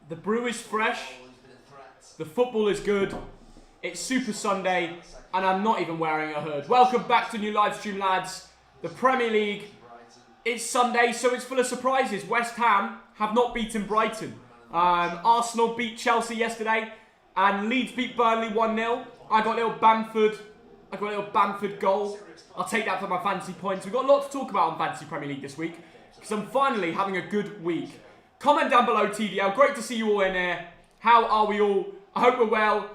The brew is fresh. The football is good. It's Super Sunday, and I'm not even wearing a hood. Welcome back to new live stream, lads. The Premier League. It's Sunday, so it's full of surprises. West Ham have not beaten Brighton. Arsenal beat Chelsea yesterday, and Leeds beat Burnley 1-0. I got a little Bamford goal. I'll take that for my fantasy points. We've got a lot to talk about on Fantasy Premier League this week, because I'm finally having a good week. Comment down below, TDL. Great to see you all in here. How are we all? I hope we're well.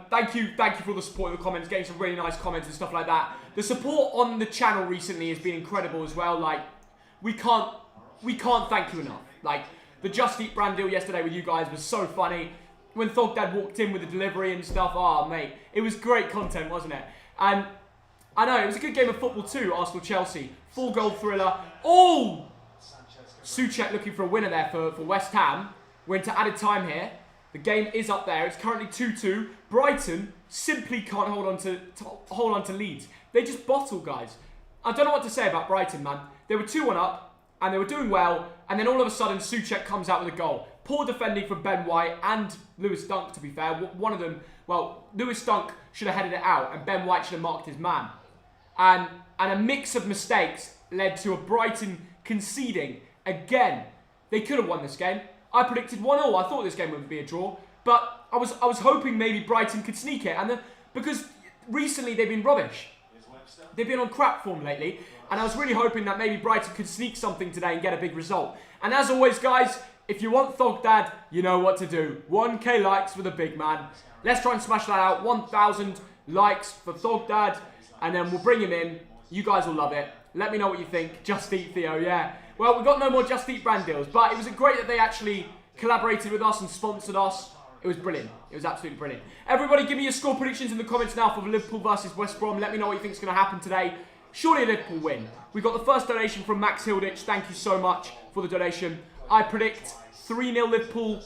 Thank you for all the support in the comments, getting some really nice comments and stuff like that. The support on the channel recently has been incredible as well. Like, we can't thank you enough. Like, the Just Eat brand deal yesterday with you guys was so funny. When Thogdad walked in with the delivery and stuff, oh mate, it was great content, wasn't it? And I know, it was a good game of football too, Arsenal-Chelsea. 4-goal thriller. Oh! Souček looking for a winner there for West Ham. We're into added time here. The game is up there. It's currently 2-2. Brighton simply can't hold on to Leeds. They just bottle, guys. I don't know what to say about Brighton, man. They were 2-1 up, and they were doing well, and then all of a sudden, Souček comes out with a goal. Poor defending from Ben White and Lewis Dunk, to be fair. One of them, well, Lewis Dunk should have headed it out, and Ben White should have marked his man. And a mix of mistakes led to a Brighton conceding again. They could have won this game. I predicted 1-0. I thought this game would be a draw, but I was hoping maybe Brighton could sneak it, and because recently they've been rubbish. They've been on crap form lately, and I was really hoping that maybe Brighton could sneak something today and get a big result. And as always, guys, if you want Thogdad, you know what to do. 1k likes for the big man. Let's try and smash that out. 1,000 likes for Thogdad, and then we'll bring him in. You guys will love it. Let me know what you think. Just Eat Theo, yeah. Well, we've got no more Just Eat brand deals, but it was great that they actually collaborated with us and sponsored us. It was brilliant. It was absolutely brilliant. Everybody, give me your score predictions in the comments now for Liverpool versus West Brom. Let me know what you think is going to happen today. Surely Liverpool win. We got the first donation from Max Hilditch. Thank you so much for the donation. I predict 3-0 Liverpool.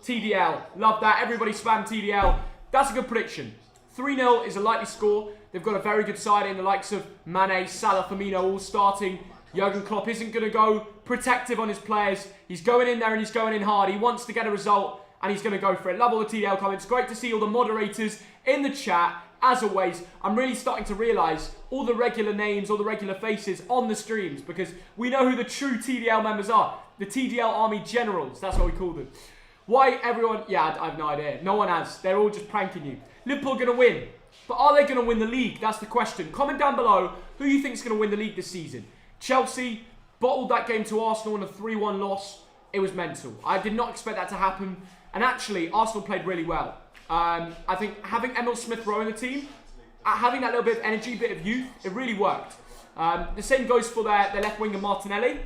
TDL. Love that. Everybody spam TDL. That's a good prediction. 3-0 is a likely score. They've got a very good side in the likes of Mane, Salah, Firmino all starting. Jurgen Klopp isn't going to go protective on his players. He's going in there and he's going in hard. He wants to get a result and he's going to go for it. Love all the TDL comments. Great to see all the moderators in the chat. As always, I'm really starting to realise all the regular names, all the regular faces on the streams, because we know who the true TDL members are. The TDL Army Generals. That's what we call them. Why everyone... Yeah, I have no idea. No one has. They're all just pranking you. Liverpool going to win. But are they going to win the league? That's the question. Comment down below who you think is going to win the league this season. Chelsea bottled that game to Arsenal in a 3-1 loss. It was mental. I did not expect that to happen. And actually, Arsenal played really well. I think having Emil Smith-Rowe in the team, having that little bit of energy, bit of youth, it really worked. The same goes for their left winger Martinelli.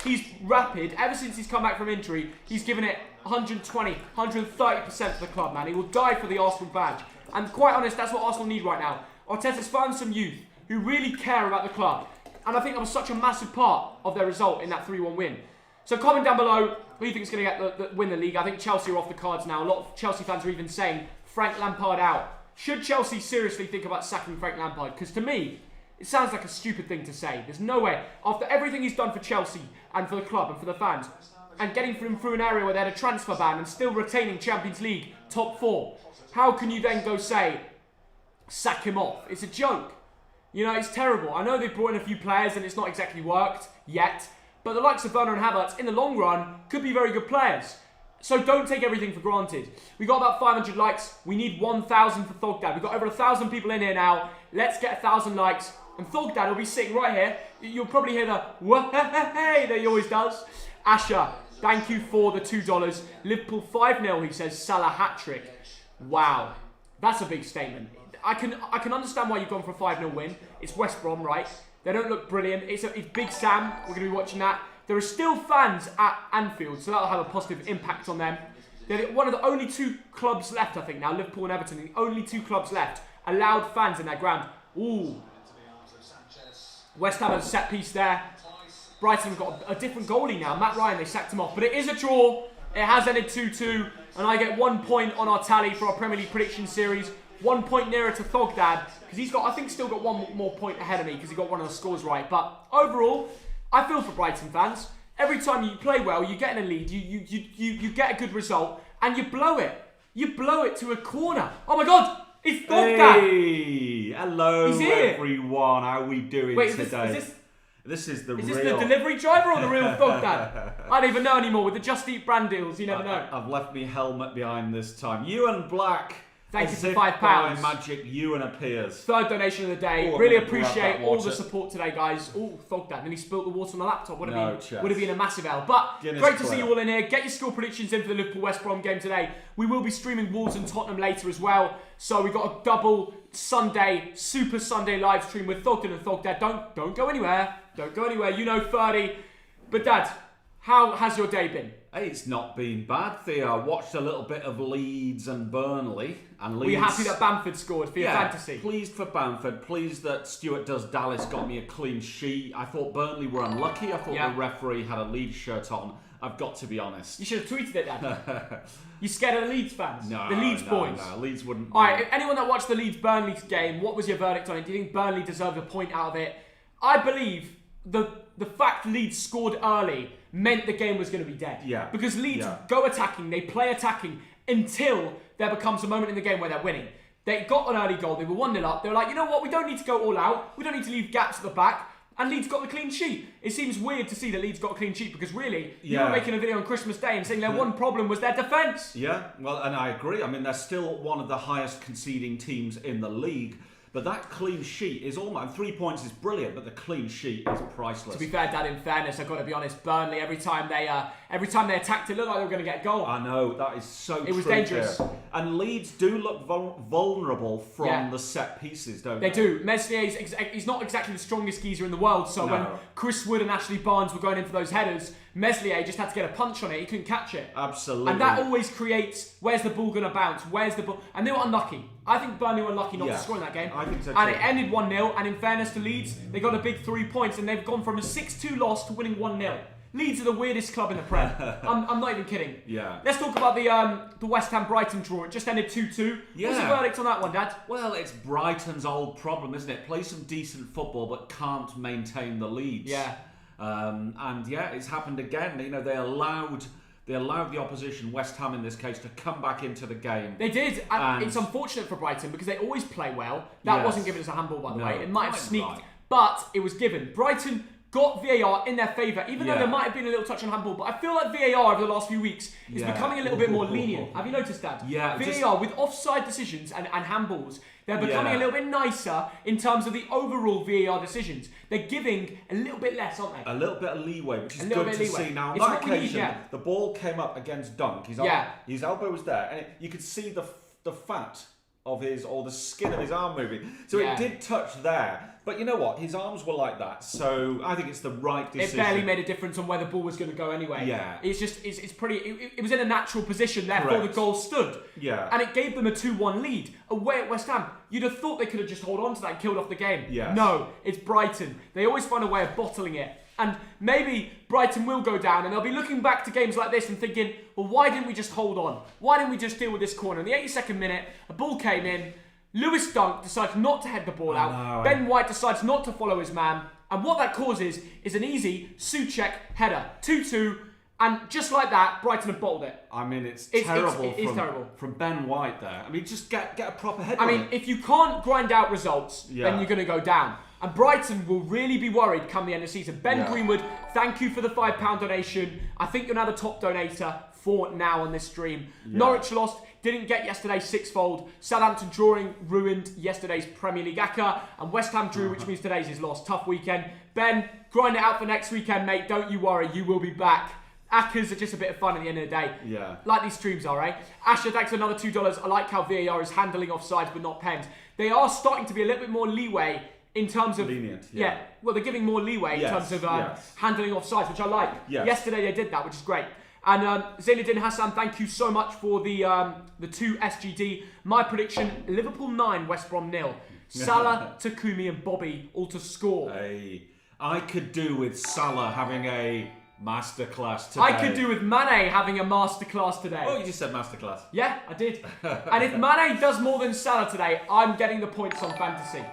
He's rapid. Ever since he's come back from injury, he's given it 120, 130% for the club, man. He will die for the Arsenal badge. And quite honest, that's what Arsenal need right now. Arteta's found some youth who really care about the club. And I think that was such a massive part of their result in that 3-1 win. So comment down below who you think is going to win the league. I think Chelsea are off the cards now. A lot of Chelsea fans are even saying Frank Lampard out. Should Chelsea seriously think about sacking Frank Lampard? Because to me, it sounds like a stupid thing to say. There's no way. After everything he's done for Chelsea and for the club and for the fans, and getting him through an area where they had a transfer ban and still retaining Champions League top 4, how can you then go say, sack him off? It's a joke. You know, it's terrible. I know they've brought in a few players and it's not exactly worked yet, but the likes of Werner and Havertz, in the long run, could be very good players. So don't take everything for granted. We got about 500 likes. We need 1,000 for Thogdad. We've got over 1,000 people in here now. Let's get 1,000 likes. And Thogdad will be sitting right here. You'll probably hear the hey that he always does. Asher, thank you for the $2. Liverpool 5-0, he says. Salah hat-trick. Wow. That's a big statement. I can understand why you've gone for a 5-0 win. It's West Brom, right? They don't look brilliant. It's Big Sam. We're going to be watching that. There are still fans at Anfield, so that'll have a positive impact on them. They're one of the only 2 clubs left, I think, now. Liverpool and Everton, the only 2 clubs left. Allowed fans in their ground. Ooh. West Ham has a set piece there. Brighton have got a different goalie now. Matt Ryan, they sacked him off. But it is a draw. It has ended 2-2. And I get 1 point on our tally for our Premier League prediction series. 1 point nearer to Thogdad, because he's got, I think, still got 1 more point ahead of me because he got one of the scores right. But overall, I feel for Brighton fans. Every time you play well, you get in a lead, you get a good result, and you blow it. You blow it to a corner. Oh my God! It's Thogdad! Hey! Hello, everyone. How are we doing today? This is the delivery driver or the real Thogdad? I don't even know anymore. With the Just Eat brand deals, you never know. I've left my helmet behind this time. Ewan Black. Thank you for £5. By magic, Ewan appears. Third donation of the day. Really appreciate all the support today, guys. Oh, Thogdad. And he spilt the water on the laptop. Would have been a massive L. But great to see you all in here. Get your score predictions in for the Liverpool West Brom game today. We will be streaming Wolves and Tottenham later as well. So we've got a double Sunday, Super Sunday live stream with Thogden and Thogdad. Don't go anywhere. Don't go anywhere. You know 30. But Dad, how has your day been? Hey, it's not been bad, Theo. I watched a little bit of Leeds and Burnley. Were you happy that Bamford scored for your fantasy? Pleased for Bamford. Pleased that Stuart Does Dallas got me a clean sheet. I thought Burnley were unlucky. I thought the referee had a Leeds shirt on. I've got to be honest. You should have tweeted it, Dad. You scared of the Leeds fans? No, the Leeds boys? No, Leeds wouldn't. All right, anyone that watched the Leeds-Burnley game, what was your verdict on it? Do you think Burnley deserved a point out of it? I believe the fact Leeds scored early meant the game was going to be dead. Yeah. Because Leeds go attacking, they play attacking until there becomes a moment in the game where they're winning. They got an early goal, they were 1-0 up, they were like, you know what, we don't need to go all out, we don't need to leave gaps at the back, and Leeds got the clean sheet. It seems weird to see that Leeds got a clean sheet because really, you were making a video on Christmas Day and saying their one problem was their defence. Yeah, well, and I agree. I mean, they're still one of the highest conceding teams in the league. But that clean sheet is almost 3 points is brilliant, but the clean sheet is priceless. To be fair, Dad, in fairness, I've got to be honest. Burnley, every time they attacked, it looked like they were going to get a goal. I know, that is so true. It was dangerous. There. And Leeds do look vulnerable from the set pieces, don't they? They do. Meslier, he's not exactly the strongest geezer in the world. So when Chris Wood and Ashley Barnes were going in for those headers, Meslier just had to get a punch on it. He couldn't catch it. Absolutely. And that always creates, where's the ball going to bounce? Where's the ball? And they were unlucky. I think Burnley were unlucky not to score in that game. I think so too. And it ended 1-0. And in fairness to Leeds, they got a big 3 points. And they've gone from a 6-2 loss to winning 1-0. Leeds are the weirdest club in the Prem. I'm not even kidding. Yeah. Let's talk about the West Ham Brighton draw. It just ended 2-2. Yeah. What's the verdict on that one, Dad? Well, it's Brighton's old problem, isn't it? Play some decent football, but can't maintain the leads. Yeah. And it's happened again. You know, they allowed the opposition, West Ham in this case, to come back into the game. They did. And it's unfortunate for Brighton because they always play well. That wasn't given as a handball, by the way. It might have sneaked, but it was given. Brighton got VAR in their favour, even though there might have been a little touch on handball. But I feel like VAR over the last few weeks is becoming a little bit more lenient. Have you noticed that? Yeah. VAR with offside decisions and handballs, they're becoming a little bit nicer in terms of the overall VAR decisions. They're giving a little bit less, aren't they? A little bit of leeway, which is good to see. Now, on that occasion, the ball came up against Dunk. His elbow was there, and you could see the fat of the skin of his arm moving. So it did touch there. But you know what? His arms were like that, so I think it's the right decision. It barely made a difference on where the ball was going to go anyway. Yeah. It's just, it's pretty, it was in a natural position, therefore the goal stood. Yeah. And it gave them a 2-1 lead away at West Ham. You'd have thought they could have just held on to that and killed off the game. Yes. No, it's Brighton. They always find a way of bottling it. And maybe Brighton will go down and they'll be looking back to games like this and thinking, well, why didn't we just hold on? Why didn't we just deal with this corner? In the 82nd minute, a ball came in. Lewis Dunk decides not to head the ball out. Ben White decides not to follow his man. And what that causes is an easy Souček header. 2-2. And just like that, Brighton have bottled it. I mean, it's terrible. It is terrible. From Ben White there. I mean, just get a proper header. I mean, if you can't grind out results, then you're going to go down. And Brighton will really be worried come the end of the season. Ben Greenwood, thank you for the £5 donation. I think you're now the top donator for now on this stream. Yeah. Norwich lost. Didn't get yesterday's sixfold. Southampton drawing ruined yesterday's Premier League acca. And West Ham drew, which means today's his loss. Tough weekend. Ben, grind it out for next weekend, mate. Don't you worry. You will be back. Accas are just a bit of fun at the end of the day. Yeah. Like these streams are, eh? Asher, thanks for another $2. I like how VAR is handling offsides but not pens. They are starting to be a little bit more leeway in terms of... lenient, well, they're giving more leeway in terms of handling offsides, which I like. Yes. Yesterday they did that, which is great. And Zainuddin Hassan, thank you so much for the 2 SGD. My prediction, Liverpool 9, West Brom 0. Salah, Takumi and Bobby all to score. Hey, I could do with Salah having a masterclass today. I could do with Mane having a masterclass today. Oh, you just said masterclass. Yeah, I did. And if Mane does more than Salah today, I'm getting the points on fantasy.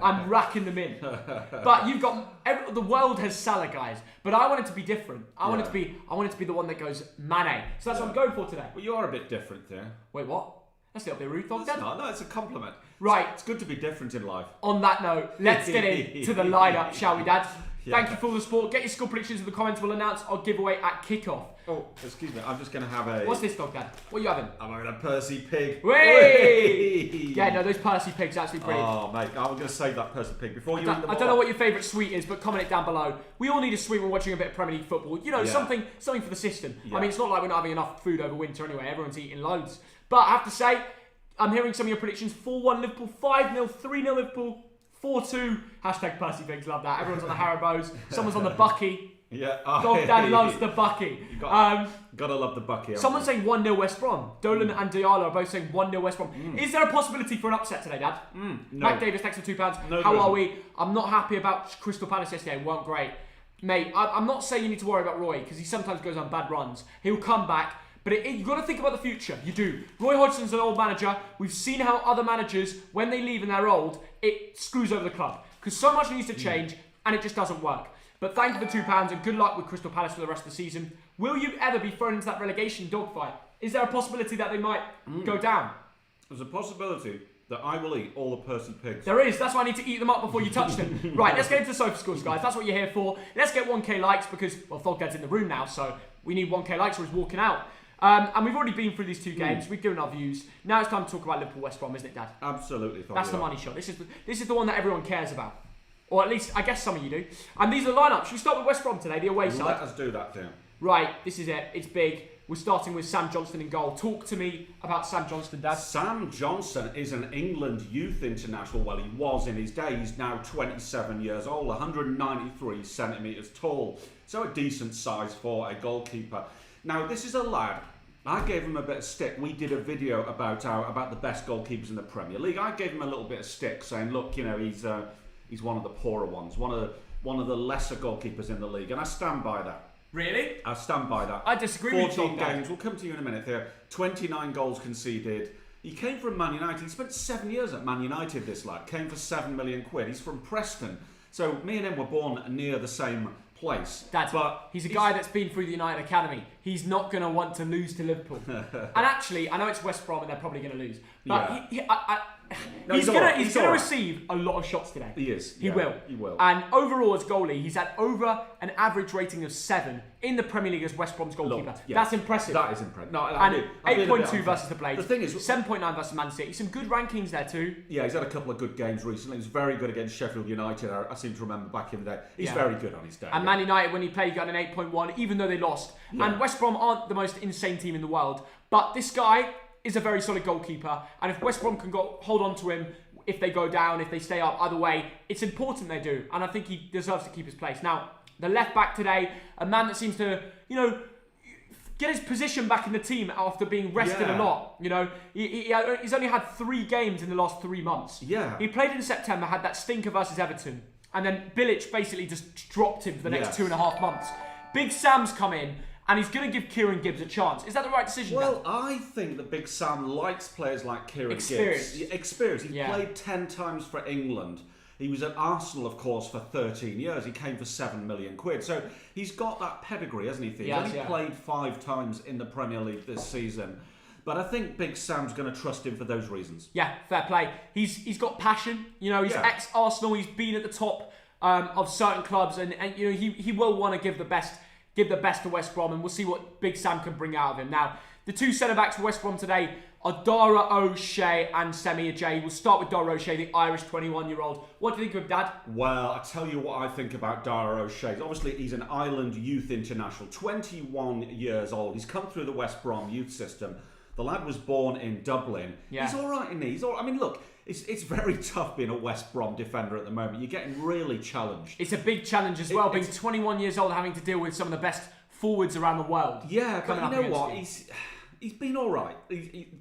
I'm racking them in. But you've got the world has Salah, guys. But I want it to be different. I want it to be the one that goes Mane. So that's what I'm going for today. Well, you are a bit different there. Wait, what? That's a little bit rude, Thogden. No, it's a compliment. Right. It's good to be different in life. On that note, let's get into the lineup, shall we, Dad? Thank you for all the support. Get your score predictions in the comments. We'll announce our giveaway at kickoff. Oh, excuse me. I'm just going to have a... What's this, Thogden? What are you having? I'm having a Percy pig. Whey! Yeah, no, those Percy pigs are absolutely brilliant. Oh, mate. I'm going to save that Percy pig before you eat them all. I don't know what your favourite sweet is, but comment it down below. We all need a sweet when watching a bit of Premier League football. You know, something for the system. I mean, it's not like we're not having enough food over winter anyway. Everyone's eating loads. But I have to say, I'm hearing some of your predictions. 4-1 Liverpool, 5-0, 3-0 Liverpool, 4-2. Hashtag Percy Pigs, love that. Everyone's on the Haribos. Someone's on the Bucky. Yeah. Thogden loves the Bucky. Gotta love the Bucky. Someone's saying 1-0 West Brom. Dolan and Diallo are both saying 1-0 West Brom. Is there a possibility for an upset today, Dad? No. Mac Davis, thanks for £2. No, How are we? I'm not happy about Crystal Palace yesterday. Weren't great. Mate, I'm not saying you need to worry about Roy, because he sometimes goes on bad runs. He'll come back. But you've got to think about the future. You do. Roy Hodgson's an old manager. We've seen how other managers, when they leave and they're old, it screws over the club. Because so much needs to change, and it just doesn't work. But thank you for £2, and good luck with Crystal Palace for the rest of the season. Will you ever be thrown into that relegation dogfight? Is there a possibility that they might go down? There's a possibility that I will eat all the Percy pigs. There is. That's why I need to eat them up before you touch them. Right, let's get into the sofa scores, guys. That's what you're here for. Let's get 1k likes because, well, Thogdad's in the room now, so we need 1k likes or he's walking out. And we've already been through these two games. We've given our views. Now it's time to talk about Liverpool West Brom, isn't it, Dad? Absolutely. That's the money shot. This is the one that everyone cares about. Or at least, I guess some of you do. And these are the lineups. Should we start with West Brom today, the away side? Let us do that, Dan. Right, this is it. It's big. We're starting with Sam Johnstone in goal. Talk to me about Sam Johnstone, Dad. Sam Johnstone is an England youth international. Well, he was in his day. He's now 27 years old, 193 centimetres tall. So a decent size for a goalkeeper. Now, this is a lad. I gave him a bit of stick. We did a video about the best goalkeepers in the Premier League. I gave him a little bit of stick, saying, look, you know, he's one of the poorer ones, one of the lesser goalkeepers in the league, and I stand by that. Really? I stand by that. I disagree with you. 14 games. We'll come to you in a minute here. 29 goals conceded. He came from Man United. He spent 7 years at Man United, this lad. Came for £7 million. He's from Preston. So me and him were born near the same place. Dad, but he's a guy that's been through the United Academy. He's not going to want to lose to Liverpool. And actually, I know it's West Brom and they're probably going to lose. But he's going to receive a lot of shots today. He is. He will. He will. And overall as goalie, he's had over an average rating of 7 in the Premier League as West Brom's goalkeeper. That's impressive. That is impressive. No, and 8.2 versus the Blades. The thing is, 7.9 versus Man City. Some good rankings there too. Yeah, he's had a couple of good games recently. He was very good against Sheffield United. I seem to remember back in the day. He's very good on his day. And Man United, when he played, he got an 8.1, even though they lost. Yeah. And West Brom aren't the most insane team in the world. But this guy is a very solid goalkeeper. And if West Brom can hold on to him, if they go down, if they stay up, either way, it's important they do. And I think he deserves to keep his place. Now, the left back today, a man that seems to, get his position back in the team after being rested a lot. He's only had 3 games in the last 3 months. Yeah. He played in September, had that stinker versus Everton. And then Bilic basically just dropped him for the next 2.5 months. Big Sam's come in. And he's going to give Kieran Gibbs a chance. Is that the right decision? Well, I think that Big Sam likes players like Kieran Gibbs. Experience. He played 10 times for England. He was at Arsenal, of course, for 13 years. He came for £7 million. So he's got that pedigree, hasn't he? He's only played 5 times in the Premier League this season. But I think Big Sam's going to trust him for those reasons. Yeah, fair play. He's got passion. He's ex-Arsenal. He's been at the top of certain clubs. And he will want to give the best to West Brom, and we'll see what Big Sam can bring out of him. Now, the 2 centre-backs for West Brom today are Dara O'Shea and Semi Ajayi. We'll start with Dara O'Shea, the Irish 21-year-old. What do you think of, Dad? Well, I tell you what I think about Dara O'Shea. Obviously, he's an Ireland youth international, 21 years old. He's come through the West Brom youth system. The lad was born in Dublin. Yeah. He's all right, isn't he? He's all right. I mean, look, it's very tough being a West Brom defender at the moment. You're getting really challenged. It's a big challenge as well, being 21 years old, having to deal with some of the best forwards around the world. Yeah, but you know what? He's been all right.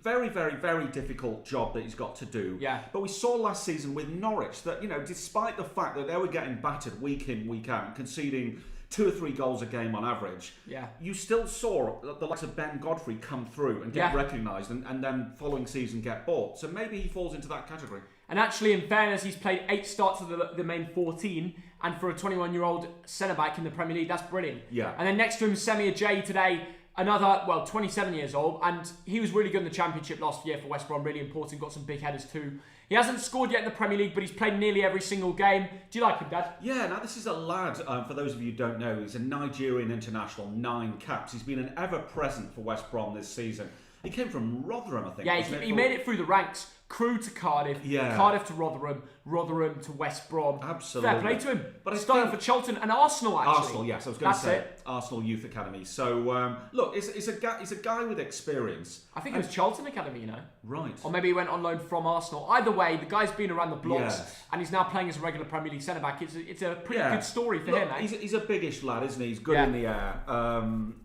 Very, very, very difficult job that he's got to do. Yeah. But we saw last season with Norwich that, despite the fact that they were getting battered week in, week out, conceding 2 or 3 goals a game on average, you still saw the likes of Ben Godfrey come through and get recognised and then following season get bought. So maybe he falls into that category. And actually, in fairness, he's played 8 starts of the main 14. And for a 21-year-old centre-back in the Premier League, that's brilliant. Yeah. And then next to him, Semi Ajayi today, another, 27 years old. And he was really good in the Championship last year for West Brom. Really important. Got some big headers too. He hasn't scored yet in the Premier League, but he's played nearly every single game. Do you like him, Dad? Yeah, now this is a lad, for those of you who don't know, he's a Nigerian international, 9 caps. He's been an ever-present for West Brom this season. He came from Rotherham, I think. Yeah, he made it through the ranks. Crewe to Cardiff, Cardiff to Rotherham, Rotherham to West Brom. Absolutely. Fair play to him. But starting for Charlton and Arsenal, actually. Arsenal, yes, I was going to say Arsenal Youth Academy. So, look, he's a guy with experience. I think it was Charlton Academy, you know. Right. Or maybe he went on loan from Arsenal. Either way, the guy's been around the blocks and he's now playing as a regular Premier League centre-back. It's a pretty good story for him, eh? He's a biggish lad, isn't he? He's good in the air.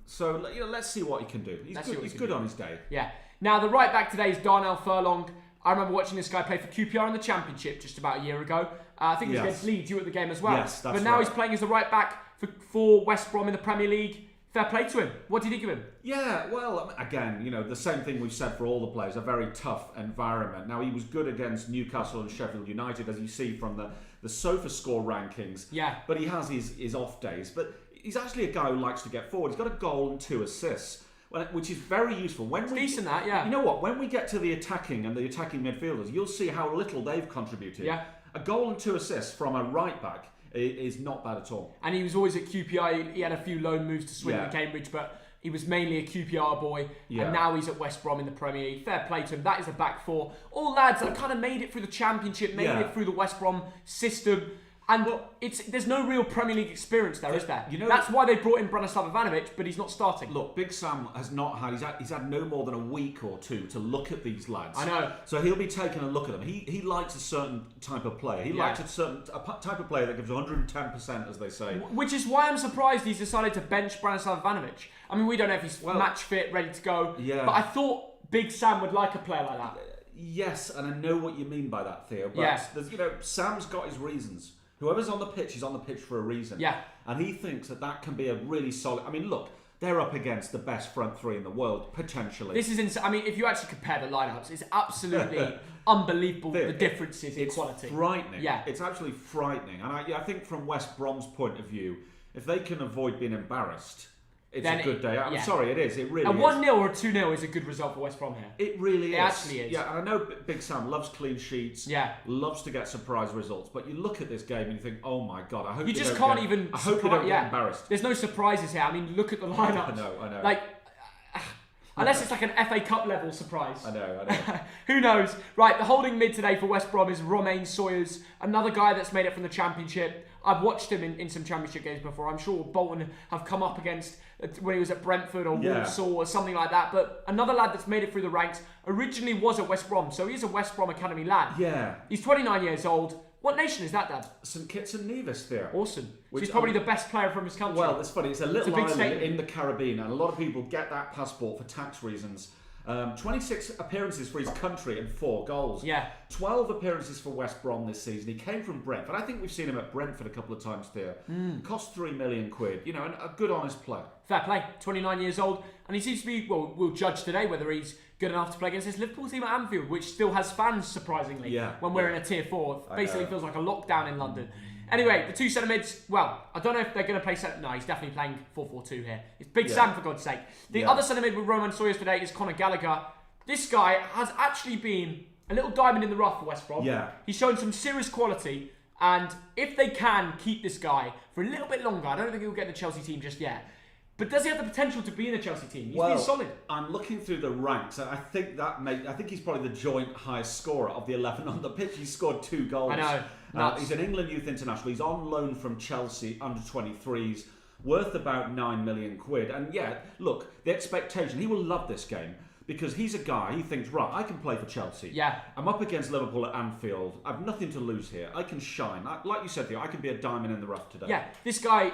So, let's see what he can do. He's good on his day. Yeah. Now, the right back today is Darnell Furlong. I remember watching this guy play for QPR in the Championship just about a year ago. I think it was against Leeds. You were at the game as well. Yes, that's But now he's playing as the right back for West Brom in the Premier League. Fair play to him. What do you think of him? Yeah, well, again, the same thing we've said for all the players, a very tough environment. Now, he was good against Newcastle and Sheffield United, as you see from the SofaScore rankings. Yeah. But he has his off days. But he's actually a guy who likes to get forward. He's got a goal and 2 assists. Which is very useful. Decent, that, yeah. You know what? When we get to the attacking midfielders, you'll see how little they've contributed. Yeah. A goal and 2 assists from a right back is not bad at all. And he was always at QPR. He had a few loan moves to Swindon and Cambridge, but he was mainly a QPR boy. Yeah. And now he's at West Brom in the Premier League. Fair play to him. That is a back four. All lads that kind of made it through the Championship, made it through the West Brom system. And there's no real Premier League experience there, is there? That's why they brought in Branislav Ivanovic, but he's not starting. Look, Big Sam has not had... He's had no more than a week or 2 to look at these lads. I know. So he'll be taking a look at them. He likes a certain type of player. He likes a type of player that gives 110%, as they say. Which is why I'm surprised he's decided to bench Branislav Ivanovic. I mean, we don't know if he's match fit, ready to go. Yeah. But I thought Big Sam would like a player like that. Yes, and I know what you mean by that, Theo. But Sam's got his reasons. Whoever's on the pitch is on the pitch for a reason. Yeah. And he thinks that can be a really solid... I mean, look, they're up against the best front 3 in the world, potentially. This is insane. I mean, if you actually compare the lineups, it's absolutely unbelievable, the differences in quality. It's frightening. Yeah. It's actually frightening. And I think from West Brom's point of view, if they can avoid being embarrassed... It's a good day. I'm sorry, it is. It really is. A 1-0 or a 2-0 is a good result for West Brom here. It really is. It actually is. Yeah, and I know Big Sam loves clean sheets. Yeah. Loves to get surprise results. But you look at this game and you think, oh my God, I hope you just can't even. I hope you don't get embarrassed. There's no surprises here. I mean, look at the lineup. I know. Like, unless it's like an FA Cup level surprise. I know. Who knows? Right, the holding mid today for West Brom is Romain Sawyers, another guy that's made it from the Championship. I've watched him in some Championship games before. I'm sure Bolton have come up against when he was at Brentford or Walsall or something like that. But another lad that's made it through the ranks originally was at West Brom, so he's a West Brom Academy lad. Yeah. He's 29 years old. What nation is that, Dad? St Kitts and Nevis there. Awesome. So he's probably the best player from his country. Well, it's funny. It's a little island in the Caribbean, and a lot of people get that passport for tax reasons. 26 appearances for his country and 4 goals. Yeah. 12 appearances for West Brom this season. He came from Brentford. I think we've seen him at Brentford a couple of times there. Cost £3 million. And a good, honest player. Fair play. 29 years old. And he seems to be, we'll judge today whether he's good enough to play against this Liverpool team at Anfield, which still has fans, surprisingly, when we're in a Tier 4. It basically feels like a lockdown in London. Anyway, the 2 centre mids, I don't know if they're going to play centre... No, he's definitely playing 4-4-2 here. It's Big Sam, for God's sake. The other centre mid with Romain Sawyers today is Conor Gallagher. This guy has actually been a little diamond in the rough for West Brom. Yeah. He's shown some serious quality, and if they can keep this guy for a little bit longer, I don't think he'll get in the Chelsea team just yet. But does he have the potential to be in the Chelsea team? He's been solid. I'm looking through the ranks, and I think he's probably the joint highest scorer of the 11 on the pitch. He's scored 2 goals. I know. He's an England youth international. He's on loan from Chelsea under 23s, worth about £9 million. And look, the expectation, he will love this game. Because he's a guy, he thinks, right, I can play for Chelsea. Yeah. I'm up against Liverpool at Anfield. I've nothing to lose here. I can shine. Like you said, Theo, I can be a diamond in the rough today. Yeah, this guy,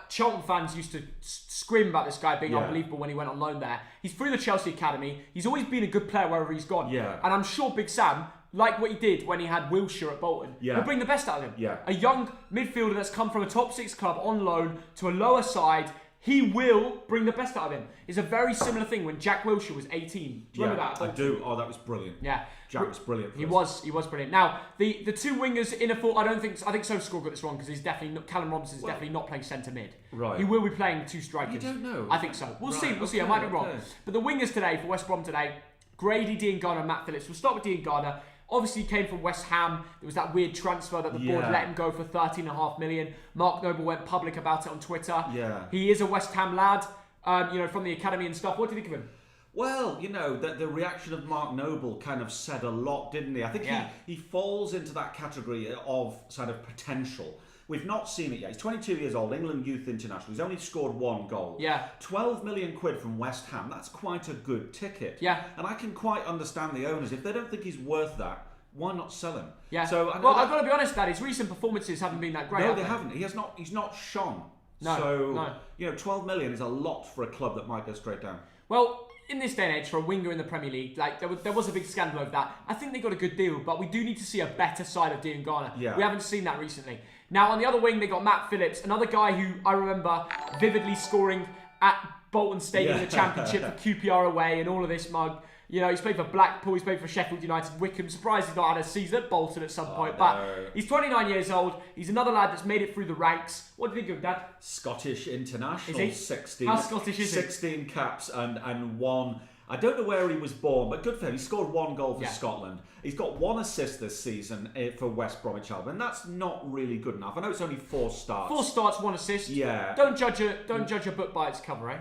Charlton fans used to scream about this guy being unbelievable when he went on loan there. He's through the Chelsea Academy. He's always been a good player wherever he's gone. Yeah. And I'm sure Big Sam, like what he did when he had Wilshere at Bolton, will bring the best out of him. Yeah. A young midfielder that's come from a top 6 club on loan to a lower side. he will bring the best out of him. It's a very similar thing when Jack Wilshere was 18. Do you remember that? I do. Oh, that was brilliant. Yeah. Jack was brilliant. He was brilliant. Now, the two wingers in a full, I think SoScore got this wrong because he's definitely not, Callum Robinson's definitely not playing centre mid. Right. He will be playing two strikers. You don't know. I think so. We'll see. I might be wrong. But the wingers today for West Brom today, Grady, Dean Garner, and Matt Phillips. We'll start with Dean Garner. Obviously, he came from West Ham. There was that weird transfer that the board let him go for $13.5 million. Mark Noble went public about it on Twitter. Yeah. He is a West Ham lad, from the academy and stuff. What do you think of him? Well, the reaction of Mark Noble kind of said a lot, didn't he? I think he falls into that category of sort of potential. We've not seen it yet. He's 22 years old, England Youth International. He's only scored 1 goal. Yeah. 12 million quid from West Ham. That's quite a good ticket. Yeah. And I can quite understand the owners. If they don't think he's worth that, why not sell him? Yeah. So I've got to be honest, Dad. His recent performances haven't been that great. No, they haven't. He's not shone. No. 12 million is a lot for a club that might go straight down. Well, in this day and age, for a winger in the Premier League, there was a big scandal over that. I think they got a good deal, but we do need to see a better side of Dean Garner. Yeah. We haven't seen that recently. Now, on the other wing, they got Matt Phillips, another guy who I remember vividly scoring at Bolton Stadium in the Championship for QPR away and all of this mug. He's played for Blackpool, he's played for Sheffield United, Wickham. Surprised he's not had a season at Bolton at some point. But he's 29 years old. He's another lad that's made it through the ranks. What do you think of Dad? Scottish international. Is he? 16. How Scottish is he? 16 caps and 1. I don't know where he was born, but good for him. He scored 1 goal for Scotland. He's got 1 assist this season for West Bromwich Albion. That's not really good enough. I know it's only 4 starts. 4 starts, 1 assist. Yeah. Don't judge a book by its cover, eh?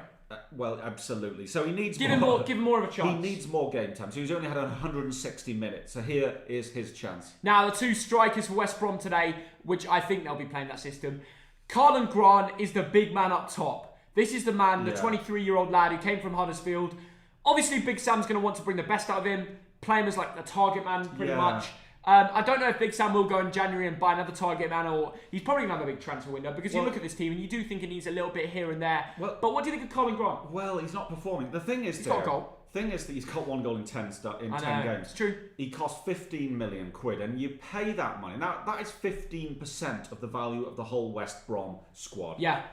Well, absolutely. So he needs give him more of a chance. He needs more game time. So he's only had 160 minutes. So here is his chance. Now, the 2 strikers for West Brom today, which I think they'll be playing that system. Karlan Grant is the big man up top. This is the man, the 23-year-old lad who came from Huddersfield. Obviously, Big Sam's going to want to bring the best out of him, play him as like the target man pretty much. I don't know if Big Sam will go in January and buy another target man, or he's probably going to have a big transfer window, because you look at this team and you do think it needs a little bit here and there. But what do you think of Karlan Grant? Well, he's not performing. The thing is, he's got a goal. Thing is that he's got 1 goal in 10 games. It's true. He cost 15 million quid, and you pay that money. Now, that is 15% of the value of the whole West Brom squad. Yeah.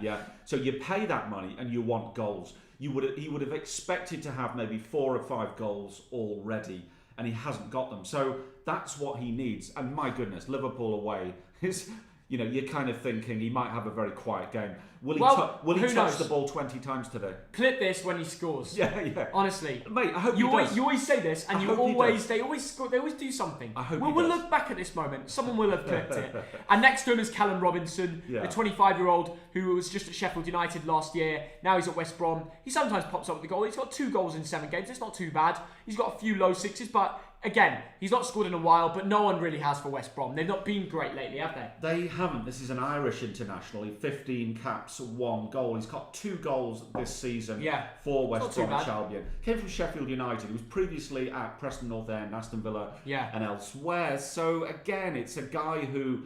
So you pay that money and you want goals. He would have expected to have maybe 4 or 5 goals already, and he hasn't got them. So that's what he needs. And my goodness, Liverpool away is, you're kind of thinking he might have a very quiet game. Will he touch the ball 20 times today? Clip this when he scores. Yeah. Honestly, mate, I hope you always say this, and they always score. They always do something. I hope we'll look back at this moment. Someone will have clipped it. And next to him is Callum Robinson, the 25-year-old who was just at Sheffield United last year. Now he's at West Brom. He sometimes pops up with a goal. He's got 2 goals in 7 games. It's not too bad. He's got a few low sixes, but again, he's not scored in a while, but no one really has for West Brom. They've not been great lately, have they? They haven't. This is an Irish international. 15 caps, 1 goal. He's got 2 goals this season for West Bromwich Albion. Came from Sheffield United. He was previously at Preston North End, Aston Villa, and elsewhere. So again, it's a guy who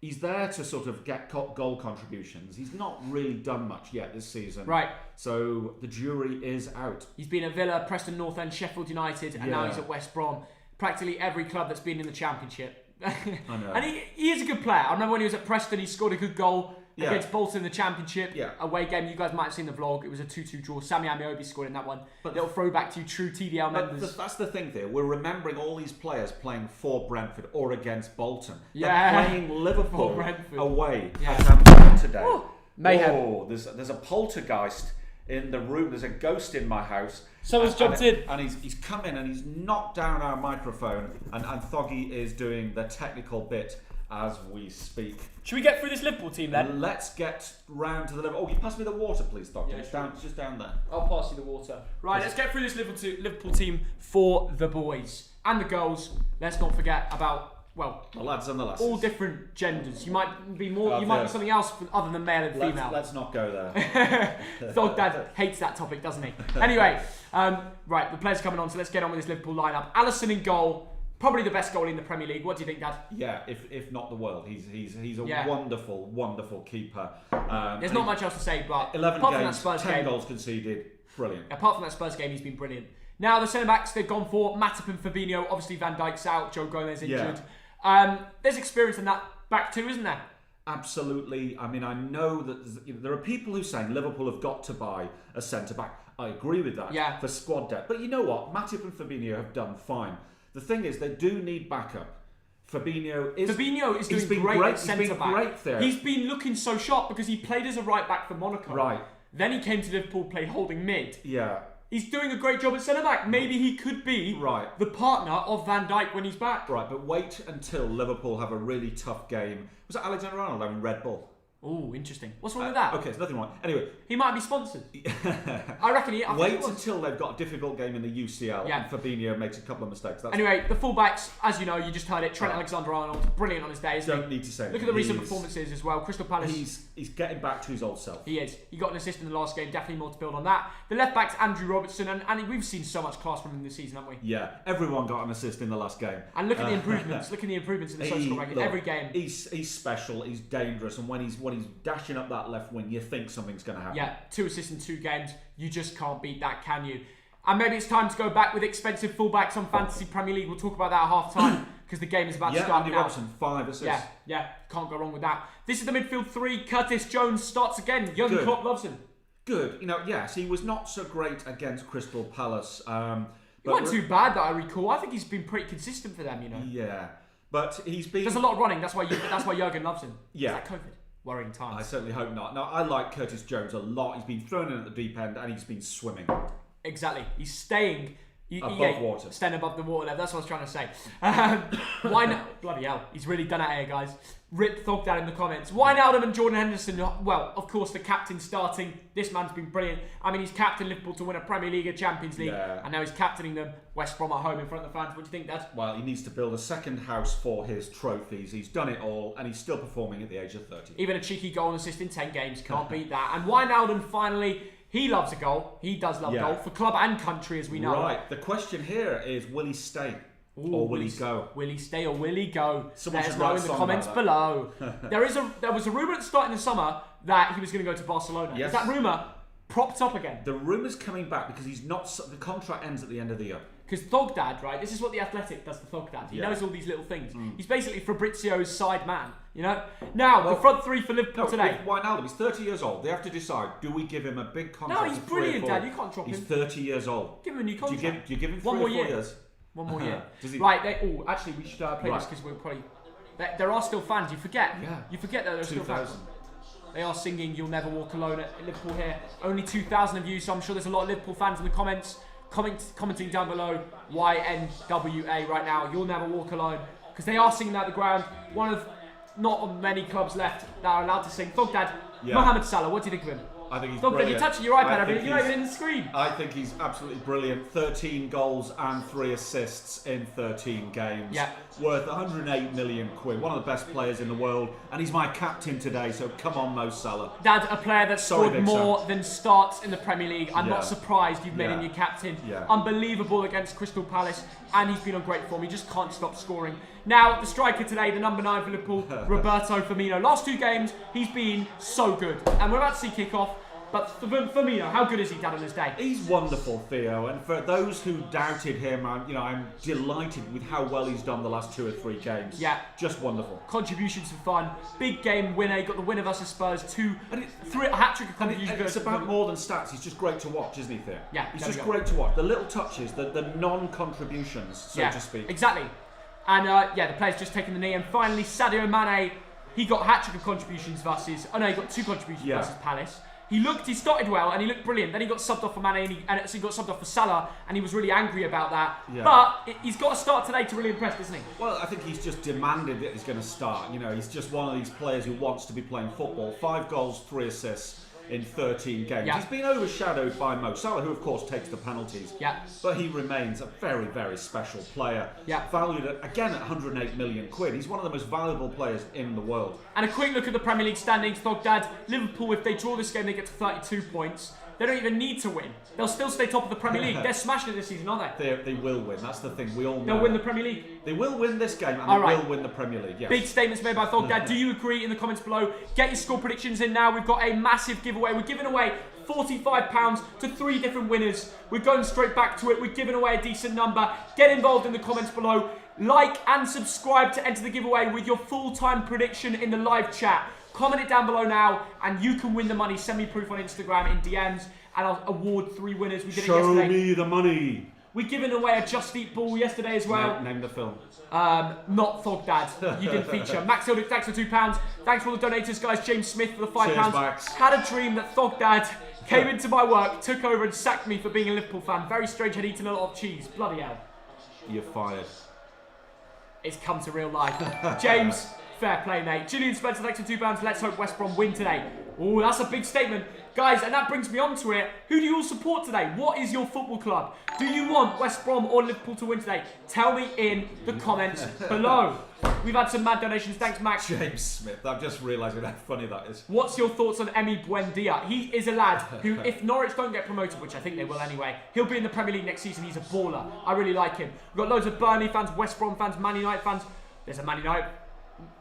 he's there to sort of get goal contributions. He's not really done much yet this season. Right. So the jury is out. He's been at Villa, Preston North End, Sheffield United, and now he's at West Brom. Practically every club that's been in the Championship. I know. And he is a good player. I remember when he was at Preston, he scored a good goal against Bolton in the Championship. Away game. You guys might have seen the vlog. It was a 2-2 draw. Sammy Amiobi scored in that one. But little throwback to you true TDL members. That's the thing there. We're remembering all these players playing for Brentford or against Bolton. Yeah. They're playing Liverpool away at Anfield today. Mayhem. There's a poltergeist in the room. There's a ghost in my house. Someone's jumped in. And he's come in and he's knocked down our microphone. And Thoggy is doing the technical bit as we speak. Should we get through this Liverpool team then? Let's get round to the Liverpool. Oh, you pass me the water, please, Thoggy. Yeah, It's just down there. I'll pass you the water. Right, let's get through this Liverpool team for the boys. And the girls. Let's not forget about, the lads and the lasses. All different genders. You might be more. You might be something else other than male and female. Let's not go there. Thogdad hates that topic, doesn't he? Anyway, right, the players coming on. So let's get on with this Liverpool lineup. Alisson in goal, probably the best goalie in the Premier League. What do you think, Dad? Yeah, if not the world, he's a wonderful keeper. There's not much else to say, but 11 apart games, from that Spurs 10 game, goals conceded, brilliant. Apart from that Spurs game, he's been brilliant. Now the centre backs they've gone for Matip and Fabinho. Obviously Van Dijk's out, Joe Gomez injured. There's experience in that back two, isn't there? absolutely. I mean, I know that there are people who say Liverpool have got to buy a centre-back. I agree with that for squad depth. But you know what? Matip and Fabinho have done fine. The thing is, they do need backup. Fabinho is doing great at centre-back. He's been looking so sharp because he played as a right-back for Monaco. Right. Then he came to Liverpool, played holding mid. Yeah. He's doing a great job at centre-back. Maybe he could be the partner of Van Dijk when he's back. Right, but wait until Liverpool have a really tough game. Was it Alexander Arnold having Red Bull? Oh, interesting. What's wrong with that? Okay, there's nothing wrong. Anyway. He might be sponsored. I reckon he... Wait until they've got a difficult game in the UCL and Fabinho makes a couple of mistakes. Anyway, the fullbacks, as you know, you just heard it, Trent Alexander-Arnold, brilliant on his day, isn't he? Don't need to say anything. Look at the recent performances as well. Crystal Palace... He's getting back to his old self. He is. He got an assist in the last game, definitely more to build on that. The left-backs, Andrew Robertson, and we've seen so much class from him this season, haven't we? Yeah, everyone got an assist in the last game. And look at the improvements. Look at the improvements in the social ranking. Every game. He's special, he's dangerous, and when he's dashing up that left wing, you think something's going to happen. Yeah, 2 assists in 2 games. You just can't beat that, can you? And maybe it's time to go back with expensive fullbacks on Fantasy Premier League. We'll talk about that at half-time because the game is about to start Andy now. Robertson, 5 assists. Yeah, can't go wrong with that. This is the midfield 3. Curtis Jones starts again. Jurgen Klopp loves him. Good. Yes, he was not so great against Crystal Palace. He wasn't too bad that I recall. I think he's been pretty consistent for them, Yeah, but he's been... There's a lot of running. That's why Jurgen loves him. Yeah. Is that COVID? Worrying times. I certainly hope not. Now, I like Curtis Jones a lot. He's been thrown in at the deep end and he's been swimming. Exactly. He's staying... above water. Staying above the water level. That's what I was trying to say. Why not? Bloody hell. He's really done it here, guys. Rip Thogdad in the comments. Wijnaldum and Jordan Henderson. Well, of course, the captain starting. This man's been brilliant. I mean, he's captained Liverpool to win a Premier League, a Champions League. Yeah. And now he's captaining them. West Brom at home in front of the fans. What do you think, Dad? Well, he needs to build a second house for his trophies. He's done it all and he's still performing at the age of 30. Even a cheeky goal and assist in 10 games. Can't beat that. And Wijnaldum finally... He loves a goal. He does love goal for club and country, as we know. Right. The question here is, will he stay or will he go? Will he stay or will he go? Someone Let us know in the comments below. There was a rumour at the start in the summer that he was going to go to Barcelona. Yes. Is that rumour propped up again? The rumour's coming back because he's not. The contract ends at the end of the year. Because Thogdad, right? This is what the Athletic does to Thogdad. He knows all these little things. He's basically Fabrizio's side man, Now, the front 3 for Liverpool today. Wijnaldum, he's 30 years old. They have to decide, do we give him a big contract? No, he's brilliant, Dad. You can't drop him. He's 30 years old. Give him a new contract. Do you give him 3 or 4 years? One more year. Right, actually, we should play this because we'll probably... There are still fans, you forget. Yeah. You forget that there are still fans. They are singing You'll Never Walk Alone at Liverpool here. Only 2,000 of you, so I'm sure there's a lot of Liverpool fans in the comments. Commenting down below YNWA right now, You'll Never Walk Alone, because they are singing that at the ground. One of not many clubs left that are allowed to sing. Thogdad, Mohamed Salah, what do you think of him? I think he's Thogdad, brilliant. you're touching your iPad, you're not even in the screen. I think he's absolutely brilliant. 13 goals and 3 assists in 13 games. Yeah. Worth 108 million quid. One of the best players in the world. And he's my captain today, so come on, Mo Salah. Dad, a player that scored more than starts in the Premier League. I'm not surprised you've made him your captain. Yeah. Unbelievable against Crystal Palace. And he's been on great form. He just can't stop scoring. Now, the striker today, the number 9 for Liverpool, Roberto Firmino. Last 2 games, he's been so good. And we're about to see kick-off. But Firmino, how good is he, Dad, on his day? He's wonderful, Theo. And for those who doubted him, I'm delighted with how well he's done the last 2 or 3 games. Yeah. Just wonderful. Contributions for fun. Big game winner. He got the winner versus Spurs. 3 a hat-trick of contributions. And it's about more than stats. He's just great to watch, isn't he, Theo? Yeah. He's just great to watch. The little touches, the non-contributions, so to speak. Exactly. And, the player's just taken the knee. And finally, Sadio Mane, he got hat-trick of contributions versus... Oh, no, he got 2 contributions versus Palace. He started well and he looked brilliant. Then he got subbed off for Mane and he got subbed off for Salah and he was really angry about that. Yeah. But he's got to start today to really impress, doesn't he? Well, I think he's just demanded that he's going to start. He's just one of these players who wants to be playing football. 5 goals, 3 assists in 13 games. Yeah. He's been overshadowed by Mo Salah, who of course takes the penalties. Yeah. But he remains a very, very special player. Yeah. Valued at 108 million quid. He's one of the most valuable players in the world. And a quick look at the Premier League standings. Thogdad, Liverpool, if they draw this game, they get to 32 points. They don't even need to win. They'll still stay top of the Premier League. They're smashing it this season, aren't they? They will win. That's the thing. We all know. They'll win the Premier League. They will win this game and they will win the Premier League. Yes. Big statements made by Thogdad. Do you agree? In the comments below. Get your score predictions in now. We've got a massive giveaway. We're giving away £45 to 3 different winners. We're going straight back to it. We're giving away a decent number. Get involved in the comments below. Like and subscribe to enter the giveaway with your full-time prediction in the live chat. Comment it down below now, and you can win the money. Send me proof on Instagram in DMs, and I'll award 3 winners. We did it yesterday. Show me the money. We're giving away a Just Eat ball yesterday as well. Name the film. Not Thogdad. You didn't feature. Max Hildick, thanks for £2. Thanks for all the donators, guys. James Smith for the £5. Cheers, Max. Had a dream that Thogdad came into my work, took over and sacked me for being a Liverpool fan. Very strange, had eaten a lot of cheese. Bloody hell. You're fired. It's come to real life. James, fair play, mate. Julian Spencer, thanks for £2. Let's hope West Brom win today. Oh, that's a big statement. Guys, and that brings me on to it. Who do you all support today? What is your football club? Do you want West Brom or Liverpool to win today? Tell me in the comments below. We've had some mad donations. Thanks, Max. James Smith. I'm just realising how funny that is. What's your thoughts on Emi Buendia? He is a lad who, if Norwich don't get promoted, which I think they will anyway, he'll be in the Premier League next season. He's a baller. I really like him. We've got loads of Burnley fans, West Brom fans, Man United fans. There's a Man United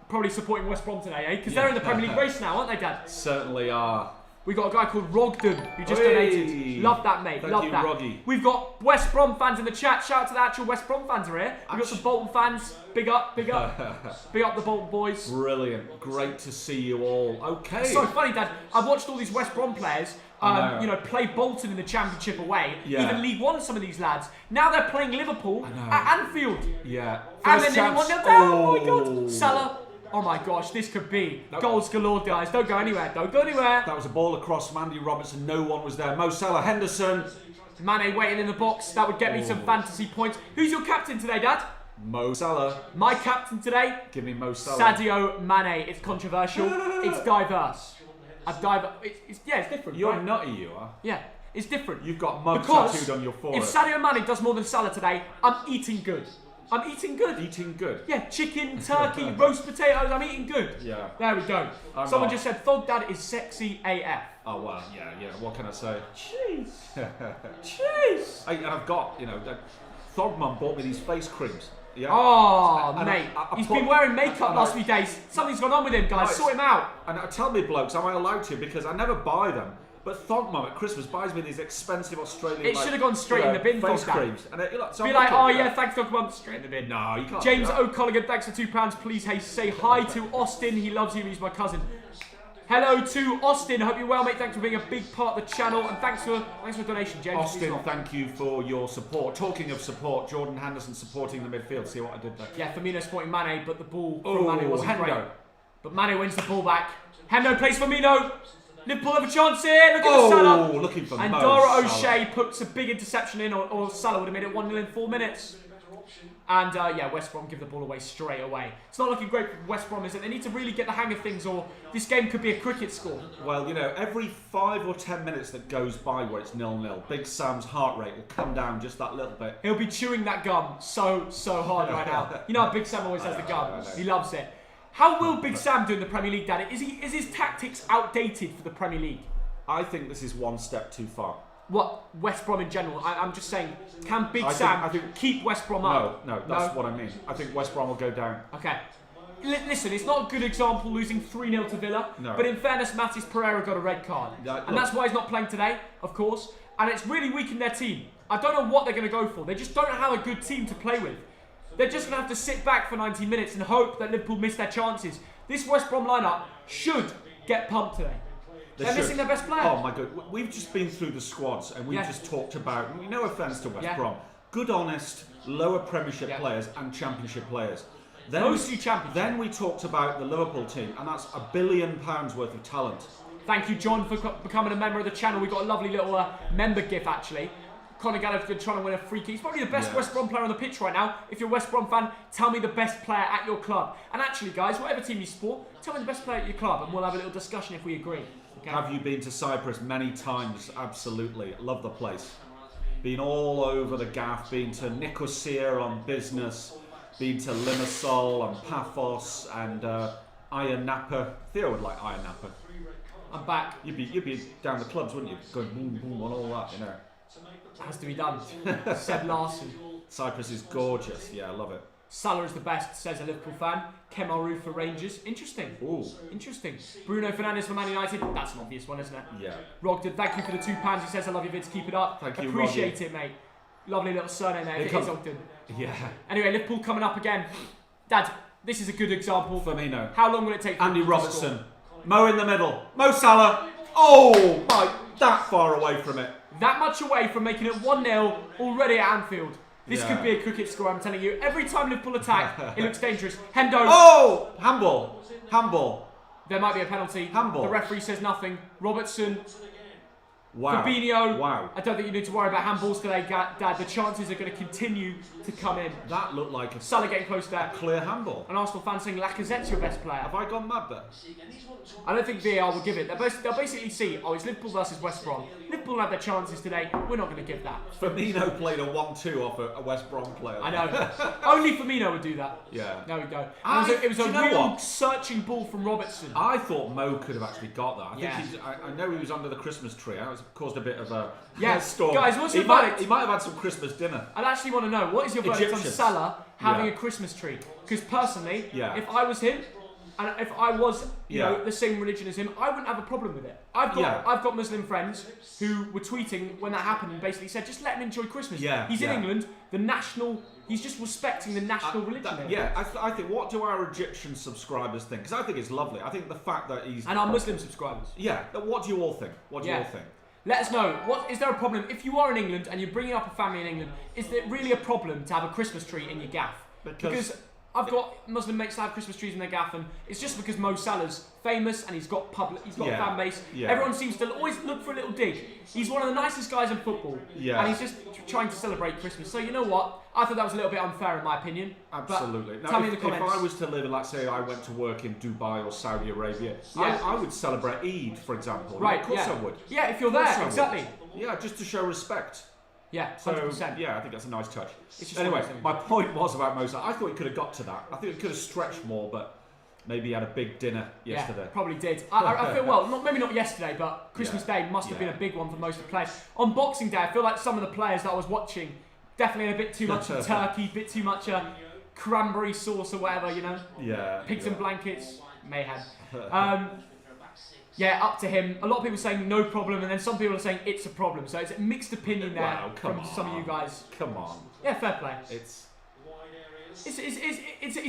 probably supporting West Brom today, eh? Because they're in the Premier League race now, aren't they, Dad? Certainly are. We've got a guy called Thogden who just donated. Love that, mate. Thank Love you, that. Roggy. We've got West Brom fans in the chat. Shout out to the actual West Brom fans are here. We've got some Bolton fans. Big up, big up. Big up the Bolton boys. Brilliant. Great to see you all. Okay. It's so funny, Dad. I've watched all these West Brom players play Bolton in the Championship away. Yeah. Even League One, some of these lads. Now they're playing Liverpool at Anfield. Yeah. And then they 1-0 down. Oh my God. Salah. Oh my gosh, this could be goals galore, guys. Don't go anywhere. Don't go anywhere. That was a ball across from Andy Robertson. No one was there. Mo Salah, Henderson. Mane waiting in the box. That would get me some fantasy points. Who's your captain today, Dad? Mo Salah. My captain today? Give me Mo Salah. Sadio Mane. It's controversial. It's diverse. It's different. You're right? nutty, you are. Yeah, it's different. You've got Mo tattooed on your forehead. If Sadio Mane does more than Salah today, I'm eating good. I'm eating good. Eating good? Yeah, chicken, turkey, roast potatoes, I'm eating good. Yeah. There we go. Someone just said, Thogdad is sexy AF. Oh, well, yeah. What can I say? Jeez. Jeez. And I've got, Thogmum bought me these face creams. Yeah. Oh, mate. He's been wearing makeup last few days. Something's gone on with him, guys. Sort him out. And tell me, blokes, am I allowed to? Because I never buy them. But Thogmum at Christmas buys me these expensive Australian. It should have gone straight in the bin, face Thogdad. creams. And be like, oh yeah, thanks Thogmum, straight in the bin. No, you can't. James O'Colligan, thanks for £2. Please, say hi to Austin. He loves you. He's my cousin. Hello to Austin. Hope you're well, mate. Thanks for being a big part of the channel, and thanks for the donation, James. Austin, thank you for your support. Talking of support, Jordan Henderson supporting the midfield. See what I did there? Yeah, Firmino supporting Mane, but the ball from Mane wasn't great. But Mane wins the ball back. Hendo plays Firmino. Liverpool have a chance here. Look at the Salah. Looking for and Mo Dara Salah. O'Shea puts a big interception in, or Salah would have made it 1-0 in 4 minutes. And West Brom give the ball away straight away. It's not looking great for West Brom, is it? They need to really get the hang of things, or this game could be a cricket score. Well, every 5 or 10 minutes that goes by where it's 0-0, Big Sam's heart rate will come down just that little bit. He'll be chewing that gum so hard right now. You know how Big Sam always has the gum. He loves it. How will Big Sam do in the Premier League, Dad? Is his tactics outdated for the Premier League? I think this is one step too far. What, West Brom in general? I'm just saying, can Big Sam keep West Brom up? No, that's what I mean. I think West Brom will go down. Okay. Listen, it's not a good example losing 3-0 to Villa, but in fairness, Matis Pereira got a red card. And that's why he's not playing today, of course. And it's really weakened their team. I don't know what they're going to go for. They just don't have a good team to play with. They're just going to have to sit back for 90 minutes and hope that Liverpool miss their chances. This West Brom lineup should get pumped today. They're missing their best player. Oh my God. We've just been through the squads and we've just talked about, no offence to West Brom, good, honest, lower Premiership players and Championship players. Mostly Championship. Then we talked about the Liverpool team, and that's £1 billion worth of talent. Thank you, John, for becoming a member of the channel. We got a lovely little member gift, actually. Conor Gallagher trying to win a free kick. He's probably the best West Brom player on the pitch right now. If you're a West Brom fan, tell me the best player at your club. And actually, guys, whatever team you support, tell me the best player at your club, and we'll have a little discussion if we agree. Okay? Have you been to Cyprus? Many times, absolutely. Love the place. Been all over the gaff. Been to Nicosia on business. Been to Limassol and Paphos and Ayia Napa. Theo would like Ayia Napa. I'm back. You'd be down the clubs, wouldn't you? Going boom boom on all that, Has to be done. Seb Larson. Cyprus is gorgeous. Yeah, I love it. Salah is the best, says a Liverpool fan. Kemaru for Rangers. Interesting. Ooh. Interesting. Bruno Fernandes for Man United. That's an obvious one, isn't it? Yeah. Rogden, thank you for the £2. He says, I love your vids. Keep it up. Thank you, Appreciate it, mate. Lovely little surname there. It is Ogden. Yeah. Anyway, Liverpool coming up again. Dad, this is a good example. Firmino. How long will it take? Andy Robertson. Mo in the middle. Mo Salah. Oh, that far away from it. That much away from making it 1-0 already at Anfield. This could be a cricket score, I'm telling you. Every time Liverpool attack, it looks dangerous. Hendo. Oh! Handball. There might be a penalty. Handball. The referee says nothing. Robertson. Wow. Fabinho. Wow. I don't think you need to worry about handballs today, Dad. The chances are going to continue to come in. That looked like a Salah getting close there. Clear handball. An Arsenal fan saying Lacazette's your best player. Have I gone mad there? I don't think VAR will give it. They'll basically see, it's Liverpool versus West Brom. Liverpool have their chances today. We're not going to give that. Firmino played a 1-2 off a West Brom player. I know. Only Firmino would do that. Yeah. There we go. It was a real searching ball from Robertson. I thought Mo could have actually got that. I know he was under the Christmas tree. That caused a bit of a storm. Guys, what's your verdict? He might have had some Christmas dinner. I'd actually want to know, what is your verdict on Salah having a Christmas tree? Because personally, if I was him, and if I was, you know, the same religion as him, I wouldn't have a problem with it. I've got Muslim friends who were tweeting when that happened and basically said, just let him enjoy Christmas. He's in England, he's just respecting the national religion. I think, what do our Egyptian subscribers think? Because I think it's lovely. I think the fact that he's... And our Muslim subscribers. Yeah, what do you all think? Let us know. Is there a problem? If you are in England and you're bringing up a family in England, is there really a problem to have a Christmas tree in your gaff? Because I've got Muslim mates that have Christmas trees in their gaff, and it's just because Mo Salah's famous and he's got a fan base. Everyone seems to always look for a little dig. He's one of the nicest guys in football, and he's just trying to celebrate Christmas. So you know what? I thought that was a little bit unfair in my opinion. Absolutely. Tell me in the comments. If I was to live in, let's say I went to work in Dubai or Saudi Arabia, I would celebrate Eid, for example. Right, of course I would. Yeah, if you're there, exactly. Yeah, just to show respect. Yeah, 100%. Yeah, I think that's a nice touch. Anyway, my point was about Mo Salah. I thought he could have got to that. I think he could have stretched more, but maybe he had a big dinner yesterday. Yeah, probably did. I feel, well, maybe not yesterday, but Christmas Day must have been a big one for most of the players. On Boxing Day, I feel like some of the players that I was watching definitely had a bit too much of turkey, a bit too much cranberry sauce or whatever, you know? Yeah. Pigs and blankets, mayhem. Up to him. A lot of people saying no problem, and then some people are saying it's a problem. So it's a mixed opinion there from some of you guys. Come on. Yeah, fair play. It's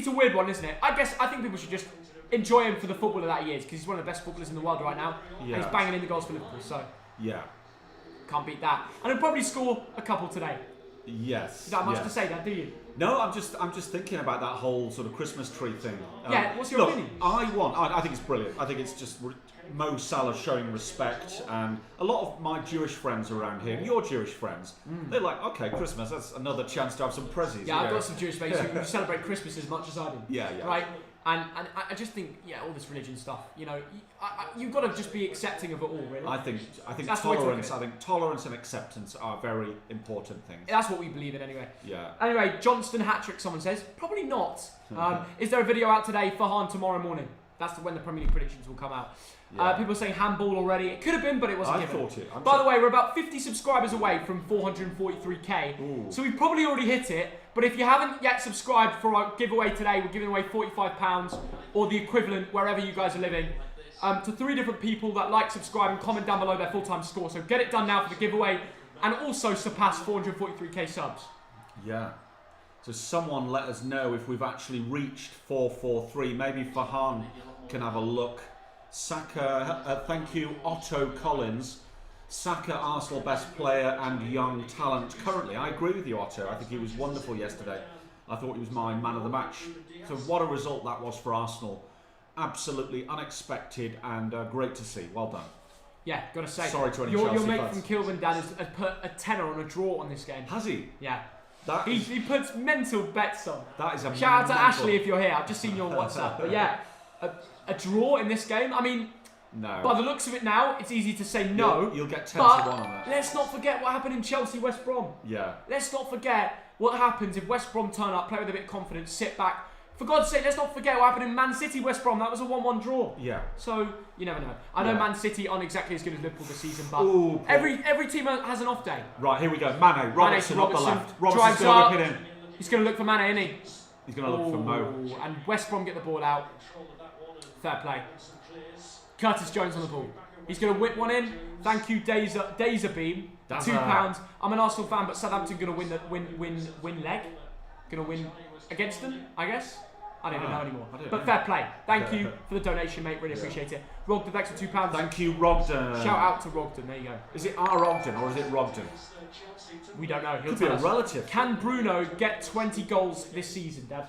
a weird one, isn't it? I think people should just enjoy him for the footballer that he is, because he's one of the best footballers in the world right now. And he's banging in the goals for Liverpool, so can't beat that. And he'll probably score a couple today. Yes. You don't have much to say, that, do you? No, I'm just thinking about that whole sort of Christmas tree thing. What's your opinion? I think it's brilliant. I think it's just Mo Salah showing respect, and a lot of my Jewish friends around here, your Jewish friends, they're like, okay, Christmas, that's another chance to have some prezzies. Yeah, I've got some Jewish mates who celebrate Christmas as much as I do. Yeah. Right? And I just think, all this religion stuff, you know, you've got to just be accepting of it all, really. I think that's tolerance and acceptance are very important things. That's what we believe in, anyway. Yeah. Anyway, Johnston hat-trick, someone says. Probably not. Is there a video out today for Han tomorrow morning? That's when the Premier League predictions will come out. People are saying handball already. It could have been, but it wasn't given. By the way, we're about 50 subscribers away from 443k. Ooh. So we've probably already hit it. But if you haven't yet subscribed for our giveaway today, we're giving away £45 or the equivalent wherever you guys are living to 3 different people that like, subscribe, and comment down below their full-time score. So get it done now for the giveaway, and also surpass 443k subs. Yeah. So someone let us know if we've actually reached 443. Maybe Farhan can have a look. Saka, thank you, Otto Collins. Saka, Arsenal best player and young talent currently. I agree with you, Otto. I think he was wonderful yesterday. I thought he was my man of the match. So what a result that was for Arsenal. Absolutely unexpected and great to see. Well done. Yeah, gotta say. Sorry to any your Chelsea mate fans. from Kilburn, Dad, has put a tenner on a draw on this game. Has he? Yeah. He puts mental bets on. That is a shout out to Ashley if you're here. I've just seen your WhatsApp. But yeah, a draw in this game. I mean, no. By the looks of it now, it's easy to say no. You'll get 10 to 1 on that. Let's not forget what happened in Chelsea West Brom. Yeah. Let's not forget what happens if West Brom turn up, play with a bit of confidence, sit back. For God's sake, let's not forget what happened in Man City West Brom. That was a 1-1 draw. Yeah. So you never know. I know Man City aren't exactly as good as Liverpool this season, but Ooh, every team has an off day. Right, here we go. Mane, Robertson up the left. Robertson's going to whip it in. He's going to look for Mane, isn't he? He's going to look for Mo. And West Brom get the ball out. Fair play. Curtis Jones on the ball. He's going to whip one in. Thank you, Dazer Beam. £2. I'm an Arsenal fan, but Southampton going to win leg. Going to win against them, I guess. I don't even know anymore. But fair play. Thank you for the donation, mate. Really appreciate it. Rogden, thanks for £2. Thank you, Rogden. Shout out to Rogden. There you go. Is it our Rogden or is it Rogden? We don't know. He'll Could be a relative. Can Bruno get 20 goals this season, Dad?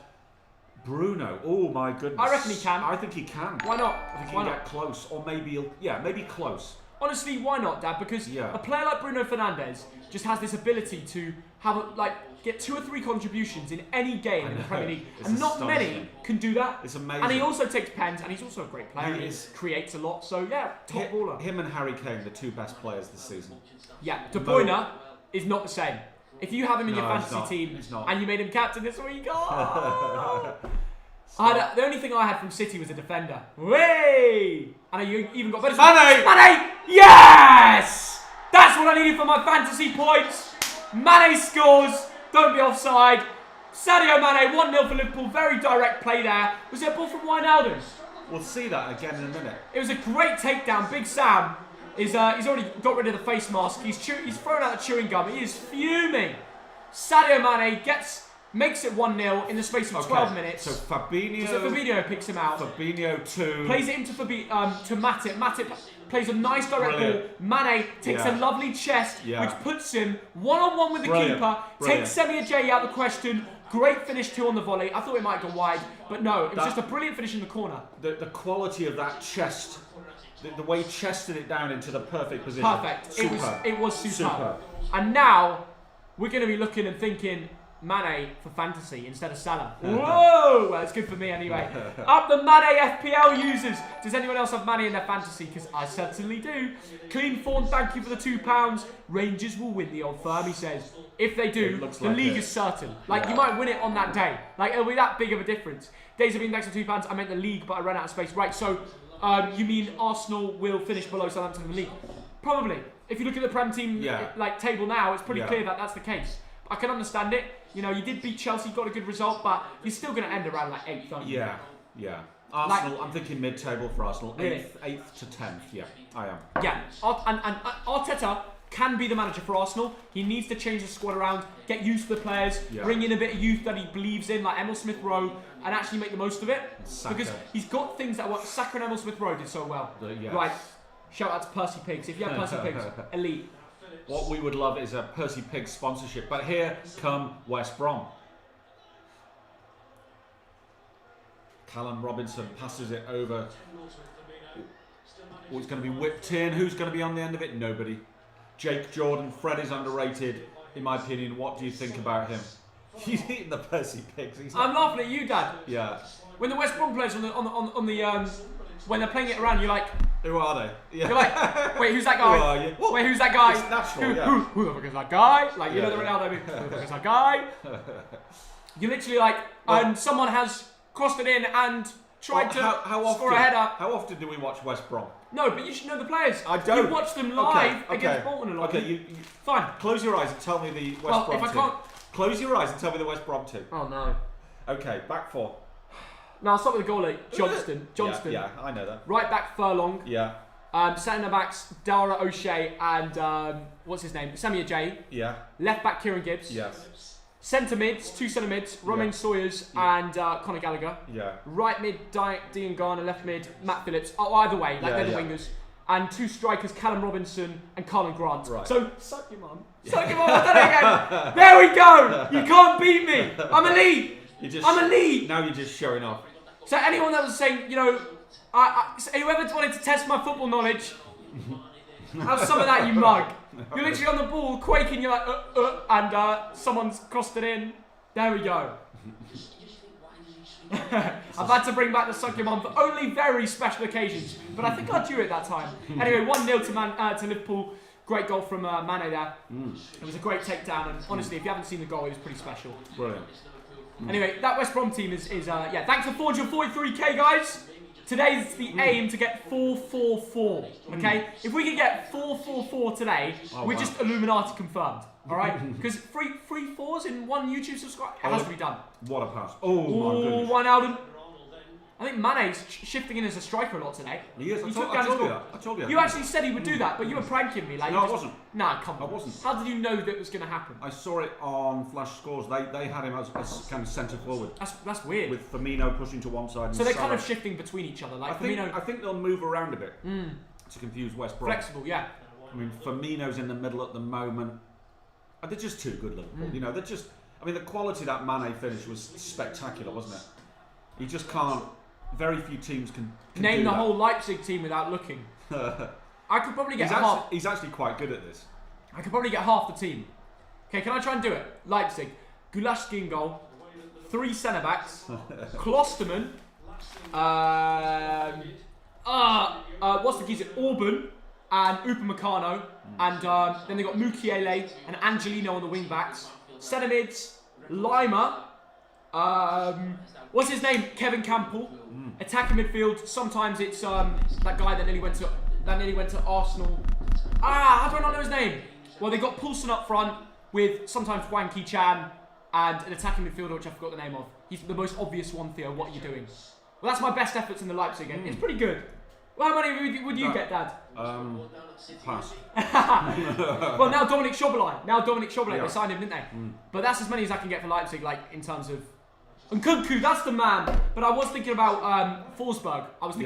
Bruno? Oh my goodness. I reckon he can. I think he can. Why not? I think he can get close, or maybe maybe close. Honestly, why not, Dad? Because a player like Bruno Fernandes just has this ability to have get 2 or 3 contributions in any game in the Premier League, and not many can do that. It's amazing. And he also takes pens, and he's also a great player. He creates a lot. So yeah, top baller. Him and Harry Kane, the 2 best players this season. Yeah, De Bruyne is not the same. If you have him in your fantasy team and you made him captain this week, the only thing I had from City was a defender. Way! And you even got better. Mane! Yes! That's what I needed for my fantasy points. Mane scores. Don't be offside. Sadio Mane, 1-0 for Liverpool. Very direct play there. Was it a ball from Wijnaldum? We'll see that again in a minute. It was a great takedown. Big Sam he's already got rid of the face mask. He's thrown out the chewing gum. He is fuming. Sadio Mane makes it 1-0 in the space of 12 minutes. So Fabinho. So Fabinho picks him out. Fabinho 2. Plays it into to Matip. Matip plays a nice direct ball. Mane takes a lovely chest, which puts him one-on-one with the keeper. Takes Semi Ajayi out of the question. Great finish 2 on the volley. I thought it might have gone wide, but no, it was just a brilliant finish in the corner. The quality of that chest, the way he chested it down into the perfect position. Perfect. It was superb. And now we're going to be looking and thinking Mane for fantasy instead of Salah. Whoa! Well, it's good for me anyway. Up the Mane FPL users. Does anyone else have Mane in their fantasy? Because I certainly do. Clean Fawn, thank you for the £2. Rangers will win the Old Firm, he says. If they do, the league is certain. You might win it on that day. It'll be that big of a difference. Days have been thanks for £2. I meant the league, but I ran out of space. Right, so you mean Arsenal will finish below Southampton in the league? Probably. If you look at the Prem team table now, it's pretty clear that that's the case. I can understand it. You did beat Chelsea, got a good result, but you're still going to end around 8th, aren't you? Yeah. Arsenal, I'm thinking mid-table for Arsenal. Really? 8th to 10th, yeah, I am. Yeah, and Arteta can be the manager for Arsenal. He needs to change the squad around, get used to the players, bring in a bit of youth that he believes in, like Emil Smith-Rowe, and actually make the most of it. Saka. Because he's got things that work. Saka and Emil Smith-Rowe did so well. Right, shout out to Percy Pigs. If you have Percy Pigs, elite. What we would love is a Percy Pigs sponsorship. But here come West Brom. Callum Robinson passes it over. It's going to be whipped in. Who's going to be on the end of it? Nobody. Jake Jordan. Fred is underrated, in my opinion. What do you think about him? He's eating the Percy Pigs. I'm laughing at you, Dad. Yeah. When the West Brom players when they're playing it around, you're like, who are they? Yeah. You're like, wait, who's that guy? Who are you? Wait, who's that guy? It's natural, who the fuck is that guy? You know the Ronaldo meme. Who the fuck is that guy? You're literally and someone has crossed it in and tried to score a header. How often do we watch West Brom? No, but you should know the players. I don't. You watch them live against Bolton a lot. Okay, you fine. Close your eyes and tell me the West Brom team. Close your eyes and tell me the West Brom team. Oh no. Okay, back 4. Now I'll start with the goalie, Johnston. Yeah, I know that. Right back, Furlong. Yeah. Centre backs, Dara O'Shea and what's his name? Semi Ajayi. Yeah. Left back, Kieran Gibbs. Yes. Centre mids, 2 centre mids, Romain Sawyers and Conor Gallagher. Yeah. Right mid, Dean Garner. Left mid, Matt Phillips. Oh, either way, they're the wingers. And 2 strikers, Callum Robinson and Colin Grant. Right. So, suck your mum. Suck your mum, I've done it again. There we go. You can't beat me. I'm elite. I'm elite. Now you're just showing off. So anyone that was saying, whoever wanted to test my football knowledge, have some of that, you mug. You're literally on the ball, quaking, you're like, and someone's crossed it in. There we go. I've had to bring back the suck your mum for only very special occasions, but I think I drew it that time. Anyway, 1-0 to Liverpool. Great goal from Mane there. It was a great takedown, and honestly, if you haven't seen the goal, it was pretty special. Brilliant. Anyway, that West Brom team is thanks for 443k, guys. Today's the aim to get 444. Okay, if we can get 444 today, we're just Illuminati confirmed. All right, because three fours in one YouTube subscribe, it has to be done. What a pass! Oh my goodness! Wijnaldum. I think Mane's shifting in as a striker a lot today. He is. I told you. You actually said he would do that, but you were pranking me. Like, no, I wasn't. Nah, come on. I wasn't. How did you know that was going to happen? I saw it on Flash Scores. They had him as kind of centre forward. That's weird. With Firmino pushing to one side. So they're kind of shifting between each other. Like I think they'll move around a bit to confuse West Brom. Flexible, yeah. I mean, Firmino's in the middle at the moment. They're just too good, Liverpool. You know, they're just. I mean, the quality of that Mane finish was spectacular, wasn't it? He just can't. Very few teams can name do the that. whole Leipzig team without looking. I could probably get half. He's actually quite good at this. I could probably get half the team. Okay, can I try and do it? Leipzig, Gulaski in goal, 3 centre backs, Klosterman, what's the geezer? Orban and Upamecano, and then they got Mukiele and Angelino on the wing backs. Centre mids, Lima. What's his name? Kevin Campbell. Attacking midfield. Sometimes it's that guy that nearly went to Arsenal. How do I not know his name? Well, they got Poulsen up front with sometimes Hwang Ki-chan and an attacking midfielder which I forgot the name of. He's the most obvious one. Theo, what are you doing? Well, that's my best efforts in the Leipzig game. It's pretty good. Well, how many would you get, Dad? Pass. Well, now Dominic Szoboszlai. They signed him, didn't they? But that's as many as I can get for Leipzig, like in terms of. And Kunku, that's the man. But I was thinking about Forsberg. But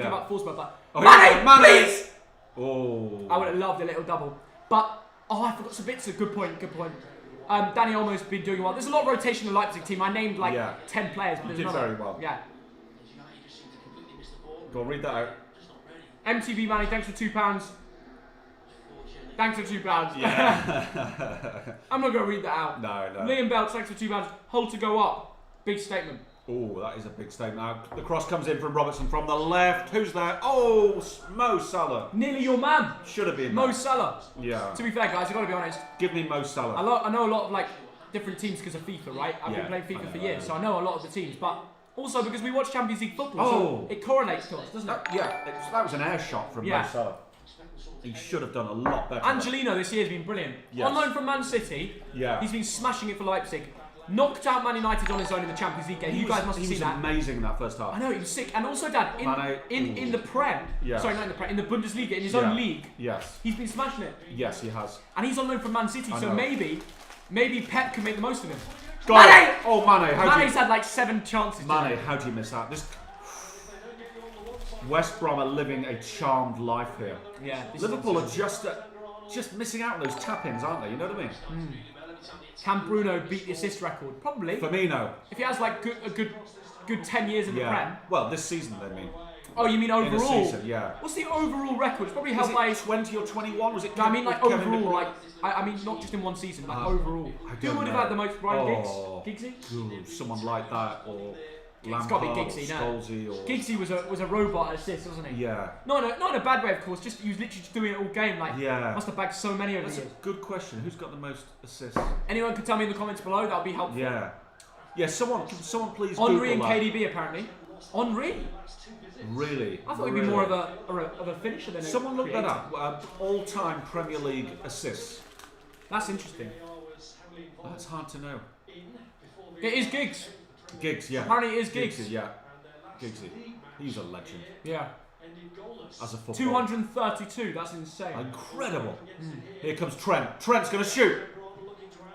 Mane, please! Oh. I would have loved a little double. But I forgot Sabitzer. Good point. Danny Olmo's been doing well. There's a lot of rotation in the Leipzig team. I named 10 players, but there's did very well. Yeah. Go on, read that out. MTV Manny, thanks for £2. Thanks for £2. Yeah. I'm not going to read that out. No. Liam Belt, thanks for £2. Hold to go up. Big statement. Oh, that is a big statement. Now, the cross comes in from Robertson from the left. Who's there? Oh, Mo Salah. Nearly your man. Should have been Mo Salah. Yeah. To be fair, guys, I've got to be honest. Give me Mo Salah. I know a lot of different teams because of FIFA, right? I've been playing FIFA for years, so I know a lot of the teams. But also because we watch Champions League football, so it correlates to us, doesn't it? That was an air shot from Mo Salah. He should have done a lot better. Angelino this year has been brilliant. Yes. On loan from Man City, he's been smashing it for Leipzig. Knocked out Man United on his own in the Champions League game. You guys must have seen that. He was amazing in that first half. I know, he was sick. And also, Dad, in the Prem, sorry, not in the Prem, in the Bundesliga, in his own league, he's been smashing it. Yes, he has. And he's on loan from Man City, so maybe Pep can make the most of him. Mane! Oh, Mane. Mane's had 7 chances. Mane, how do you miss that? West Brom are living a charmed life here. Yeah. Liverpool are just missing out on those tap-ins, aren't they? You know what I mean? Can Bruno beat the assist record? Probably. Firmino. If he has a good 10 years in the Prem. Well, this season they mean. Oh, you mean overall? In a season, yeah. What's the overall record? It's probably held by 20 or 21. Was it? No, I mean overall. I mean not just in one season, overall. Who would have had the most? Ryan Giggs? Giggsy? Someone like that, or it's got to be Giggsy now. Giggsy was a robot at assist, wasn't he? Yeah. Not in a bad way, of course. Just he was literally just doing it all game. Must have bagged so many over the years. That's a good question. Who's got the most assists? Anyone could tell me in the comments below. That would be helpful. Yeah. Yeah. Someone please. Henry Google and KDB apparently. Henry. Really? I thought he'd be more of a finisher than someone look that up. All-time Premier League assists. That's interesting. That's hard to know. It is Giggs. Giggs, yeah. Apparently it is Giggs. Giggsy. He's a legend. Yeah. As a footballer. 232, that's insane. Incredible. Here comes Trent. Trent's going to shoot.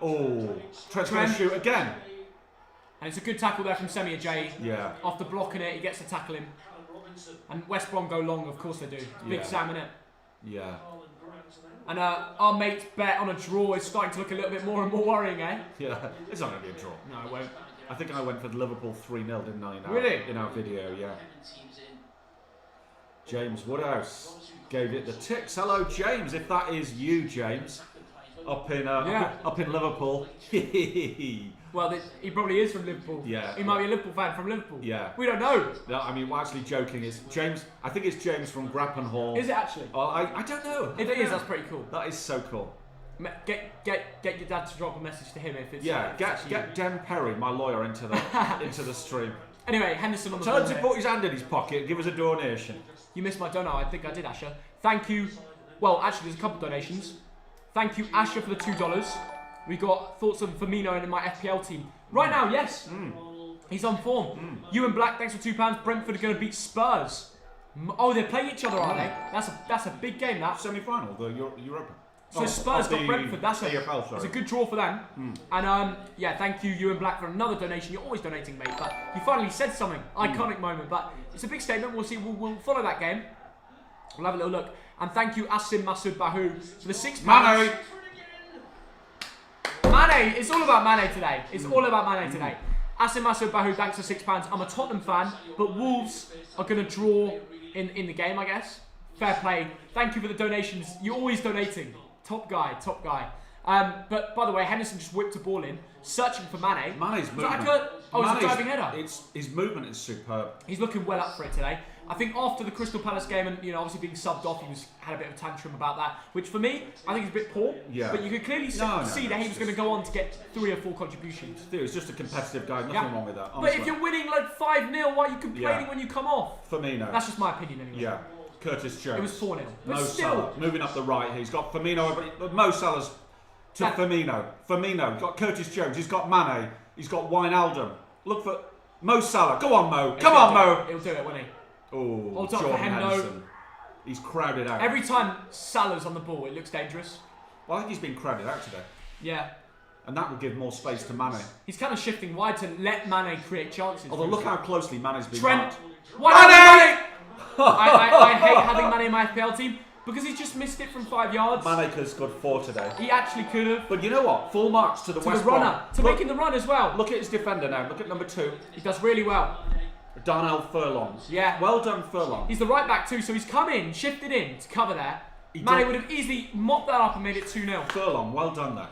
Oh, Trent's going to shoot again. And it's a good tackle there from Semi Ajayi. Yeah. After blocking it, he gets to tackle him. And West Brom go long, of course they do. Big Sam, innit? Yeah. And our mate's bet on a draw is starting to look a little bit more and more worrying, eh? Yeah. It's not going to be a draw. No, it won't. I think I went for Liverpool 3-0, didn't I? Really? In our video, yeah. James Woodhouse gave it the ticks. Hello, James. If that is you, James, up in Liverpool. Well, he probably is from Liverpool. Yeah. He might be a Liverpool fan from Liverpool. Yeah. We don't know. No, I mean, we're actually joking. It's James. I think it's James from Grappenhall. Is it actually? Oh, I don't know. If it is, that's pretty cool. That is so cool. Get your dad to drop a message to him if it's. Yeah, get Dan Perry, my lawyer, into the stream. Anyway, Henderson on the ball. ball. Tell him to put his hand in his pocket and give us a donation. You missed my dono. I think I did, Asher. Thank you. Well, actually, there's a couple donations. Thank you, Asher, for the $2. We got thoughts on Firmino and my FPL team. Right now, yes. He's on form. Ewan Black, thanks for £2. Brentford are going to beat Spurs. Oh, they're playing each other, are they? That's a big game, that. Semi-final, the Europa. So Spurs got Brentford. That's a good draw for them. And yeah, thank you, Ewan Black, for another donation. You're always donating, mate. But you finally said something. Iconic moment. But it's a big statement. We'll see. We'll follow that game. We'll have a little look. And thank you, Asim Masood Bahu, for the £6. Mane. It's all about Mane today. It's all about Mane today. Asim Masood Bahu, thanks for £6. I'm a Tottenham fan, but Wolves are going to draw in the game, I guess. Fair play. Thank you for the donations. You're always donating. Top guy. But by the way, Henderson just whipped a ball in, searching for Mane. Mane's movement. It's a driving header. His movement is superb. He's looking well up for it today. I think after the Crystal Palace game and obviously being subbed off, he had a bit of a tantrum about that, which for me, I think is a bit poor. Yeah. But you could clearly see that he was going to go on to get 3 or 4 contributions. He's just a competitive guy. Nothing wrong with that. Honestly. But if you're winning like 5-0, why are you complaining when you come off? Firmino. That's just my opinion anyway. Yeah. Curtis Jones. It was 4-0. Mo Salah moving up the right. He's got Firmino, but Mo Salah's to Firmino. Firmino got Curtis Jones. He's got Mane. He's got Wijnaldum. Look for Mo Salah. Go on, Mo. Come on, Mo. He'll do it, won't he? Oh, Jordan Henderson. He's crowded out. Every time Salah's on the ball, it looks dangerous. Well, I think he's been crowded out today. Yeah. And that will give more space to Mane. He's kind of shifting wide to let Mane create chances. Although look how closely Mane's been Trent. Mane! I hate having Mane in my FPL team because he's just missed it from 5 yards. Mane could have scored 4 today. He actually could have. But you know what? Full marks to the West Brom. Runner. Making the run as well. Look at his defender now. Look at number 2. He does really well. Darnell Furlong. Yeah. Well done, Furlong. He's the right back too, so he's come in, shifted in to cover there. Mane would have easily mopped that up and made it 2-0. Furlong, well done there.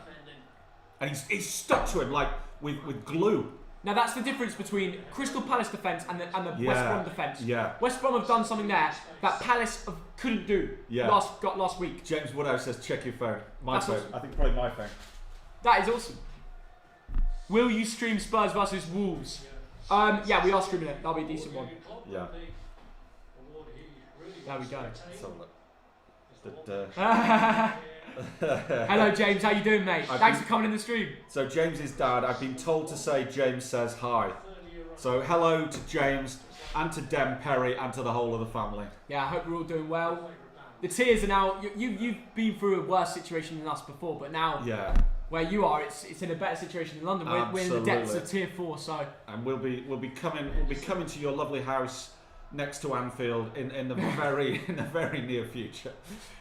And he's stuck to him like with glue. Now that's the difference between Crystal Palace defence and the West Brom defence. Yeah. West Brom have done something there that Palace couldn't do last week. James Woodhouse says check your phone. My phone. Awesome. I think probably my phone. That is awesome. Will you stream Spurs versus Wolves? Yeah, we are streaming it. That'll be a decent one. Yeah. There we go. So, hello James, how you doing, mate? Thanks for coming in the stream. So James's dad, I've been told to say James says hi. So hello to James and to Dem Perry and to the whole of the family. Yeah, I hope we're all doing well. The tiers are now, you've been through a worse situation than us before, but now where you are, it's in a better situation in London. We're in the depths of tier 4, so. And we'll be coming to your lovely house next to Anfield in the very near future.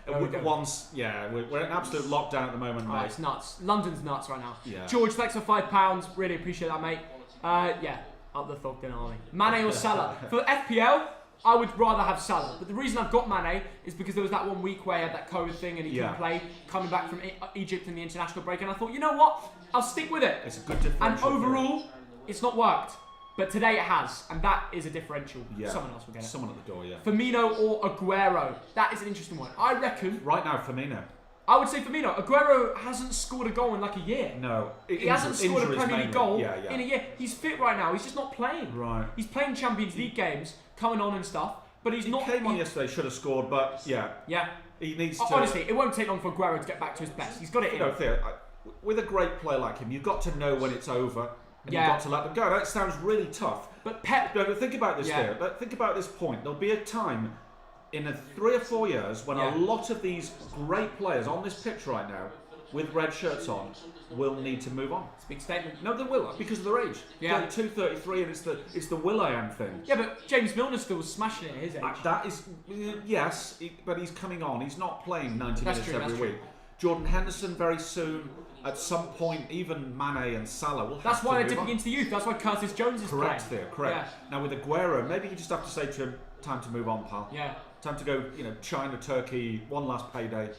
We're in absolute lockdown at the moment, mate. It's nuts. London's nuts right now. Yeah. George, thanks for £5. Really appreciate that, mate. Up the Thogden army. Mane or Salah? For FPL, I would rather have Salah. But the reason I've got Mane is because there was that 1 week where he had that COVID thing and he couldn't play, coming back from Egypt in the international break. And I thought, you know what? I'll stick with it. It's a good differential. And overall, it's not worked. But today it has, and that is a differential. Yeah. Someone else will get it. Someone at the door, yeah. Firmino or Aguero? That is an interesting one. I reckon... Right now, Firmino. I would say Firmino. Aguero hasn't scored a goal in like a year. No. He hasn't scored a Premier League goal in a year. He's fit right now. He's just not playing. Right. He's playing Champions League games, coming on and stuff, but he came on yesterday, should have scored, but yeah. Yeah. He needs to... Honestly, it won't take long for Aguero to get back to his best. He's got it in. Theo, with a great player like him, you've got to know when it's over. And you've got to let them go. That sounds really tough. But Pep... But think about this here. Think about this point. There'll be a time in 3 or 4 years when a lot of these great players on this pitch right now, with red shirts on, will need to move on. It's a big statement. No, they will, because of their age. Yeah. 32, 33, and it's the will.i.am thing. Yeah, but James Milner's still smashing it at his age. That is... Yes, but he's coming on. He's not playing 90 minutes every week. Jordan Henderson very soon... At some point, even Mane and Salah will have to move on. That's why they're dipping into the youth. That's why Curtis Jones is correct playing. There, correct. Yeah. Now with Aguero, maybe you just have to say to him, time to move on, pal. Yeah. Time to go, China, Turkey, one last payday.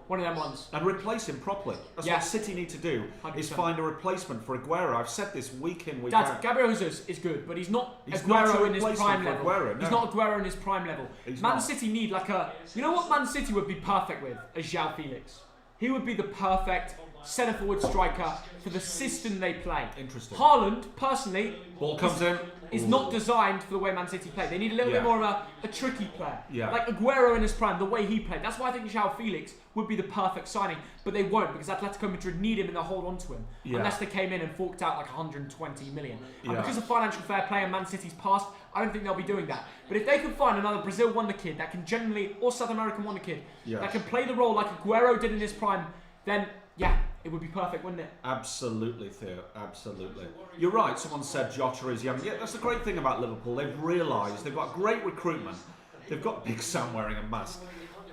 One of them ones. And replace him properly. That's what City need to do, 100%. Is find a replacement for Aguero. I've said this week in, week out. Gabriel Jesus is good, but he's not Aguero in his prime level. Aguero, no. He's not Aguero in his prime level. Man City need like a... You know what Man City would be perfect with? A João Felix. He would be the perfect centre-forward striker for the system they play. Interesting. Haaland, personally, ball comes in. Is not designed for the way Man City play. They need a little bit more of a tricky player. Yeah. Like Aguero in his prime, the way he played. That's why I think João Felix would be the perfect signing. But they won't, because Atletico Madrid need him and they'll hold on to him. Yeah. Unless they came in and forked out like 120 million. And Yeah. because of financial fair play and Man City's past, I don't think they'll be doing that. But if they can find another Brazil wonder kid that can generally, or South American wonder kid, that can play the role like Aguero did in his prime, then yeah, it would be perfect, wouldn't it? Absolutely, Theo. Absolutely. You're right. Someone said Jota is young. Yeah, that's the great thing about Liverpool. They've realised they've got great recruitment. They've got Big Sam wearing a mask.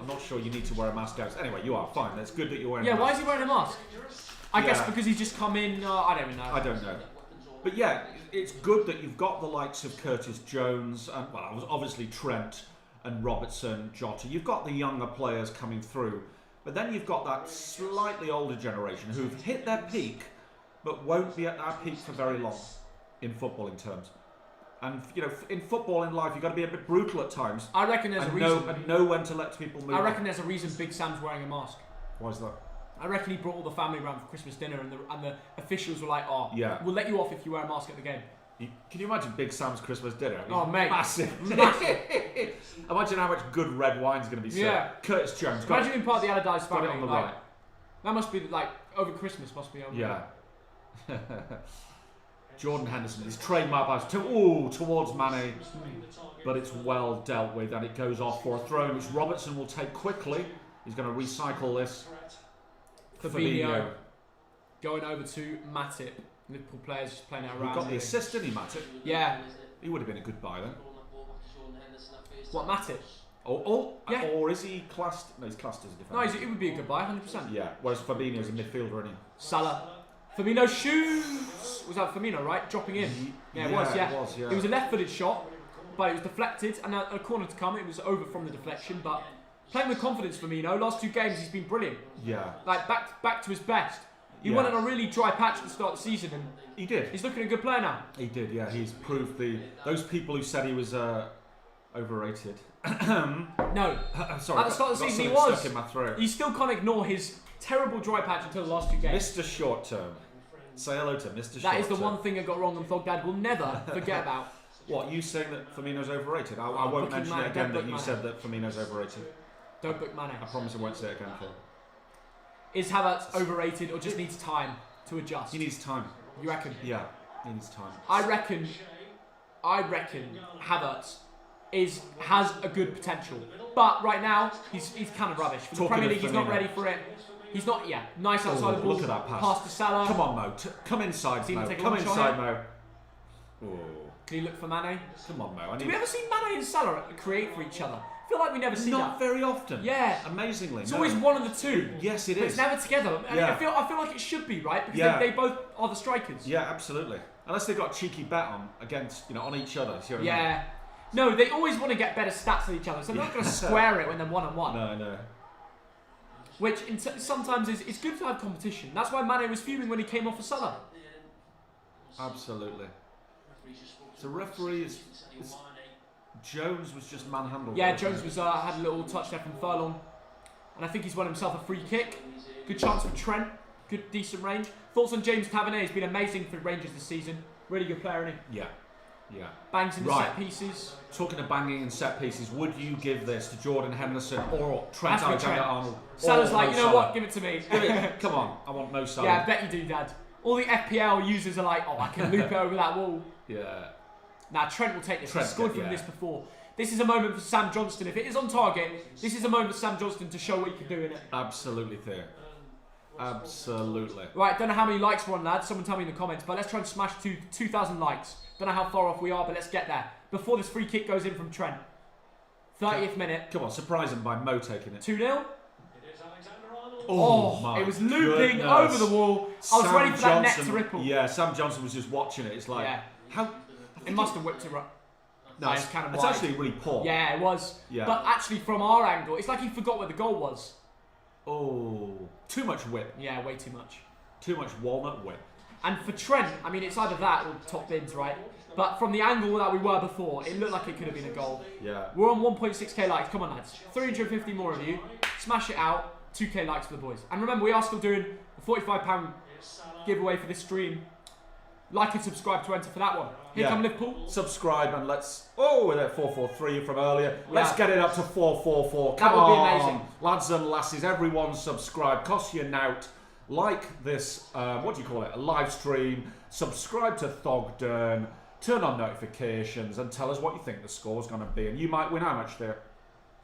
I'm not sure you need to wear a mask, guys. Anyway, you are fine. That's good that you're wearing a mask. Yeah, why is he wearing a mask? I guess because he's just come in. I don't even know. I don't know. But yeah, it's good that you've got the likes of Curtis Jones and, well, obviously Trent and Robertson, Jota. You've got the younger players coming through. But then you've got that slightly older generation who've hit their peak, but won't be at that peak for very long in footballing terms. And, you know, in football, in life, you've got to be a bit brutal at times. I reckon there's a reason. And know when to let people move. I reckon there's a reason Big Sam's wearing a mask. Why is that? I reckon he brought all the family around for Christmas dinner and the officials were like, oh, yeah, we'll let you off if you wear a mask at the game. Can you imagine Big Sam's Christmas dinner? Oh, mate. Massive. Imagine how much good red wine's going to be served. Yeah. Curtis Jones. Imagine being part of the Allardyce family. Got it on the like, right. That must be, like, over Christmas must be over. Yeah. Jordan Henderson is trademark towards Mane, but it's well dealt with and it goes off for a throw which Robertson will take quickly. He's going to recycle this. Fabinho going over to Matip. Liverpool players just playing it around. He got the assist, didn't he, Matip? Yeah. He would have been a good buy then. What, Matip? Yeah. Or is he classed? No, he's classed as a defender. No, it would be a good buy, 100%. Yeah. Whereas Fabinho's a midfielder, isn't he? Salah. Firmino shoots. Was that Firmino, right? Dropping in. Yeah, it was. Yeah. It was a left-footed shot, but it was deflected, and a corner to come. It was over from the deflection, but playing with confidence, Firmino. Last 2 games, he's been brilliant. Yeah. Like back to his best. He went on a really dry patch at the start of the season, and he did. He's looking a good player now. He did. Yeah. He's proved those people who said he was overrated. No. Sorry. At the start of the season, he was. Stuck in my throat. You still can't ignore his terrible dry patch until the last 2 games. Mr. Short Term. Say hello to Mr. Short Term. That is the one thing I got wrong and Thogdad will never forget about. What, you saying that Firmino's overrated? I won't mention it again that you said that Firmino's overrated. Don't book Mane. I promise I won't say it again, Phil. Is Havertz overrated or just needs time to adjust? He needs time. You reckon? Yeah, he needs time. I reckon Havertz has a good potential. But right now, he's kind of rubbish. For the Premier League, he's not ready for it. He's not, nice outside the ball. Look at that pass. Pass to Salah. Come on, Mo. Come inside, Mo. Come inside, Mo. Oh. Can you look for Mane? Come on, Mo. Do we ever see Mane and Salah create for each other? I feel like we never see that. Not very often. Yeah. Amazingly. It's always one of the two. Yes, it is. But it's never together. And I feel like it should be, right? Because they both are the strikers. Yeah, absolutely. Unless they've got a cheeky bet on against, on each other. See what I mean? No, they always want to get better stats than each other, so they're not going to square it when they're 1-on-1. No. Which sometimes is good to have competition. That's why Mane was fuming when he came off for Salah. Absolutely. So referee is Jones was just manhandled. Yeah, Jones was had a little touch there from Furlong, and I think he's won himself a free kick. Good chance for Trent. Good, decent range. Thoughts on James Tavernier? He's been amazing for Rangers this season. Really good player, isn't he? Yeah. Bangs in the set pieces. Talking of banging and set pieces, would you give this to Jordan Henderson or Trent Alexander-Arnold? Salah's like, you know what? Give it to me. Come on, I want Mo Salah. Yeah, I bet you do, Dad. All the FPL users are like, I can loop it over that wall. Yeah. Nah, Trent will take this. He's scored from this before. This is a moment for Sam Johnston. If it is on target, this is a moment for Sam Johnston to show what he can do in it. Absolutely, Theo. Absolutely. Right, don't know how many likes we're on, lads. Someone tell me in the comments. But let's try and smash 2,000 likes. Don't know how far off we are, but let's get there. Before this free kick goes in from Trent. 30th minute. Come on, surprise him by Mo taking it. 2-0. Oh, it was looping over the wall. I was ready for that net to ripple. Yeah, Sam Johnson was just watching it. It's like, how? It must have whipped it right. No, it's kind of wide. It's actually really poor. Yeah, it was. Yeah. But actually, from our angle, it's like he forgot where the goal was. Oh, too much whip. Yeah, way too much. Too much walnut whip. And for Trent, I mean, it's either that or top bins, right? But from the angle that we were before, it looked like it could have been a goal. Yeah. We're on 1.6k likes. Come on, lads. 350 more of you. Smash it out. 2k likes for the boys. And remember, we are still doing a £45 giveaway for this stream. Like and subscribe to enter for that one. Here come Liverpool. Subscribe and let's... Oh, we're at 443 from earlier. Let's get it up to 444. That would be amazing. Lads and lasses, everyone subscribe. Cost you nout. Like this, what do you call it? A live stream. Subscribe to Thogden. Turn on notifications and tell us what you think the score's going to be. And you might win how much there?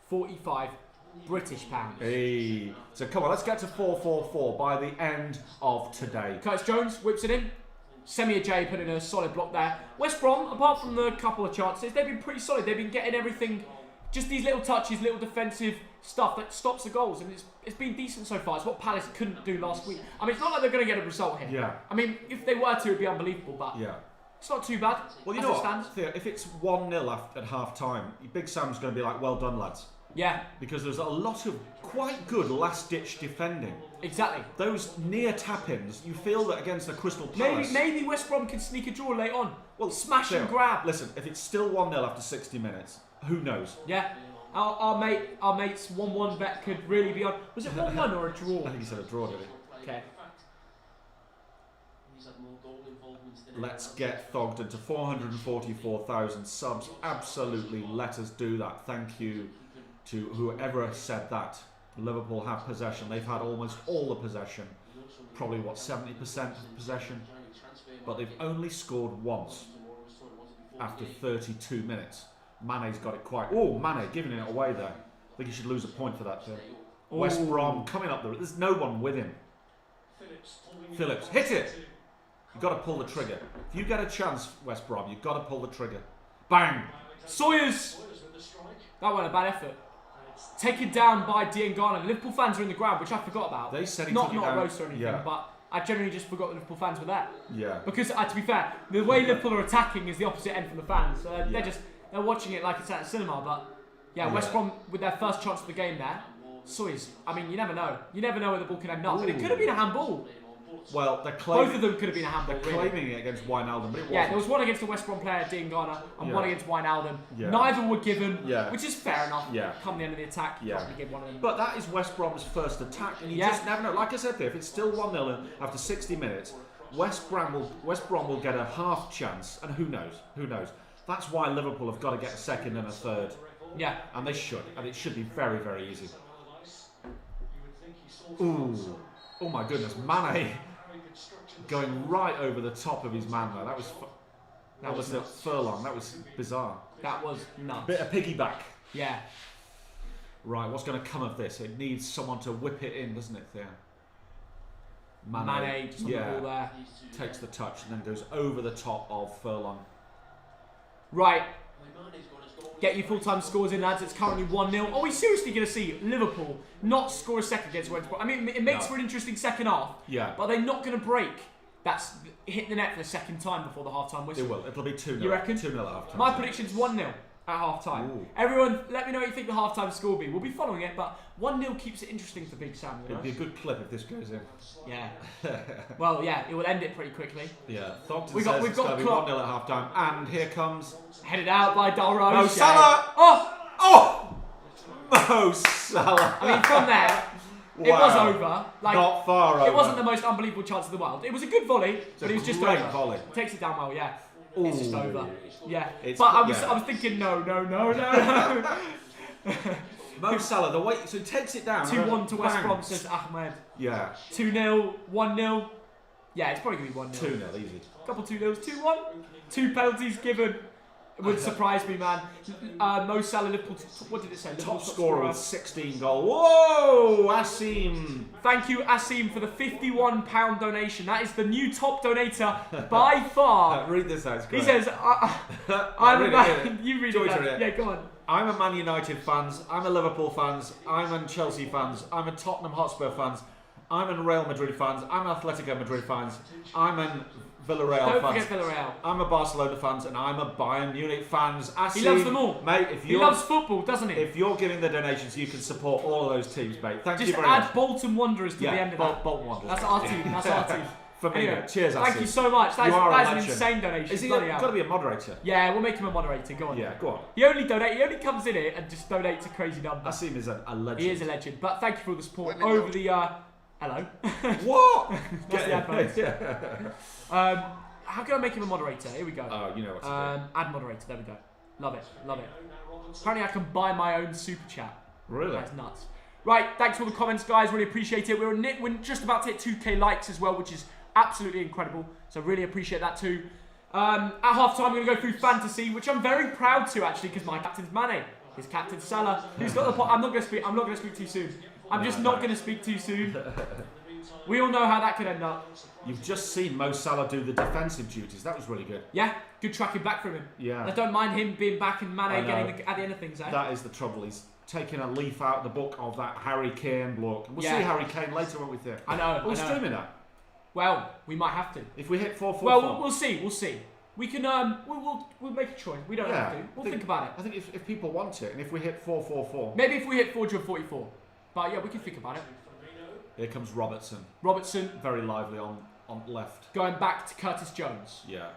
45 British pounds. Hey. So come on, let's get to 444 by the end of today. Curtis Jones whips it in. Semi J put in a solid block there. West Brom, apart from the couple of chances, they've been pretty solid. They've been getting everything, just these little touches, little defensive stuff that stops the goals, and it's been decent so far. It's what Palace couldn't do last week. I mean, it's not like they're going to get a result here. Yeah. I mean, if they were to, it'd be unbelievable, but it's not too bad. Well, you know what, Theo, if it's 1-0 at half time, Big Sam's going to be like, well done, lads. Yeah. Because there's a lot of quite good last-ditch defending. Exactly. Those near tap-ins, you feel that against the Crystal Palace... Maybe West Brom can sneak a draw late on. Well, smash and grab. Listen, if it's still 1-0 after 60 minutes, who knows? Yeah. Our mate's 1-1 bet could really be on. Was it 1-1 or a draw? I think he said a draw, did he? Okay. Let's get Thogden to 444,000 subs. Absolutely, let us do that. Thank you to whoever said that. Liverpool have possession. They've had almost all the possession. Probably, 70% possession? But they've only scored once after 32 minutes. Mane's got it quite... Oh, Mane giving it away there. I think he should lose a point for that. West Brom coming up there. There's no one with him. Phillips, hit it! You've got to pull the trigger. If you get a chance, West Brom, you've got to pull the trigger. Bang! Sawyers! That wasn't a bad effort. Taken down by Garner. Liverpool fans are in the ground, which I forgot about. They said he not took it down. a roast or anything, but I generally just forgot that Liverpool fans were there. Yeah. Because to be fair, the way Liverpool are attacking is the opposite end from the fans. So they're watching it like it's at a cinema. But West Brom with their first chance of the game there. Sawyers. I mean, you never know. You never know where the ball can end up. But it could have been a handball. Well, they're claiming... Both of them could have been a handball. They're claiming it against Wijnaldum, but it wasn't. Yeah, there was one against the West Brom player, Garner, and one against Wijnaldum. Yeah. Neither were given, which is fair enough. Yeah. Come the end of the attack, you probably give one of them. But that is West Brom's first attack, and you just never know. Like I said there, if it's still 1-0 after 60 minutes, West Brom will get a half chance, and who knows? Who knows? That's why Liverpool have got to get a second and a third. Yeah. And they should, and it should be very, very easy. Ooh. Oh my goodness, Mane going right over the top of his man there. That was the Furlong. That was bizarre. That was nuts. Bit of piggyback. Yeah. Right, what's going to come of this? It needs someone to whip it in, doesn't it, Theo? Mane just on the ball there. Takes the touch and then goes over the top of Furlong. Right. Get your full-time scores in, lads. It's currently 1-0. Are we seriously going to see Liverpool not score a second against West Brom? I mean, it makes for an interesting second half. Yeah. But they're not going to break. That's hit the net for the second time before the half-time whistle. It will. It'll be 2-0. You reckon? 2-0 at half-time. My prediction's 1-0 at half-time. Ooh. Everyone, let me know what you think the half-time score will be. We'll be following it, but 1-0 keeps it interesting for Big Sam. It'd be a good clip if this goes in. Yeah. Well, yeah, it will end it pretty quickly. Yeah. Thogden says it's going to be 1-0 at half-time, and here comes... Headed out by Darnell. Mo Salah! Oh! Oh! Mo Salah! I mean, from there... It was over. Like, not far over. It wasn't the most unbelievable chance in the world. It was a good volley, but it was just over. Volley. Takes it down well, yeah. Ooh. It's just over. Yeah. But I was thinking, no. Mo Salah, the way so he takes it down. 2-1 to West Brom, says Ahmed. Yeah. 2-0, 1-0. Yeah, it's probably gonna be 1-0. 2-0, easy. Couple 2-0s, 2-1. 2 penalties given. It would surprise me, man. Mo Salah, Liverpool. What did it say? Top scorer with 16 goals. Whoa, Asim! Thank you, Asim, for the £51 donation. That is the new top donator by far. Read this out. He says, "I'm a man." You read it. Yeah, go on. I'm a Man United fans. I'm a Liverpool fans. I'm a Chelsea fans. I'm a Tottenham Hotspur fans. I'm a Real Madrid fans. I'm an Atletico Madrid fans. I'm a Villarreal fans. Don't forget Villarreal. I'm a Barcelona fans and I'm a Bayern Munich fans. He loves them all. Mate, he loves football, doesn't he? If you're giving the donations, you can support all of those teams, mate. Thank you very much. much. Just add Bolton Wanderers to the end of that. Bolton Wanderers. That's our team. That's our team. Firmino. Anyway, cheers, thank you so much. That's an insane donation. Is he got to be a moderator? Yeah, we'll make him a moderator. Go on. Yeah, go on. He only comes in here and just donates a crazy number. I see him as a legend. He is a legend. But thank you for all the support over the. Hello. What? That's the advice. How can I make him a moderator? Here we go. Oh, you know what to do. Add moderator. There we go. Love it. Apparently, I can buy my own super chat. Really? That's nuts. Right, thanks for all the comments, guys. Really appreciate it. We're just about to hit 2K likes as well, which is absolutely incredible. So really appreciate that too. At half time, we're going to go through fantasy, which I'm very proud to actually, because my captain's Mane, his captain's Salah. Who's got the pot? I'm not going to speak too soon. I'm just not going to speak too soon. We all know how that could end up. You've just seen Mo Salah do the defensive duties. That was really good. Yeah, good tracking back from him. Yeah. I don't mind him being back and Mane getting at the end of things. That is the trouble. He's taking a leaf out of the book of that Harry Kane bloke. We'll see Harry Kane later, won't we, think? I know. We're streaming that. Well, we might have to. If we hit 444. Well, we'll see. We can. We'll make a choice. We don't have to. We'll think about it. I think if people want it, and if we hit 444. Maybe if we hit 444. But yeah, we can think about it. Here comes Robertson. Very lively on left. Going back to Curtis Jones. Yeah.